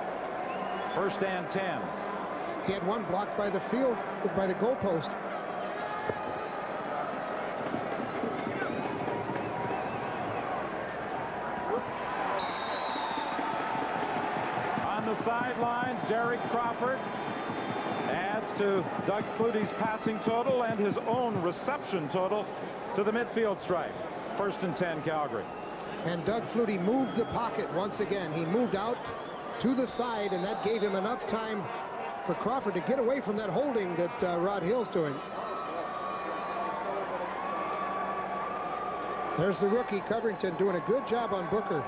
Speaker 4: 1st and 10.
Speaker 5: He had one blocked by the goalpost.
Speaker 4: Sidelines, Derek Crawford adds to Doug Flutie's passing total and his own reception total to the midfield stripe. 1st and 10 Calgary.
Speaker 5: And Doug Flutie moved the pocket once again. He moved out to the side, and that gave him enough time for Crawford to get away from that holding that Rod Hill's doing. There's the rookie Covington doing a good job on Booker.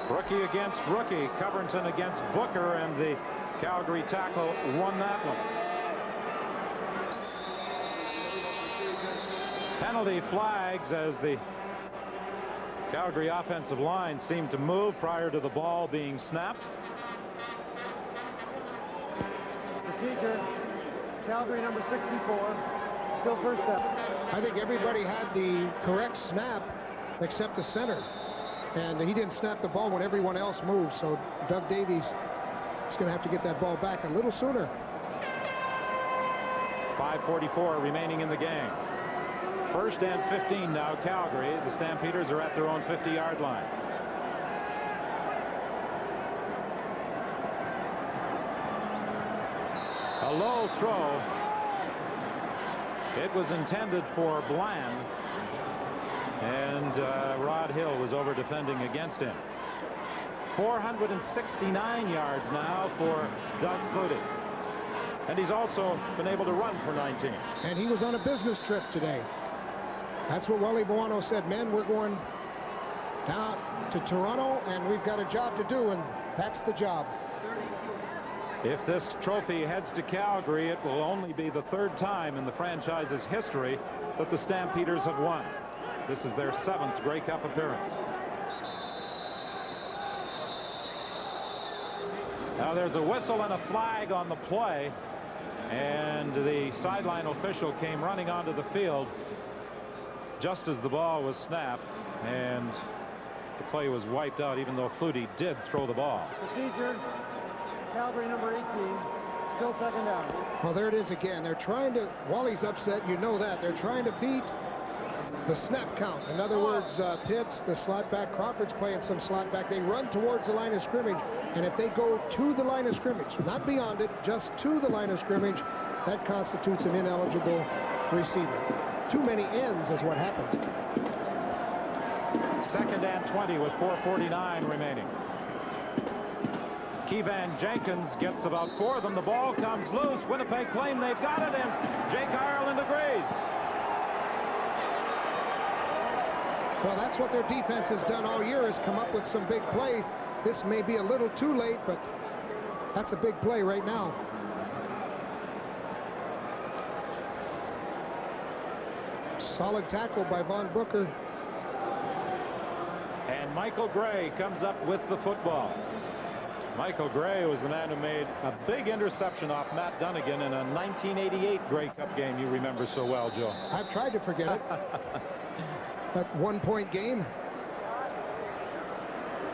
Speaker 4: Rookie against rookie. Covington against Booker, and the Calgary tackle won that one. Penalty flags as the Calgary offensive line seemed to move prior to the ball being snapped.
Speaker 9: Procedure, Calgary number 64, still first down.
Speaker 5: I think everybody had the correct snap except the center. And he didn't snap the ball when everyone else moved, so Doug Davies is going to have to get that ball back a little sooner.
Speaker 4: 5:44 remaining in the game. 1st and 15 now Calgary. The Stampeders are at their own 50-yard line. A low throw. It was intended for Bland. And Rod Hill was over defending against him. 469 yards now for Doug Flutie. And he's also been able to run for 19.
Speaker 5: And he was on a business trip today. That's what Wally Buono said. Men, we're going down to Toronto, and we've got a job to do, and that's the job.
Speaker 4: If this trophy heads to Calgary, it will only be the 3rd time in the franchise's history that the Stampeders have won. This is their 7th Grey Cup appearance. Now there's a whistle and a flag on the play, and the sideline official came running onto the field just as the ball was snapped, and the play was wiped out even though Flutie did throw the ball.
Speaker 9: Procedure, Calgary number 18,
Speaker 6: Still second down.
Speaker 5: Well, there it is again. They're trying to, Wally's upset, you know that. They're trying to beat the snap count. In other words, Pitts, the slot back, Crawford's playing some slot back. They run towards the line of scrimmage, and if they go to the line of scrimmage, not beyond it, just to the line of scrimmage, that constitutes an ineligible receiver. Too many ends is what happens.
Speaker 1: 2nd and 20 with 4:49 remaining. Keevan Jenkins gets about 4 of them. The ball comes loose. Winnipeg claim they've got it, and Jake Ireland agrees.
Speaker 5: Well, that's what their defense has done all year, is come up with some big plays. This may be a little too late, but that's a big play right now. Solid tackle by Von Booker.
Speaker 1: And Michael Gray comes up with the football. Michael Gray was the man who made a big interception off Matt Dunnigan in a 1988 Grey Cup game you remember so well, Joe.
Speaker 5: I've tried to forget it. That one-point game.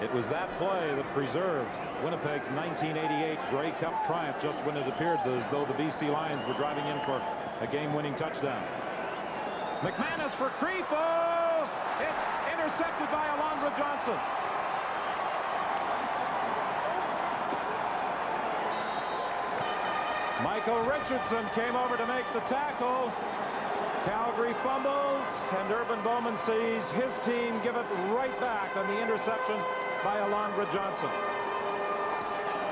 Speaker 1: It was that play that preserved Winnipeg's 1988 Grey Cup triumph just when it appeared as though the BC Lions were driving in for a game-winning touchdown. McManus for Creefo. It's intercepted by Alondra Johnson. Michael Richardson came over to make the tackle. Calgary fumbles, and Urban Bowman sees his team give it right back on the interception by Alondra Johnson.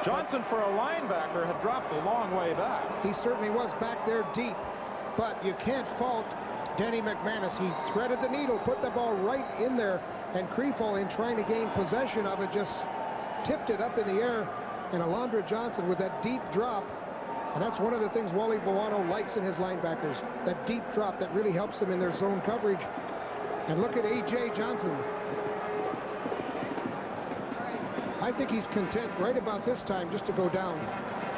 Speaker 1: Johnson, for a linebacker, had dropped a long way back.
Speaker 5: He certainly was back there deep, but you can't fault Denny McManus. He threaded the needle, put the ball right in there, and Creefo, in trying to gain possession of it, just tipped it up in the air, and Alondra Johnson with that deep drop. And that's one of the things Wally Buono likes in his linebackers, that deep drop that really helps them in their zone coverage. And look at A.J. Johnson. I think he's content right about this time just to go down,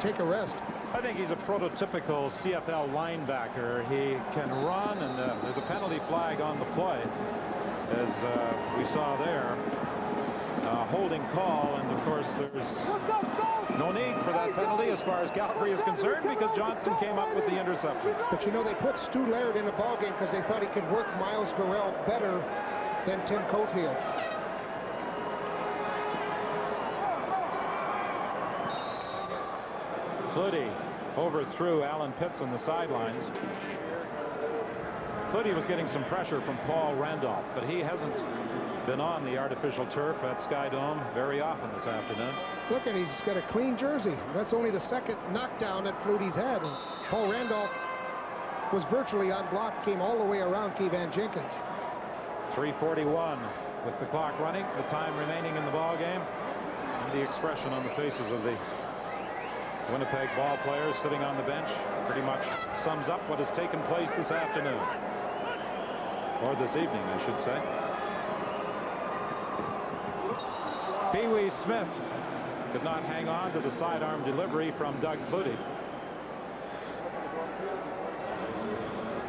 Speaker 5: take a rest.
Speaker 1: I think he's a prototypical CFL linebacker. He can run, and there's a penalty flag on the play, as we saw there. Holding call, and of course there's no need for that penalty as far as Calgary is concerned, because Johnson came up with the interception.
Speaker 5: But you know, they put Stu Laird in the ballgame because they thought he could work Miles Burrell better than Tim Coatfield.
Speaker 1: Flutie overthrew Alan Pitts on the sidelines. Flutie was getting some pressure from Paul Randolph, but he hasn't been on the artificial turf at SkyDome very often this afternoon.
Speaker 5: Look, and he's got a clean jersey. That's only the second knockdown that Flutie's had. And Paul Randolph was virtually unblocked, came all the way around Keevan Jenkins.
Speaker 1: 3:41 with the clock running, the time remaining in the ball game, and the expression on the faces of the Winnipeg ball players sitting on the bench pretty much sums up what has taken place this afternoon, or this evening, I should say. Pee Wee Smith could not hang on to the sidearm delivery from Doug Flutie.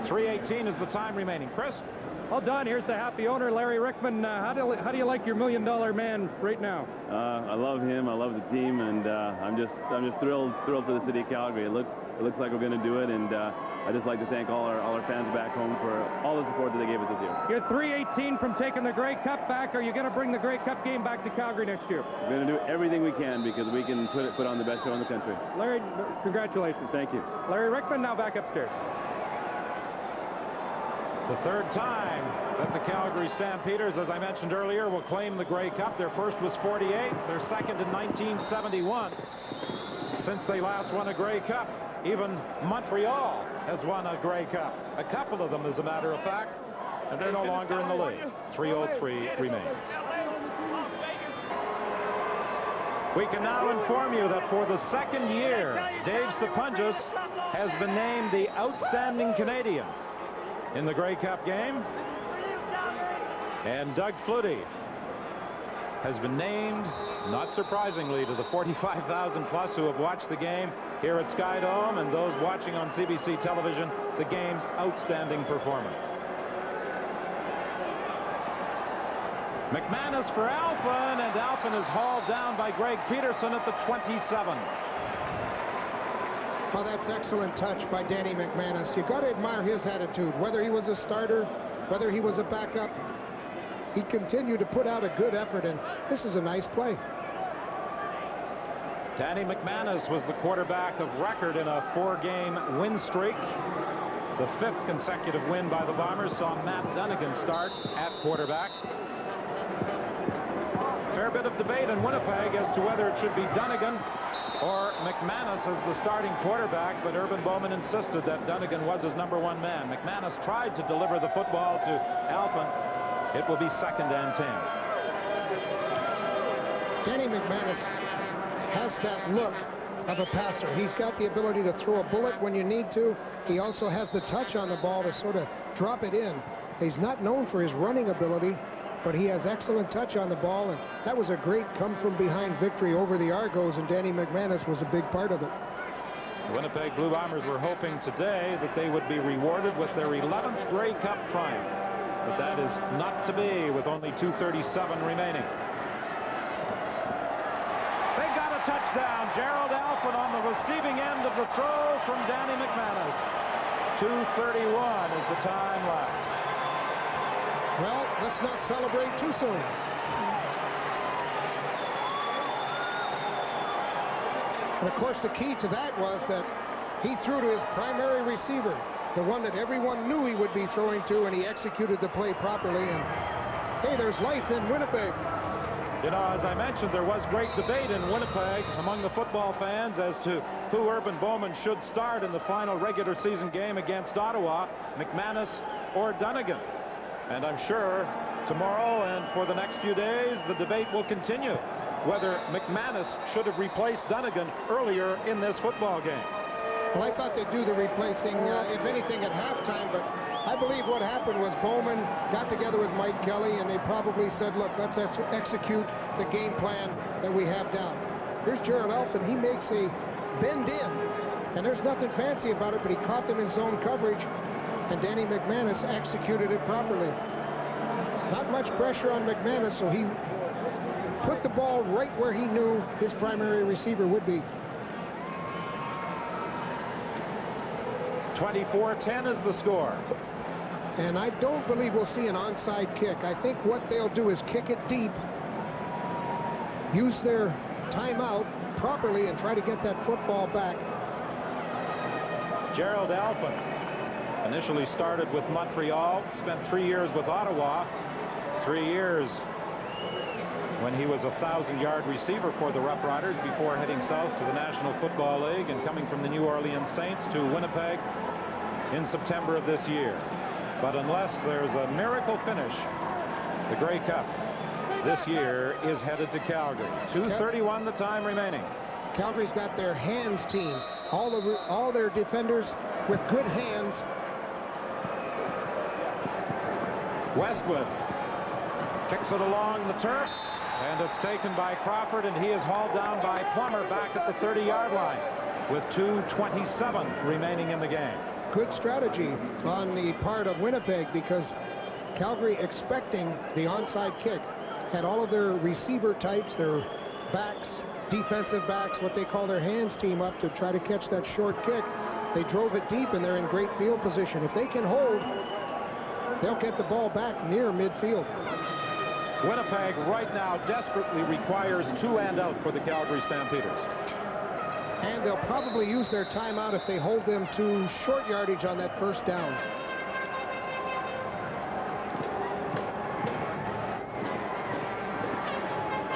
Speaker 1: 3:18 is the time remaining. Chris?
Speaker 12: Well done. Here's the happy owner, Larry Rickman. How do you like your $1 million man right now?
Speaker 21: I love him. I love the team, and I'm just thrilled for the city of Calgary. It looks like we're going to do it, and I just like to thank all our fans back home for all the support that they gave us this year.
Speaker 12: You're 3:18 from taking the Grey Cup back. Are you going to bring the Grey Cup game back to Calgary next year?
Speaker 21: We're going to do everything we can because we can put on the best show in the country.
Speaker 12: Larry, congratulations.
Speaker 21: Thank you.
Speaker 12: Larry Rickman, now back upstairs.
Speaker 1: The third time that the Calgary Stampeders, as I mentioned earlier, will claim the Grey Cup. Their first was 48, their second in 1971. Since they last won a Grey Cup, even Montreal has won a Grey Cup. A couple of them, as a matter of fact, and they're no longer in the league. 3:03 remains. We can now inform you that for the second year, Dave Sapunjas has been named the Outstanding Canadian in the Grey Cup game, and Doug Flutie has been named, not surprisingly, to the 45,000 plus who have watched the game here at SkyDome, and those watching on CBC television, the game's outstanding performer. McManus for Alphen, and Alphen is hauled down by Greg Peterson at the 27.
Speaker 5: Oh, that's excellent touch by Danny McManus. You got to admire his attitude. Whether he was a starter, whether he was a backup, he continued to put out a good effort, and this is a nice play.
Speaker 3: Danny McManus was the quarterback of record in a 4-game win streak. The 5th consecutive win by the Bombers saw Matt Dunnigan start at quarterback. Fair bit of debate in Winnipeg as to whether it should be Dunnigan or McManus as the starting quarterback, but Urban Bowman insisted that Dunnigan was his #1 man. McManus tried to deliver the football to Alphen. It will be 2nd and 10.
Speaker 5: Danny McManus has that look of a passer. He's got the ability to throw a bullet when you need to. He also has the touch on the ball to sort of drop it in. He's not known for his running ability, but he has excellent touch on the ball, and that was a great come-from-behind victory over the Argos, and Danny McManus was a big part of it.
Speaker 3: The Winnipeg Blue Bombers were hoping today that they would be rewarded with their 11th Grey Cup triumph, but that is not to be with only 2:37 remaining. They got a touchdown. Gerald Alphen on the receiving end of the throw from Danny McManus. 2:31 is the time left.
Speaker 5: Well, let's not celebrate too soon. And of course, the key to that was that he threw to his primary receiver, the one that everyone knew he would be throwing to, and he executed the play properly. And hey, there's life in Winnipeg.
Speaker 3: You know, as I mentioned, there was great debate in Winnipeg among the football fans as to who Urban Bowman should start in the final regular season game against Ottawa, McManus or Dunnigan. And I'm sure tomorrow and for the next few days, the debate will continue whether McManus should have replaced Dunnigan earlier in this football game.
Speaker 5: Well, I thought they'd do the replacing, if anything, at halftime, but I believe what happened was Bowman got together with Mike Kelly, and they probably said, look, let's execute the game plan that we have down. Here's Gerald Alphen. He makes a bend in, and there's nothing fancy about it, but he caught them in zone coverage, and Danny McManus executed it properly. Not much pressure on McManus, so he put the ball right where he knew his primary receiver would be.
Speaker 3: 24-10 is the score.
Speaker 5: And I don't believe we'll see an onside kick. I think what they'll do is kick it deep, use their timeout properly, and try to get that football back.
Speaker 3: Gerald Alphen initially started with Montreal, spent 3 years with Ottawa, 3 years when he was a 1,000-yard receiver for the Rough Riders before heading south to the National Football League and coming from the New Orleans Saints to Winnipeg in September of this year. But unless there's a miracle finish, the Grey Cup this year is headed to Calgary. 2:31 the time remaining.
Speaker 5: Calgary's got their hands team, all their defenders with good hands.
Speaker 3: Westwood kicks it along the turf, and it's taken by Crawford, and he is hauled down by Plummer back at the 30-yard line with 2:27 remaining in the game.
Speaker 5: Good strategy on the part of Winnipeg, because Calgary, expecting the onside kick, had all of their receiver types, their backs, defensive backs, what they call their hands team, up to try to catch that short kick. They drove it deep, and they're in great field position. If they can hold, they'll get the ball back near midfield.
Speaker 3: Winnipeg right now desperately requires 2 and out for the Calgary Stampeders.
Speaker 5: And they'll probably use their timeout if they hold them to short yardage on that first down.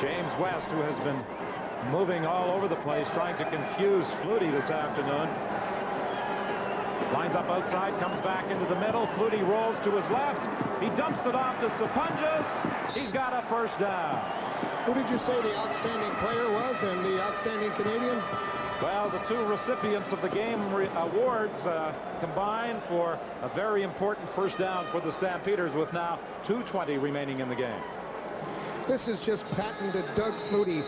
Speaker 3: James West, who has been moving all over the place, trying to confuse Flutie this afternoon. Lines up outside, comes back into the middle. Flutie rolls to his left. He dumps it off to Sapunjas. He's got a first down.
Speaker 5: Who did you say the outstanding player was and the outstanding Canadian?
Speaker 3: Well, the 2 recipients of the game awards combined for a very important first down for the Stampeders, with now 2:20 remaining in the game.
Speaker 5: This is just patented Doug Flutie.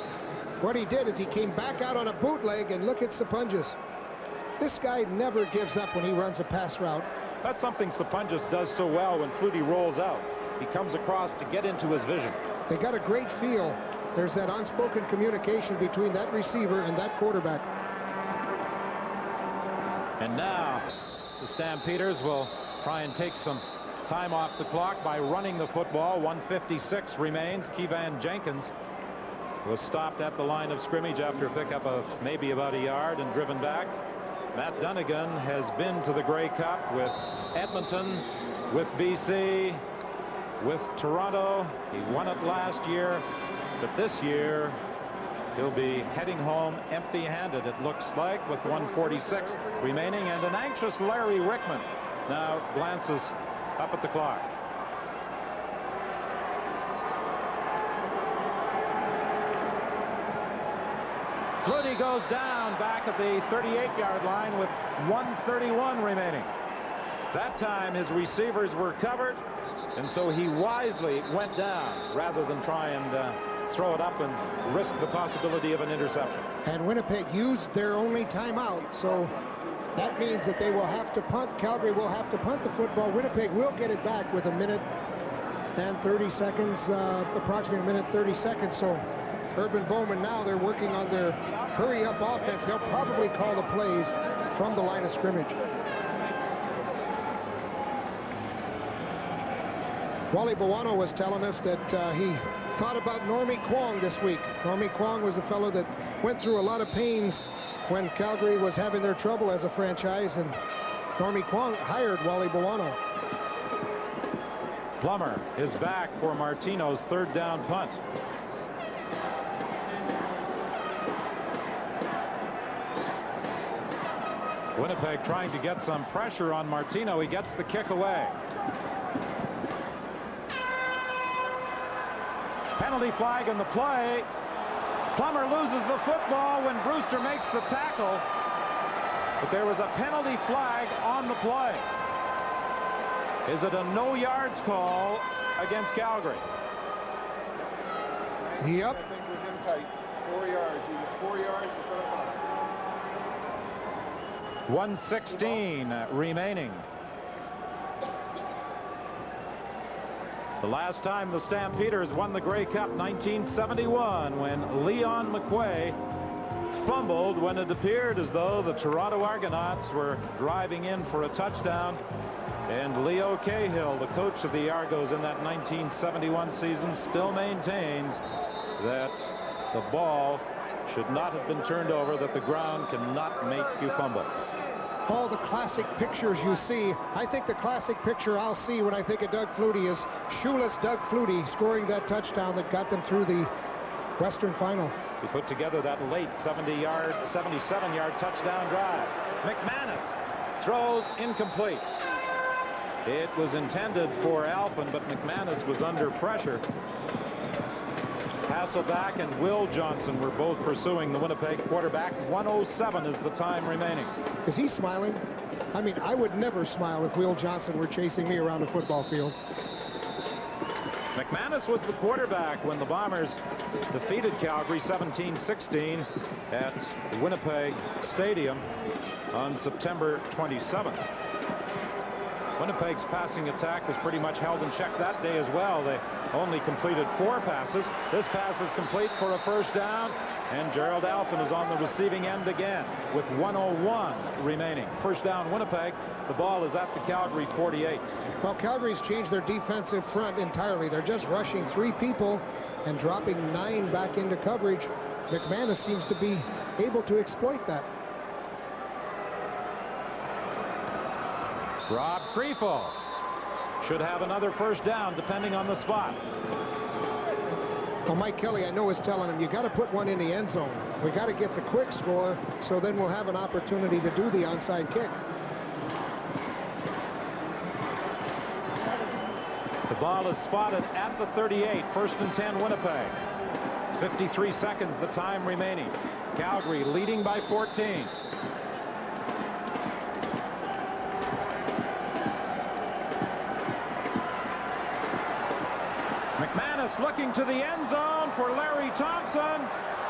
Speaker 5: What he did is he came back out on a bootleg, and look at Sapunjas. This guy never gives up when he runs a pass route.
Speaker 3: That's something Sapunjas does so well when Flutie rolls out. He comes across to get into his vision.
Speaker 5: They got a great feel. There's that unspoken communication between that receiver and that quarterback.
Speaker 8: And now the Stampeders will try and take some time off the clock by running the football. 1:56 remains. Kevan Jenkins was stopped at the line of scrimmage after a pickup of maybe about a yard and driven back. Matt Dunnigan has been to the Grey Cup with Edmonton, with BC, with Toronto. He won it last year, but this year he'll be heading home empty-handed, it looks like, with 1:46 remaining. And an anxious Larry Rickman now glances up at the clock. Flutie goes down back at the 38-yard line with 1:31 remaining. That time his receivers were covered, and so he wisely went down rather than try and throw it up and risk the possibility of an interception.
Speaker 5: And Winnipeg used their only timeout, so that means that they will have to punt. Calgary will have to punt the football. Winnipeg will get it back with a minute and 30 seconds, approximately a minute 30 seconds. So Urban Bowman, now they're working on their hurry-up offense. They'll probably call the plays from the line of scrimmage. Wally Bawano was telling us that he thought about Normie Kwong this week. Normie Kwong was a fellow that went through a lot of pains when Calgary was having their trouble as a franchise, and Normie Kwong hired Wally Bawano.
Speaker 8: Plummer is back for Martino's third down punt. Winnipeg trying to get some pressure on Martino. He gets the kick away. Penalty flag in the play. Plummer loses the football when Brewster makes the tackle, but there was a penalty flag on the play. Is it a no yards call against Calgary?
Speaker 5: Yep.
Speaker 10: I think it was in tight. 4 yards. He was 4 yards instead of 5.
Speaker 8: 1:16 remaining. The last time the Stampeders won the Grey Cup, 1971, when Leon McQuay fumbled when it appeared as though the Toronto Argonauts were driving in for a touchdown. And Leo Cahill, the coach of the Argos in that 1971 season, still maintains that the ball should not have been turned over, that the ground cannot make you fumble.
Speaker 5: All the classic pictures you see, I think the classic picture I'll see when I think of Doug Flutie is shoeless Doug Flutie scoring that touchdown that got them through the Western Final.
Speaker 8: He put together that late 77-yard touchdown drive. McManus throws incomplete. It was intended for Alphen, but McManus was under pressure. Hasselback and Will Johnson were both pursuing the Winnipeg quarterback. 1:07 is the time remaining.
Speaker 5: Is he smiling? I mean, I would never smile if Will Johnson were chasing me around a football field.
Speaker 8: McManus was the quarterback when the Bombers defeated Calgary 17-16 at Winnipeg Stadium on September 27th. Winnipeg's passing attack was pretty much held in check that day as well. They only completed 4 passes. This pass is complete for a first down, and Gerald Alphen is on the receiving end again with 1:01 remaining. First down Winnipeg. The ball is at the Calgary 48.
Speaker 5: Well, Calgary's changed their defensive front entirely. They're just rushing 3 people and dropping 9 back into coverage. McManus seems to be able to exploit that.
Speaker 8: Rob Creefel should have another first down depending on the spot.
Speaker 5: Well, Mike Kelly, I know, is telling him, you got to put one in the end zone. We got to get the quick score, so then we'll have an opportunity to do the onside kick.
Speaker 8: The ball is spotted at the 38. First and 10 Winnipeg. 53 seconds the time remaining. Calgary leading by 14. McManus looking to the end zone for Larry Thompson.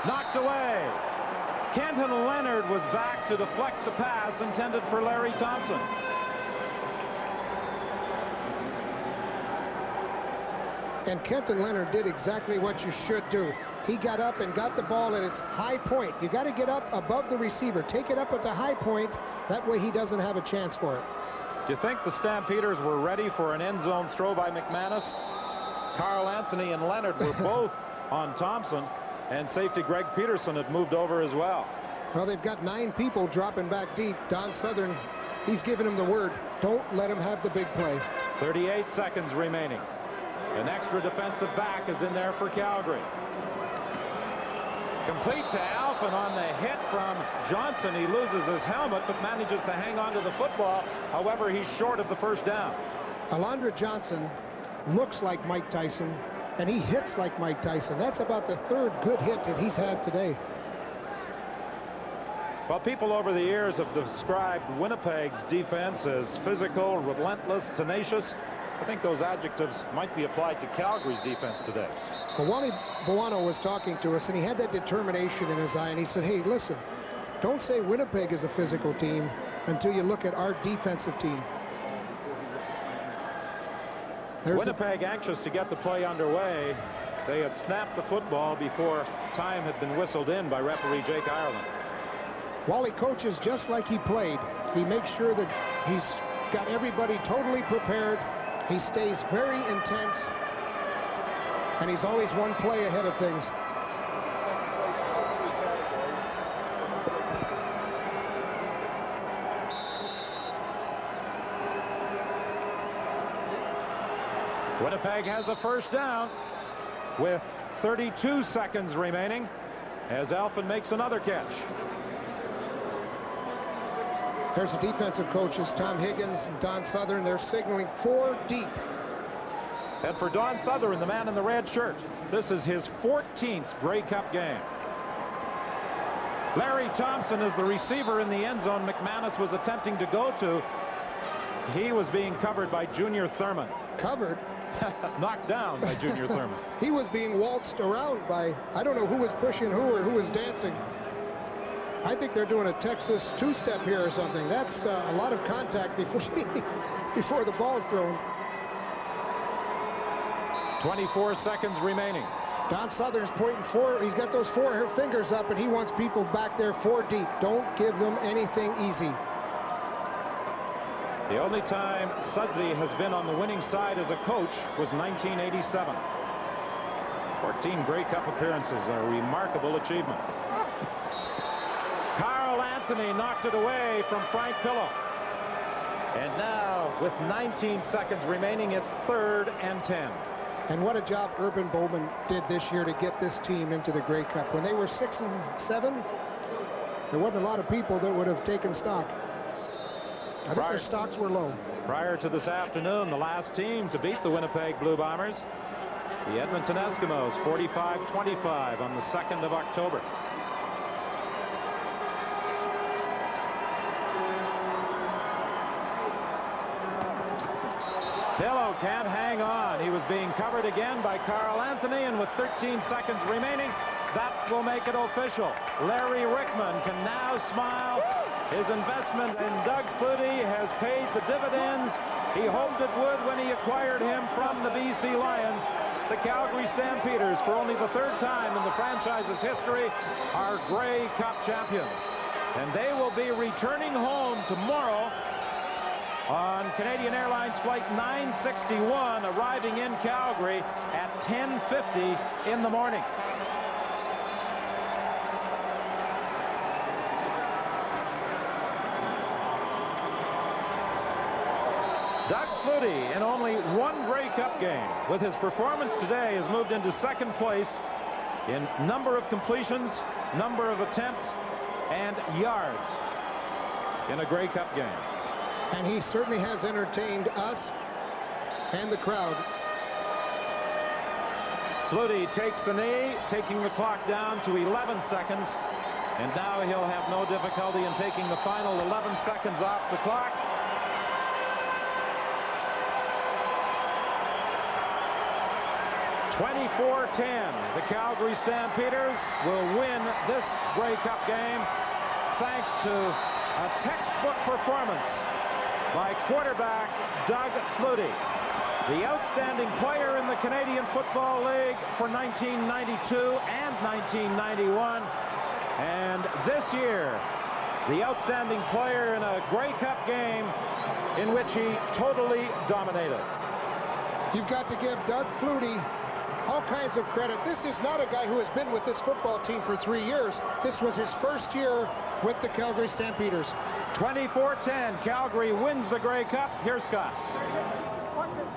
Speaker 8: Knocked away. Kenton Leonard was back to deflect the pass intended for Larry Thompson.
Speaker 5: And Kenton Leonard did exactly what you should do. He got up and got the ball at its high point. You got to get up above the receiver. Take it up at the high point That way he doesn't have a chance for it.
Speaker 8: Do you think the Stampeders were ready for an end zone throw by McManus? Carl Anthony and Leonard were both on Thompson, and safety Greg Peterson had moved over as well.
Speaker 5: Well, they've got 9 people dropping back deep. Don Southern, he's giving him the word. Don't let him have the big play.
Speaker 8: 38 seconds remaining. An extra defensive back is in there for Calgary. Complete to Alphen on the hit from Johnson. He loses his helmet but manages to hang on to the football. However, he's short of the first down.
Speaker 5: Alondra Johnson looks like Mike Tyson, and he hits like Mike Tyson. That's about the 3rd good hit that he's had today.
Speaker 8: Well, people over the years have described Winnipeg's defense as physical, relentless, tenacious. I think those adjectives might be applied to Calgary's defense today.
Speaker 5: Well, Wally Buono was talking to us, and he had that determination in his eye, and he said, hey, listen, don't say Winnipeg is a physical team until you look at our defensive team.
Speaker 8: Winnipeg anxious to get the play underway. They had snapped the football before time had been whistled in by referee Jake Ireland.
Speaker 5: Wally coaches just like he played. He makes sure that he's got everybody totally prepared. He stays very intense, and he's always one play ahead of things.
Speaker 8: Winnipeg has a first down with 32 seconds remaining as Alphen makes another catch.
Speaker 5: There's the defensive coaches, Tom Higgins and Don Southern. They're signaling 4 deep.
Speaker 8: And for Don Southern, the man in the red shirt, this is his 14th Grey Cup game. Larry Thompson is the receiver in the end zone McManus was attempting to go to. He was being covered by Junior Thurman.
Speaker 5: Covered?
Speaker 8: Knocked down by Junior Thurman.
Speaker 5: He was being waltzed around by, I don't know who was pushing who or who was dancing. I think they're doing a Texas two-step here or something. That's a lot of contact before the ball's thrown.
Speaker 8: 24 seconds remaining.
Speaker 5: Don Southern's pointing 4. He's got those 4 fingers up, and he wants people back there 4 deep. Don't give them anything easy.
Speaker 8: The only time Sudsy has been on the winning side as a coach was 1987. 14 Grey Cup appearances, a remarkable achievement. Carl Anthony knocked it away from Frank Pillow. And now, with 19 seconds remaining, it's 3rd and 10.
Speaker 5: And what a job Urban Bowman did this year to get this team into the Grey Cup. When they were 6 and 7, there wasn't a lot of people that would have taken stock. I think their stocks were low.
Speaker 8: Prior to this afternoon, the last team to beat the Winnipeg Blue Bombers, the Edmonton Eskimos, 45-25 on the 2nd of October. Pillow can't hang on. He was being covered again by Carl Anthony, and with 13 seconds remaining, that will make it official. Larry Rickman can now smile. His investment in Doug Flutie has paid the dividends he hoped it would when he acquired him from the BC Lions. The Calgary Stampeders, for only the 3rd time in the franchise's history, are Grey Cup champions. And they will be returning home tomorrow on Canadian Airlines Flight 961, arriving in Calgary at 10:50 in the morning. Doug Flutie, in only 1 Grey Cup game, with his performance today, has moved into 2nd place in number of completions, number of attempts, and yards in a Grey Cup game.
Speaker 5: And he certainly has entertained us and the crowd.
Speaker 8: Flutie takes a knee, taking the clock down to 11 seconds. And now he'll have no difficulty in taking the final 11 seconds off the clock. (24-10). The Calgary Stampeders will win this Grey Cup game thanks to a textbook performance by quarterback Doug Flutie, the outstanding player in the Canadian Football League for 1992 and 1991. And this year, the outstanding player in a Grey Cup game in which he totally dominated.
Speaker 5: You've got to give Doug Flutie all kinds of credit. This is not a guy who has been with this football team for 3 years. This was his first year with the Calgary Stampeders.
Speaker 8: 24-10, Calgary wins the Grey Cup. Here's Scott.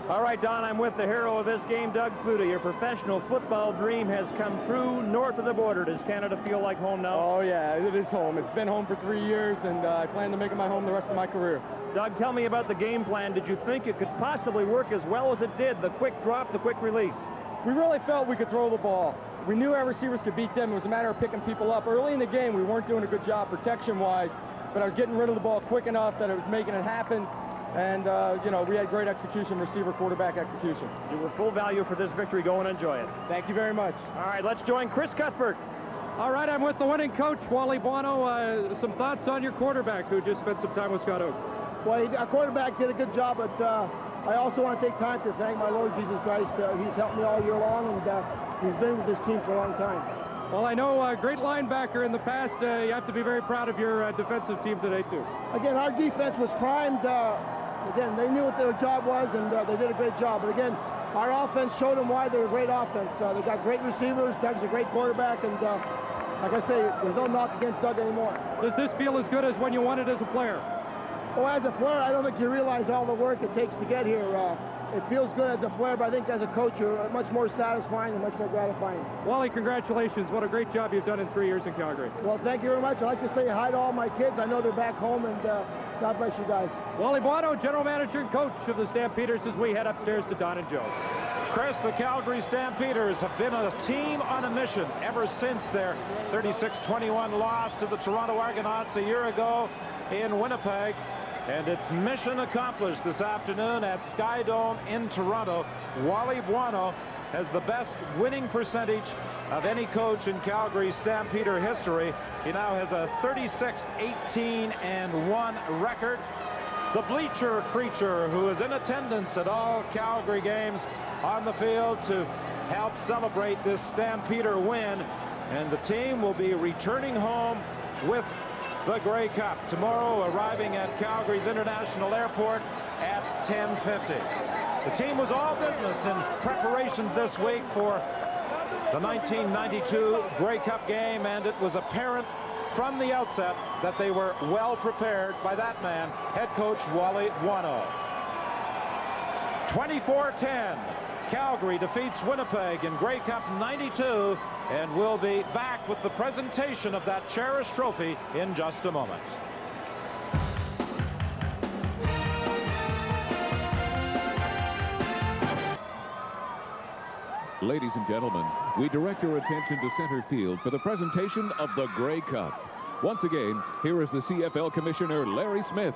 Speaker 3: All right, Don, I'm with the hero of this game, Doug Flutie. Your professional football dream has come true north of the border. Does Canada feel like home now?
Speaker 13: Oh, yeah, it is home. It's been home for 3 years, and I plan to make it my home the rest of my career.
Speaker 3: Doug, tell me about the game plan. Did you think it could possibly work as well as it did? The quick drop, the quick release.
Speaker 13: We really felt we could throw the ball. We knew our receivers could beat them. It was a matter of picking people up. Early in the game, we weren't doing a good job protection-wise, but I was getting rid of the ball quick enough that it was making it happen. And, you know, we had great execution, receiver, quarterback execution.
Speaker 3: You were full value for this victory. Go and enjoy it.
Speaker 13: Thank you very much.
Speaker 3: All right, let's join Chris Cuthbert.
Speaker 12: All right, I'm with the winning coach, Wally Buono. Some thoughts on your quarterback who just spent some time with Scott Oak?
Speaker 2: Well, our quarterback did a good job, but I also want to take time to thank my Lord Jesus Christ. He's helped me all year long, and he's been with this team for a long time.
Speaker 12: Well, I know a great linebacker in the past. You have to be very proud of your defensive team today, too.
Speaker 2: Again, our defense was primed. Again, they knew what their job was, and they did a great job. But again, our offense showed them why they're a great offense. They got great receivers. Doug's a great quarterback, and like I say, there's no knock against Doug anymore.
Speaker 12: Does this feel as good as when you won it as a player?
Speaker 2: Oh, as a player, I don't think you realize all the work it takes to get here. It feels good as a player, but I think as a coach, you're much more satisfying and much more gratifying.
Speaker 12: Wally, congratulations. What a great job you've done in 3 years in Calgary.
Speaker 2: Well, thank you very much. I'd like to say hi to all my kids. I know they're back home, and God bless you guys.
Speaker 12: Wally Buono, general manager and coach of the Stampeders, as we head upstairs to Don and Joe.
Speaker 8: Chris, the Calgary Stampeders have been a team on a mission ever since their 36-21 loss to the Toronto Argonauts a year ago in Winnipeg. And it's mission accomplished this afternoon at SkyDome in Toronto. Wally Buono has the best winning percentage of any coach in Calgary Stampeder history. He now has a 36-18-1 record. The bleacher creature who is in attendance at all Calgary games on the field to help celebrate this Stampeder win. And the team will be returning home with the Grey Cup tomorrow, arriving at Calgary's International Airport at 10:50. The team was all business in preparations this week for the 1992 Grey Cup game, and it was apparent from the outset that they were well prepared by that man, head coach Wally Buono. 24-10. Calgary defeats Winnipeg in Grey Cup 92, and we'll be back with the presentation of that cherished trophy in just a moment.
Speaker 22: Ladies and gentlemen, we direct your attention to center field for the presentation of the Grey Cup. Once again, here is the CFL Commissioner Larry Smith.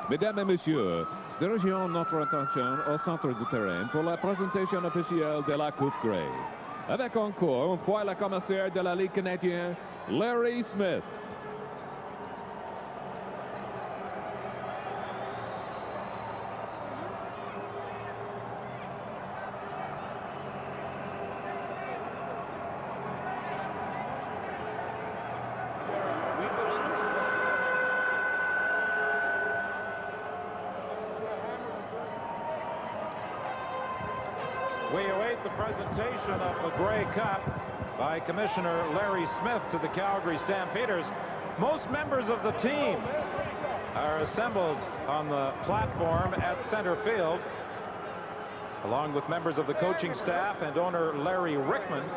Speaker 22: Mesdames et messieurs, dirigeons notre attention au centre du terrain pour la présentation officielle de la Coupe Grey. Avec encore une fois le commissaire de la Ligue canadienne, Larry Smith.
Speaker 8: We await the presentation of the Grey Cup by Commissioner Larry Smith to the Calgary Stampeders. Most members of the team are assembled on the platform at center field, along with members of the coaching staff and owner Larry Rickman.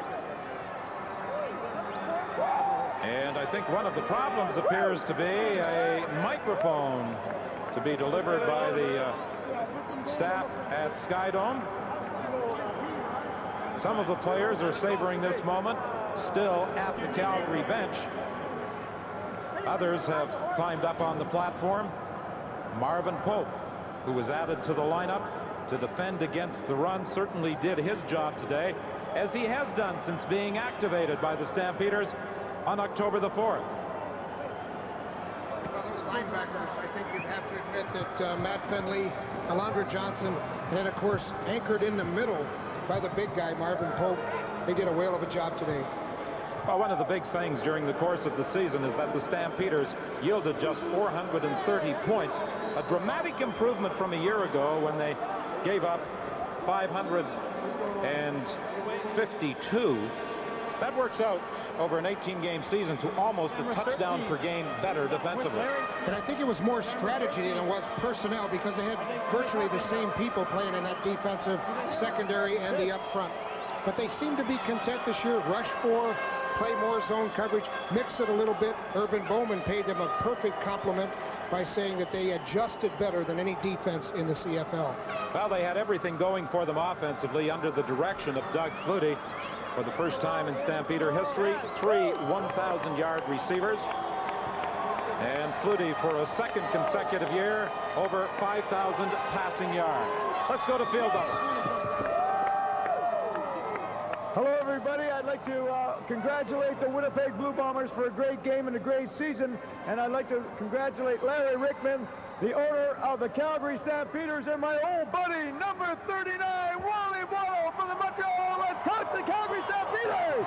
Speaker 8: And I think one of the problems appears to be a microphone to be delivered by the staff at SkyDome. Some of the players are savoring this moment still at the Calgary bench. Others have climbed up on the platform. Marvin Pope, who was added to the lineup to defend against the run, certainly did his job today, as he has done since being activated by the Stampeders on October the 4th.
Speaker 5: Well, those linebackers, I think you'd have to admit that Matt Fenley, Alondra Johnson, and then, of course, anchored in the middle by the big guy, Marvin Pope. They did a whale of a job today.
Speaker 8: Well, one of the big things during the course of the season is that the Stampeders yielded just 430 points, a dramatic improvement from a year ago when they gave up 552. That works out over an 18-game season to almost a touchdown per game better defensively.
Speaker 5: And I think it was more strategy than it was personnel, because they had virtually the same people playing in that defensive secondary and the up front. But they seem to be content this year. Rush 4, play more zone coverage, mix it a little bit. Urban Bowman paid them a perfect compliment by saying that they adjusted better than any defense in the CFL.
Speaker 8: Well, they had everything going for them offensively under the direction of Doug Flutie. For the first time in Stampeder history, 3 1,000-yard receivers. And Flutie, for a second consecutive year, over 5,000 passing yards. Let's go to field level.
Speaker 11: Hello, everybody. I'd like to congratulate the Winnipeg Blue Bombers for a great game and a great season. And I'd like to congratulate Larry Rickman, the owner of the Calgary Stampeders, and my old buddy, number 39, Wally Wallow from the Montreal. Let's talk the Calgary Stampeders!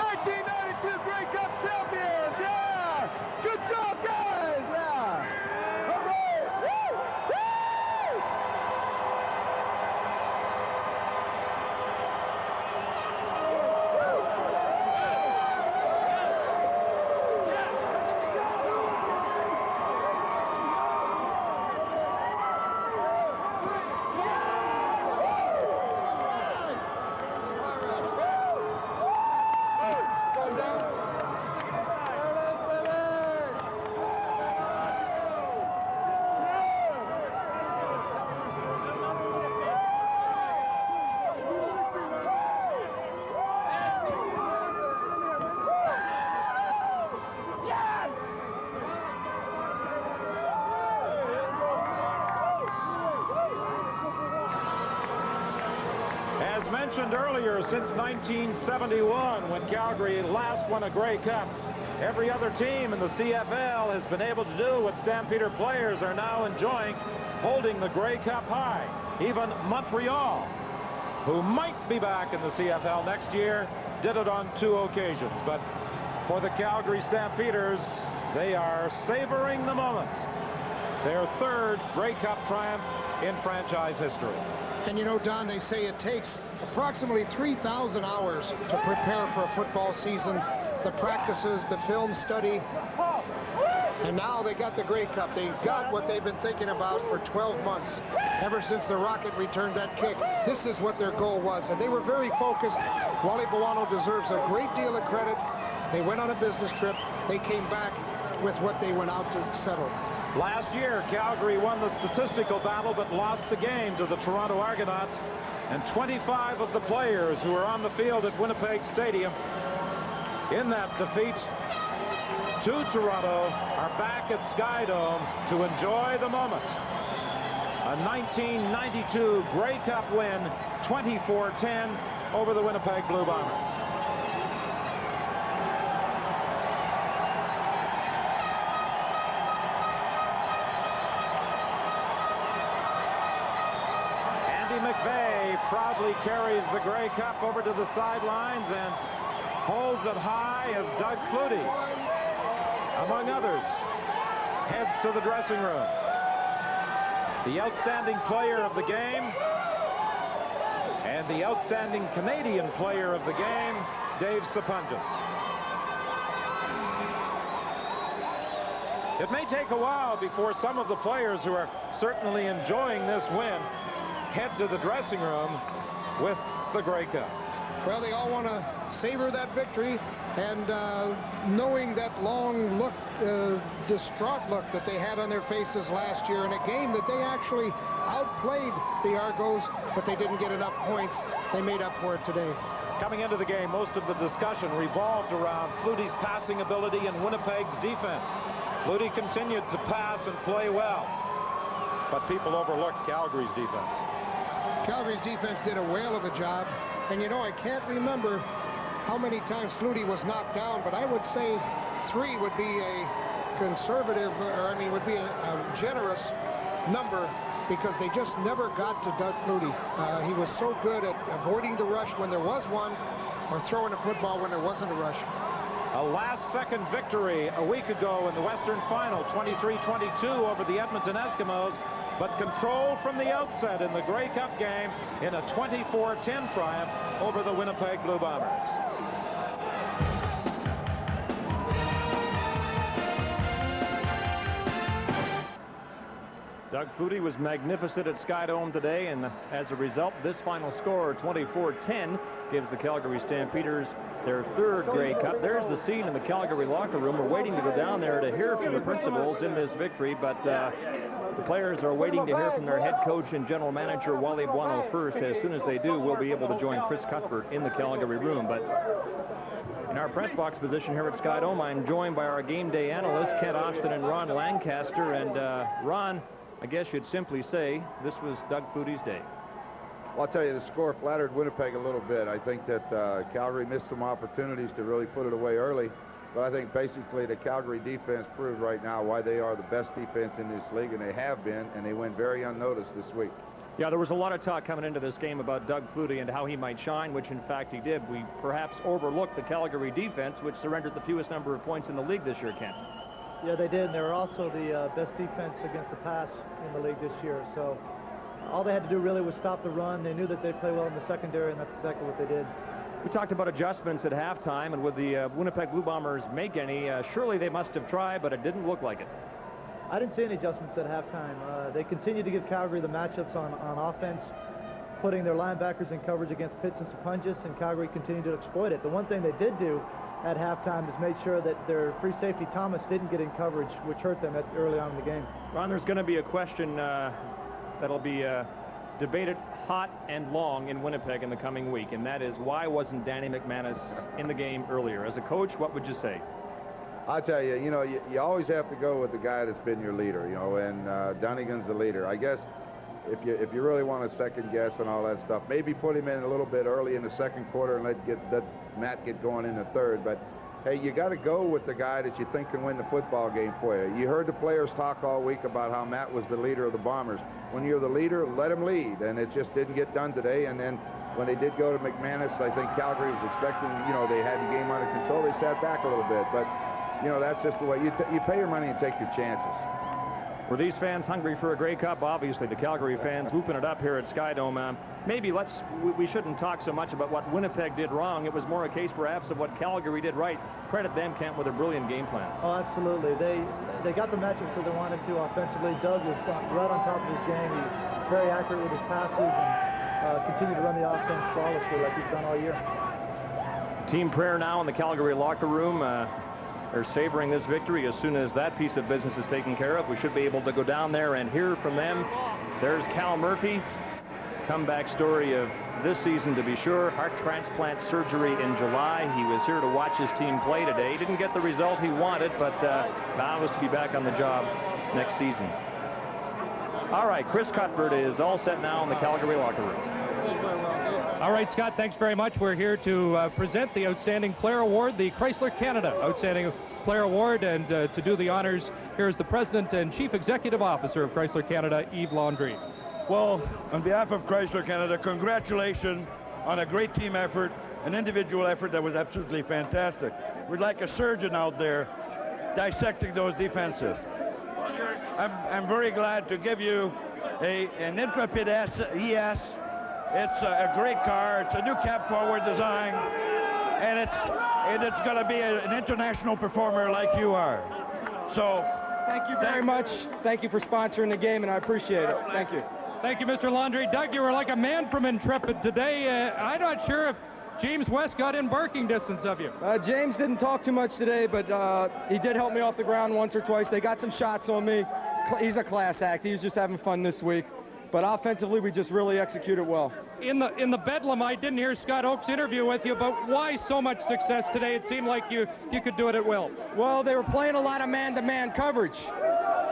Speaker 11: 1992 Grey Cup champions! Yeah! Good job, guys! Yeah! All right! Woo! Woo!
Speaker 8: Mentioned earlier, since 1971, when Calgary last won a Grey Cup, every other team in the CFL has been able to do what Stampeder players are now enjoying, holding the Grey Cup high. Even Montreal, who might be back in the CFL next year, did it on 2 occasions. But for the Calgary Stampeders, they are savoring the moment. Their 3rd Grey Cup triumph in franchise history.
Speaker 5: And you know, Don, they say it takes approximately 3,000 hours to prepare for a football season. The practices, the film study, and now they got the Grey Cup. They got what they've been thinking about for 12 months. Ever since the Rocket returned that kick, this is what their goal was. And they were very focused. Wally Buono deserves a great deal of credit. They went on a business trip. They came back with what they went out to settle.
Speaker 8: Last year, Calgary won the statistical battle but lost the game to the Toronto Argonauts. And 25 of the players who were on the field at Winnipeg Stadium in that defeat to Toronto are back at SkyDome to enjoy the moment. A 1992 Grey Cup win, 24-10 over the Winnipeg Blue Bombers. McVeigh proudly carries the Grey Cup over to the sidelines and holds it high as Doug Flutie, among others, heads to the dressing room. The outstanding player of the game and the outstanding Canadian player of the game, Dave Sapunjas. It may take a while before some of the players who are certainly enjoying this win head to the dressing room with the Grey Cup.
Speaker 5: Well, they all want to savor that victory, and knowing that long look, distraught look that they had on their faces last year in a game that they actually outplayed the Argos, but they didn't get enough points. They made up for it today.
Speaker 8: Coming into the game, most of the discussion revolved around Flutie's passing ability and Winnipeg's defense. Flutie continued to pass and play well, but people overlooked Calgary's defense.
Speaker 5: Calgary's defense did a whale of a job, and you know, I can't remember how many times Flutie was knocked down, but I would say 3 would be a conservative, or I mean, would be a generous number, because they just never got to Doug Flutie. He was so good at avoiding the rush when there was one, or throwing a football when there wasn't a rush.
Speaker 8: A last-second victory a week ago in the Western Final, 23-22 over the Edmonton Eskimos, but controlled from the outset in the Grey Cup game in a 24-10 triumph over the Winnipeg Blue Bombers.
Speaker 3: Doug Flutie was magnificent at SkyDome today, and as a result, this final score, 24-10, gives the Calgary Stampeders their third Grey Cup. There's the scene in the Calgary locker room. We're waiting to go down there to hear from the principals in this victory, but the players are waiting to hear from their head coach and general manager, Wally Buono, first. As soon as they do, we'll be able to join Chris Cuthbert in the Calgary room. But in our press box position here at SkyDome, I'm joined by our game day analysts, Kent Austin and Ron Lancaster. And Ron, I guess you'd simply say this was Doug Flutie's day.
Speaker 7: Well, I'll tell you, the score flattered Winnipeg a little bit. I think that Calgary missed some opportunities to really put it away early. But I think basically the Calgary defense proved right now why they are the best defense in this league, and they have been, and they went very unnoticed this week.
Speaker 3: Yeah, there was a lot of talk coming into this game about Doug Flutie and how he might shine, which in fact he did. We perhaps overlooked the Calgary defense, which surrendered the fewest number of points in the league this year, Kent.
Speaker 6: Yeah, they did, and they were also the best defense against the pass in the league this year. So all they had to do really was stop the run. They knew that they'd play well in the secondary, and that's exactly what they did.
Speaker 3: We talked about adjustments at halftime, and would the Winnipeg Blue Bombers make any? Surely they must have tried, but it didn't look like it.
Speaker 6: I didn't see any adjustments at halftime. They continued to give Calgary the matchups on offense, putting their linebackers in coverage against Pitts and Sapunjis, and Calgary continued to exploit it. The one thing they did do at halftime is made sure that their free safety Thomas didn't get in coverage, which hurt them early on in the game.
Speaker 3: Ron, there's going to be a question that'll be debated hot and long in Winnipeg in the coming week, and that is, why wasn't Danny McManus in the game earlier? As a coach, what would you say?
Speaker 7: I'll tell you, you know, you always have to go with the guy that's been your leader, you know, and Dunnigan's the leader. I guess if you really want to second guess and all that stuff, maybe put him in a little bit early in the second quarter and let Matt get going in the third. But hey, you got to go with the guy that you think can win the football game for you. You heard the players talk all week about how Matt was the leader of the Bombers. When you're the leader, let him lead, and it just didn't get done today. And then when they did go to McManus, I think Calgary was expecting, you know, they had the game under control. They sat back a little bit, but you know, that's just the way you pay your money and take your chances.
Speaker 3: Were these fans hungry for a Grey Cup? Obviously, the Calgary fans whooping it up here at SkyDome. Maybe we shouldn't talk so much about what Winnipeg did wrong. It was more a case perhaps of what Calgary did right. Credit them, Kent, with a brilliant game plan.
Speaker 6: Oh, absolutely. They got the matchups that they wanted to offensively. Doug was right on top of his game. He's very accurate with his passes and continued to run the offense flawlessly like he's done all year.
Speaker 3: Team prayer now in the Calgary locker room. They're savoring this victory. As soon as that piece of business is taken care of, we should be able to go down there and hear from them. There's Cal Murphy. Comeback story of this season, to be sure. Heart transplant surgery in July. He was here to watch his team play today. He didn't get the result he wanted, but vows to be back on the job next season. All right, Chris Cuthbert is all set now in the Calgary locker room.
Speaker 12: All right, Scott, thanks very much. We're here to present the Outstanding Player Award, the Chrysler Canada Outstanding Player Award, and to do the honors, here's the President and Chief Executive Officer of Chrysler Canada, Yves Landry.
Speaker 15: Well, on behalf of Chrysler Canada, congratulations on a great team effort, an individual effort that was absolutely fantastic. We'd like a surgeon out there dissecting those defenses. I'm very glad to give you an Intrepid ES. It's a great car. It's a new cab forward design, and it's going to be an international performer like you are. So
Speaker 13: thank you very much. Thank you for sponsoring the game, and I appreciate it. Thank you.
Speaker 12: Thank you, Mr. Landry. Doug, you were like a man from Intrepid today. I'm not sure if James West got in barking distance of you.
Speaker 13: James didn't talk too much today, but he did help me off the ground once or twice. They got some shots on me. He's a class act. He was just having fun this week. But offensively, we just really executed well.
Speaker 12: In the Bedlam, I didn't hear Scott Oak's interview with you, but why so much success today? It seemed like you could do it at will.
Speaker 13: Well, they were playing a lot of man-to-man coverage,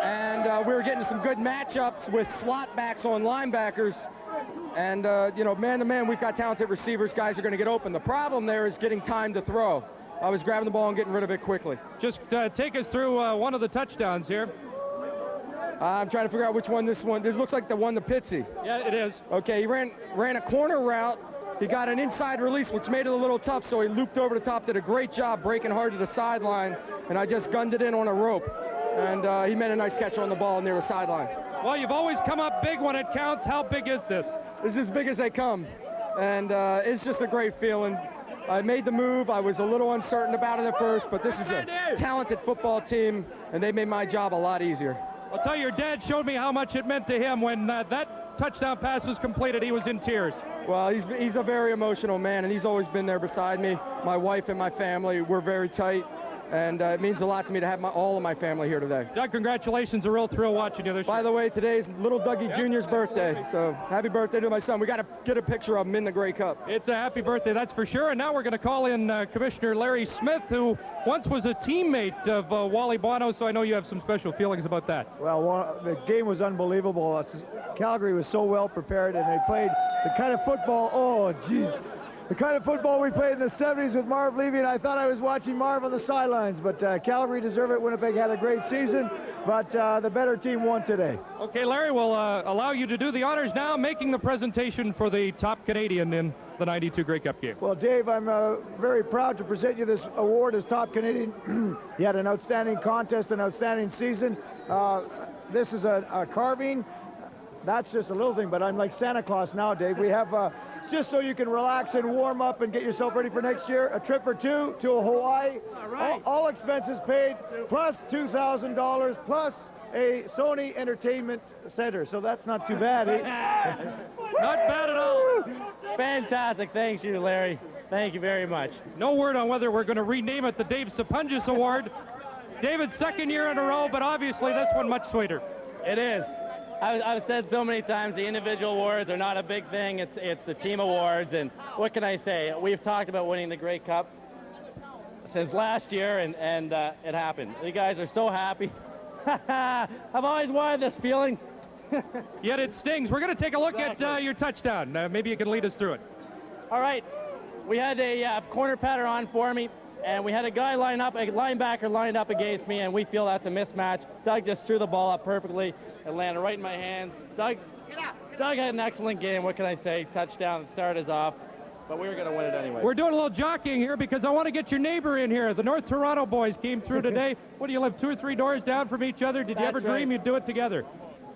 Speaker 13: and we were getting some good matchups with slot backs on linebackers. And, you know, man-to-man, we've got talented receivers. Guys are going to get open. The problem there is getting time to throw. I was grabbing the ball and getting rid of it quickly.
Speaker 12: Just take us through one of the touchdowns here.
Speaker 13: I'm trying to figure out which one this looks like the one to Pitsy.
Speaker 12: Yeah, it is.
Speaker 13: Okay, he ran a corner route He got an inside release, which made it a little tough, so he looped over the top, did a great job breaking hard to the sideline, and I just gunned it in on a rope. And he made a nice catch on the ball near the sideline.
Speaker 12: Well, you've always come up big when it counts. How big is this?
Speaker 13: This is as big as they come, and it's just a great feeling. I made the move. I was a little uncertain about it at first, but this is a talented football team, and they made my job a lot easier.
Speaker 12: I'll tell you, your dad showed me how much it meant to him when that touchdown pass was completed. He was in tears.
Speaker 13: Well, he's a very emotional man, and he's always been there beside me. My wife and my family, we're very tight, and it means a lot to me to have all of my family here today.
Speaker 12: Doug, congratulations. A real thrill watching you.
Speaker 13: By the way, today's little Dougie Jr.'s birthday, so happy birthday to my son. We got to get a picture of him in the Grey Cup.
Speaker 12: It's a happy birthday, that's for sure. And now we're going to call in Commissioner Larry Smith, who once was a teammate of Wally Bono, so I know you have some special feelings about that.
Speaker 11: Well, the game was unbelievable. Calgary was so well prepared, and they played the kind of football, the kind of football we played in the 70s with Marv Levy, and I thought I was watching Marv on the sidelines. But Calgary deserved it. Winnipeg had a great season, but the better team won today.
Speaker 12: Okay, Larry, we'll allow you to do the honors now, making the presentation for the top Canadian in the 92 Grey Cup game.
Speaker 11: Well, Dave, I'm very proud to present you this award as top Canadian. You had an outstanding contest, an outstanding season. This is a carving. That's just a little thing, but I'm like Santa Claus now, Dave. We have, just so you can relax and warm up and get yourself ready for next year, a trip or two to Hawaii.
Speaker 12: All right.
Speaker 11: All expenses paid, plus $2,000, plus a Sony Entertainment Center. So that's not too bad, eh?
Speaker 12: Not bad at all.
Speaker 16: Fantastic. Thanks you, Larry. Thank you very much.
Speaker 12: No word on whether we're going to rename it the Dave Sapungis Award. David's second year in a row, but obviously this one much sweeter.
Speaker 16: It is. I've said so many times the individual awards are not a big thing. It's the team awards, and what can I say? We've talked about winning the Grey Cup since last year, and it happened. You guys are so happy. I've always wanted this feeling.
Speaker 12: Yet it stings. We're going to take a look at your touchdown. Maybe you can lead us through it.
Speaker 16: All right. We had a corner pattern on for me, and we had a guy line up, a linebacker lined up against me, and we feel that's a mismatch. Doug just threw the ball up perfectly. It landed right in my hands. Doug had an excellent game. What can I say? Touchdown. Start us off. But we were going to win it anyway.
Speaker 12: We're doing a little jockeying here because I want to get your neighbor in here. The North Toronto boys came through today. What, do you live 2 or 3 doors down from each other? Did you ever dream you'd do it together?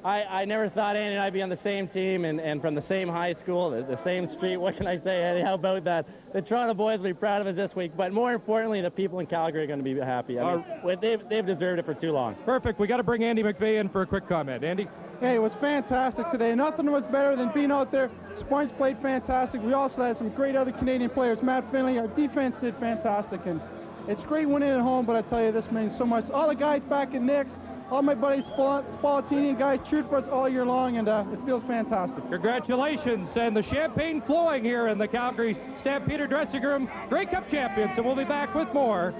Speaker 16: I never thought Andy and I'd be on the same team and from the same high school, the same street. What can I say, Andy? How about that? The Toronto boys will be proud of us this week, but more importantly, the people in Calgary are going to be happy. I mean, they've deserved it for too long.
Speaker 12: Perfect. We got to bring Andy McVeigh in for a quick comment. Andy?
Speaker 17: Hey, it was fantastic today. Nothing was better than being out there. Sports played fantastic. We also had some great other Canadian players. Matt Finley, our defense did fantastic, and it's great winning at home, but I tell you, this means so much. All the guys back in Nick's, all my buddies, Spallatini guys cheered for us all year long, and it feels fantastic.
Speaker 12: Congratulations, and the champagne flowing here in the Calgary Stampeder dressing room. Grey Cup champions, and we'll be back with more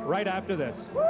Speaker 12: right after this.
Speaker 17: Woo!